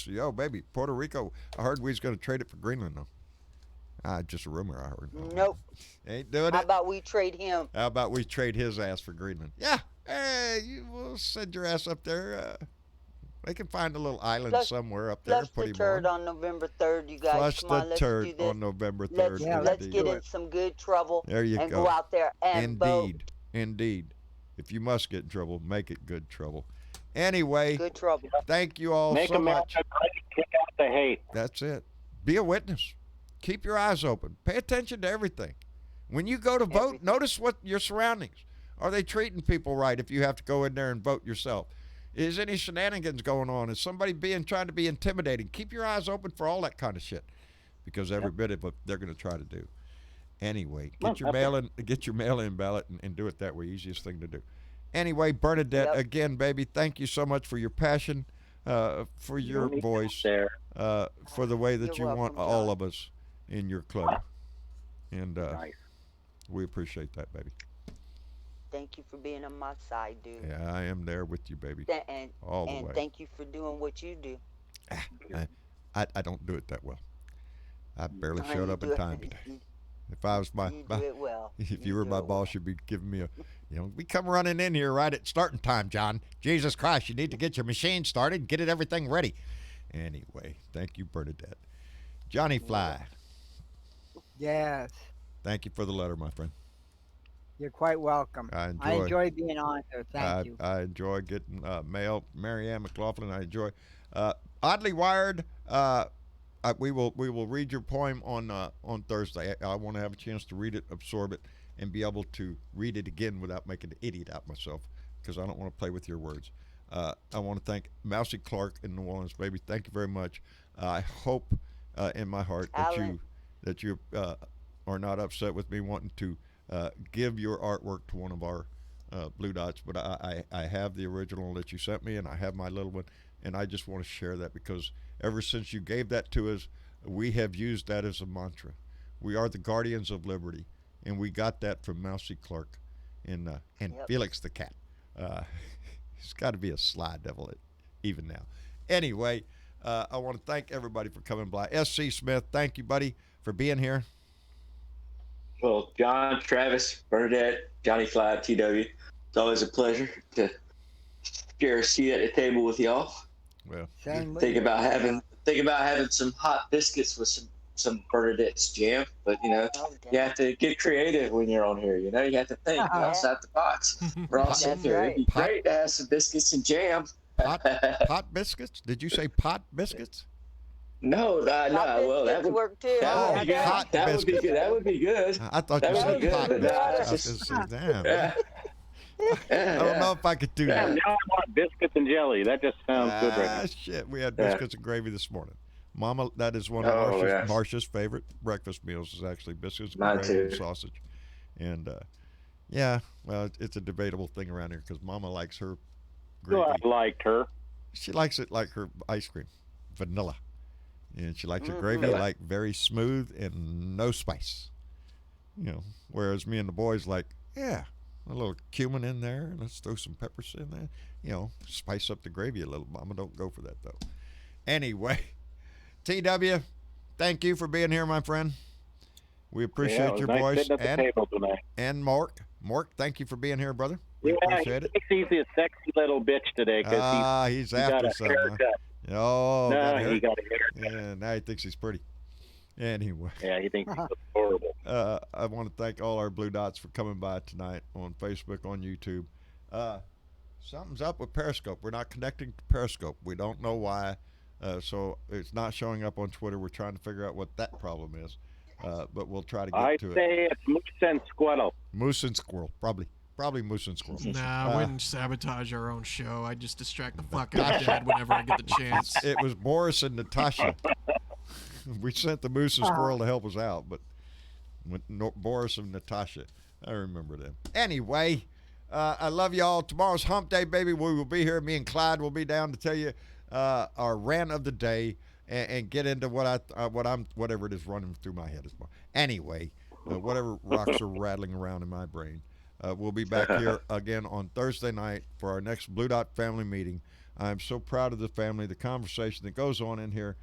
[SPEAKER 2] yo, baby, Puerto Rico. I heard we was going to trade it for Greenland, though. Just a rumor I heard.
[SPEAKER 4] Nope.
[SPEAKER 2] Ain't doing it.
[SPEAKER 4] How about we trade him?
[SPEAKER 2] How about we trade his ass for Greenland? Yeah. Hey, we'll send your ass up there. They can find a little island somewhere up there.
[SPEAKER 4] Flush the turd on November 3rd, you guys.
[SPEAKER 2] Flush
[SPEAKER 4] Come on,
[SPEAKER 2] the
[SPEAKER 4] let's
[SPEAKER 2] turd
[SPEAKER 4] do this.
[SPEAKER 2] on November 3rd.
[SPEAKER 4] Let's get in some good trouble.
[SPEAKER 2] There you
[SPEAKER 4] and
[SPEAKER 2] go.
[SPEAKER 4] go out there and vote.
[SPEAKER 2] Indeed. If you must get in trouble, make it good trouble. Anyway,
[SPEAKER 4] good trouble.
[SPEAKER 2] Thank you all
[SPEAKER 6] Make
[SPEAKER 2] so
[SPEAKER 6] America
[SPEAKER 2] much.
[SPEAKER 6] great, kick out the hate.
[SPEAKER 2] That's it. Be a witness. Keep your eyes open. Pay attention to everything. When you go to vote, notice what your surroundings. Are they treating people right if you have to go in there and vote yourself? Is any shenanigans going on? Is somebody trying to be intimidating? Keep your eyes open for all that kind of shit, because every bit of it they're going to try to do. Anyway, get your mail-in ballot and do it that way. Easiest thing to do. Anyway, Bernadette, again, baby, thank you so much for your passion, for your voice, for the way that you want all of us in your club. And we appreciate that, baby.
[SPEAKER 4] Thank you for being on my side, dude.
[SPEAKER 2] Yeah, I am there with you, baby. All the way.
[SPEAKER 4] And thank you for doing what you do.
[SPEAKER 2] I don't do it that well. I barely showed up in time today. If I was if you were my boss, you'd be giving me we come running in here right at starting time, John. Jesus Christ, you need to get your machine started and get everything ready. Anyway, thank you, Bernadette. Johnny Fly.
[SPEAKER 5] Yes.
[SPEAKER 2] Thank you for the letter, my friend.
[SPEAKER 5] You're quite welcome. I enjoy being on here. Thank you.
[SPEAKER 2] I enjoy getting mail. Marianne McLaughlin, I enjoy. Oddly Wired, we will read your poem on Thursday. I want to have a chance to read it, absorb it, and be able to read it again without making an idiot out myself, because I don't want to play with your words. I want to thank Mousy Clark in New Orleans, baby. Thank you very much. I hope in my heart that you are not upset with me wanting to give your artwork to one of our Blue Dots, but I have the original that you sent me, and I have my little one, and I just want to share that, because ever since you gave that to us, we have used that as a mantra. We are the guardians of liberty, and we got that from Mousy Clark and Felix the cat. He's got to be a sly devil even now. Anyway, I want to thank everybody for coming by. S.C. Smith, thank you, buddy, for being here.
[SPEAKER 7] Well, John, Travis, Bernadette, Johnny Fly, TW, it's always a pleasure to share a seat at the table with y'all.
[SPEAKER 2] Well,
[SPEAKER 7] think about having some hot biscuits with some Bernadette's jam, but you have to get creative when you're on here. You have to think outside the box. We're all sitting here. It'd be great to have some biscuits and jam.
[SPEAKER 2] Pot biscuits? Did you say pot biscuits?
[SPEAKER 7] No. Well, that would work too. That would be good. That would be good.
[SPEAKER 2] I thought you said pot biscuits. Damn. I don't know if I could do that.
[SPEAKER 6] Now I want biscuits and jelly. That just sounds good right now.
[SPEAKER 2] Shit, we had biscuits and gravy this morning. Mama, that is one of Marcia's favorite breakfast meals, is actually biscuits and gravy and sausage. And, Yeah, well, it's a debatable thing around here because Mama likes her
[SPEAKER 6] So
[SPEAKER 2] gravy.
[SPEAKER 6] I liked her.
[SPEAKER 2] She likes it like her ice cream, vanilla, and she likes her
[SPEAKER 4] Mhm.
[SPEAKER 2] gravy like very smooth and no spice. Whereas me and the boys like, yeah, a little cumin in there, and let's throw some peppers in there. Spice up the gravy a little. Mama don't go for that though. Anyway, TW, thank you for being here, my friend. We
[SPEAKER 6] Yeah,
[SPEAKER 2] appreciate
[SPEAKER 6] it was
[SPEAKER 2] your
[SPEAKER 6] nice
[SPEAKER 2] voice
[SPEAKER 6] sitting at the table tonight.
[SPEAKER 2] and Mark. Mark, thank you for being here, brother. We
[SPEAKER 6] Yeah,
[SPEAKER 2] appreciate
[SPEAKER 6] he
[SPEAKER 2] it.
[SPEAKER 6] thinks he's a sexy little bitch today because
[SPEAKER 2] He's
[SPEAKER 6] he got
[SPEAKER 2] after
[SPEAKER 6] a
[SPEAKER 2] something. Huh?
[SPEAKER 6] haircut.
[SPEAKER 2] Oh,
[SPEAKER 6] No,
[SPEAKER 2] got
[SPEAKER 6] he got a haircut.
[SPEAKER 2] Yeah, now he thinks he's pretty. Anyway,
[SPEAKER 6] Yeah, he thinks he's horrible.
[SPEAKER 2] I want to thank all our Blue Dots for coming by tonight on Facebook, on YouTube. Something's up with Periscope. We're not connecting to Periscope. We don't know why. So it's not showing up on Twitter. We're trying to figure out what that problem is. But we'll try to get
[SPEAKER 6] I
[SPEAKER 2] to it.
[SPEAKER 6] say it's moose and squirrel.
[SPEAKER 2] Moose and squirrel, probably moose and squirrel.
[SPEAKER 3] Nah, I wouldn't sabotage our own show. I'd just distract the fuck out of Dad whenever I get the chance.
[SPEAKER 2] It was Boris and Natasha. We sent the moose and squirrel to help us out, but Boris and Natasha, I remember them. Anyway, I love y'all. Tomorrow's Hump Day, baby. We will be here. Me and Clyde will be down to tell you our rant of the day and get into whatever it is running through my head. Anyway, whatever rocks are rattling around in my brain. We'll be back here again on Thursday night for our next Blue Dot family meeting. I'm so proud of the family, the conversation that goes on in here.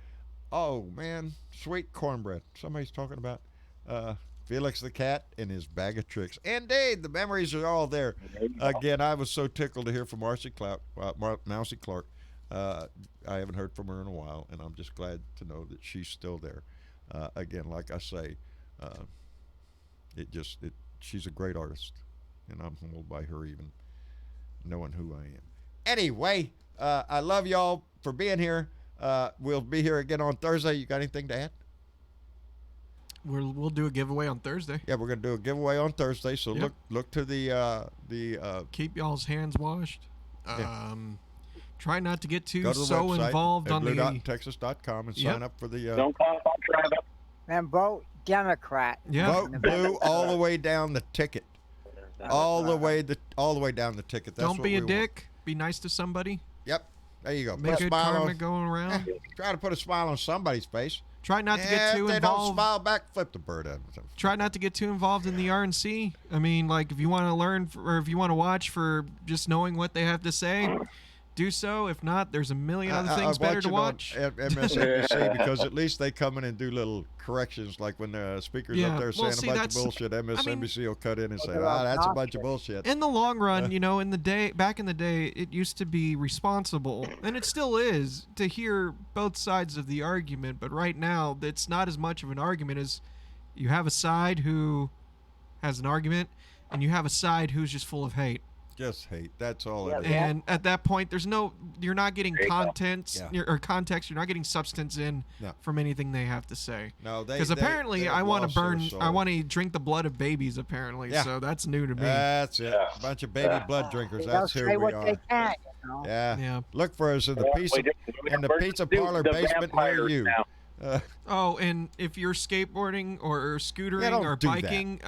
[SPEAKER 2] Oh, man, sweet cornbread. Somebody's talking about Felix the cat and his bag of tricks. Indeed, the memories are all there. Again, I was so tickled to hear from Mousy Clark. I haven't heard from her in a while, and I'm just glad to know that she's still there. Again, like I say, she's a great artist, and I'm humbled by her even knowing who I am. Anyway, I love y'all for being here. We'll be here again on Thursday. You got anything to add?
[SPEAKER 3] We'll do a giveaway on Thursday.
[SPEAKER 2] Yeah, we're gonna do a giveaway on Thursday. So
[SPEAKER 3] Yep.
[SPEAKER 2] look to the
[SPEAKER 3] Keep y'all's hands washed.
[SPEAKER 2] Yeah.
[SPEAKER 3] Try not to get too
[SPEAKER 2] go to the
[SPEAKER 3] so
[SPEAKER 2] website
[SPEAKER 3] involved
[SPEAKER 2] at
[SPEAKER 3] on the.
[SPEAKER 2] bluedotintexas.com and
[SPEAKER 3] Yep.
[SPEAKER 2] sign up for the
[SPEAKER 6] Don't call on Travis.
[SPEAKER 5] And vote Democrat.
[SPEAKER 3] Yeah.
[SPEAKER 2] vote blue all the way down the ticket. All the way down the ticket. That's
[SPEAKER 3] Don't
[SPEAKER 2] what
[SPEAKER 3] be a
[SPEAKER 2] we want.
[SPEAKER 3] dick. Be nice to somebody.
[SPEAKER 2] Yep. There you go.
[SPEAKER 3] Make
[SPEAKER 2] Put a
[SPEAKER 3] good
[SPEAKER 2] smile
[SPEAKER 3] karma
[SPEAKER 2] on.
[SPEAKER 3] going around.
[SPEAKER 2] Try to put a smile on somebody's face.
[SPEAKER 3] Try not to get too
[SPEAKER 2] If they don't
[SPEAKER 3] involved.
[SPEAKER 2] smile back, flip the bird at them.
[SPEAKER 3] Try not to get too involved in the RNC. I mean, like, if you want to learn or if you want to watch for just knowing what they have to say, do so. If not, there's a million other things better to watch.
[SPEAKER 2] On MSNBC because at least they come in and do little corrections, like when the speaker's
[SPEAKER 3] Yeah.
[SPEAKER 2] up there
[SPEAKER 3] Well,
[SPEAKER 2] saying
[SPEAKER 3] see,
[SPEAKER 2] a bunch of
[SPEAKER 3] that's-
[SPEAKER 2] bullshit. MSNBC will cut in and say,
[SPEAKER 5] Well,
[SPEAKER 2] that's a bunch of bullshit.
[SPEAKER 3] In the long run, back in the day, it used to be responsible, and it still is, to hear both sides of the argument. But right now, it's not as much of an argument as you have a side who has an argument, and you have a side who's just full of hate.
[SPEAKER 2] Just hate. That's all
[SPEAKER 4] Yeah.
[SPEAKER 2] it is.
[SPEAKER 3] And at that point, you're not getting content
[SPEAKER 2] Yeah.
[SPEAKER 3] or context. You're not getting substance in
[SPEAKER 2] No.
[SPEAKER 3] from anything they have to say.
[SPEAKER 2] No,
[SPEAKER 3] Because apparently, I want to burn. I want to drink the blood of babies. Apparently,
[SPEAKER 2] Yeah.
[SPEAKER 3] so that's new to me.
[SPEAKER 2] That's it. A bunch of baby blood drinkers.
[SPEAKER 5] They'll
[SPEAKER 2] That's
[SPEAKER 5] say
[SPEAKER 2] who we
[SPEAKER 5] what they
[SPEAKER 2] are.
[SPEAKER 5] can, you know.
[SPEAKER 2] Yeah.
[SPEAKER 3] Yeah.
[SPEAKER 2] Look for us in the pizza parlor basement near you.
[SPEAKER 3] Oh, and if you're skateboarding or scootering
[SPEAKER 2] don't
[SPEAKER 3] or
[SPEAKER 2] do that.
[SPEAKER 3] biking,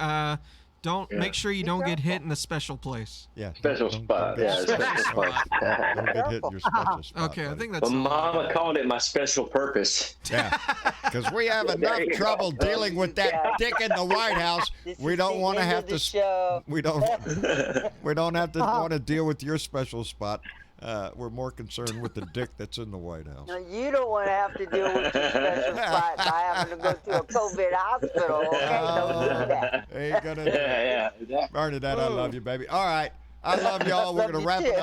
[SPEAKER 3] don't make sure you don't get hit in a special place.
[SPEAKER 2] Yeah.
[SPEAKER 7] Special spot. Yeah, special spot.
[SPEAKER 2] Don't get hit in your special spot.
[SPEAKER 3] Okay, I
[SPEAKER 2] buddy.
[SPEAKER 3] think that's.
[SPEAKER 7] But Mama called it my special purpose.
[SPEAKER 2] Yeah, because we have enough
[SPEAKER 7] There you
[SPEAKER 2] trouble
[SPEAKER 7] go.
[SPEAKER 2] dealing with that dick in the White House.
[SPEAKER 4] This
[SPEAKER 2] We
[SPEAKER 4] is
[SPEAKER 2] don't
[SPEAKER 4] the
[SPEAKER 2] want to
[SPEAKER 4] end
[SPEAKER 2] have
[SPEAKER 4] of the
[SPEAKER 2] to.
[SPEAKER 4] show.
[SPEAKER 2] We don't. We don't have to want to deal with your special spot. We're more concerned with the dick that's in the White House.
[SPEAKER 4] No, you don't want to have to deal with your special spot by having to go to a COVID hospital. Okay, don't do that.
[SPEAKER 2] Ain't gonna do it.
[SPEAKER 7] Yeah.
[SPEAKER 2] Bernadette, I love you, baby. All right. I love y'all. We're
[SPEAKER 4] Love
[SPEAKER 2] going to
[SPEAKER 4] you
[SPEAKER 2] wrap it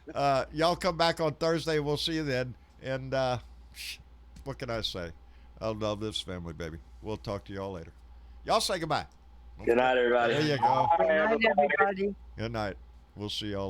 [SPEAKER 4] too.
[SPEAKER 2] up. Y'all come back on Thursday. We'll see you then. And what can I say? I love this family, baby. We'll talk to y'all later. Y'all say goodbye.
[SPEAKER 7] Good night, everybody.
[SPEAKER 2] There you go.
[SPEAKER 5] Good night, everybody.
[SPEAKER 2] Good night. We'll see y'all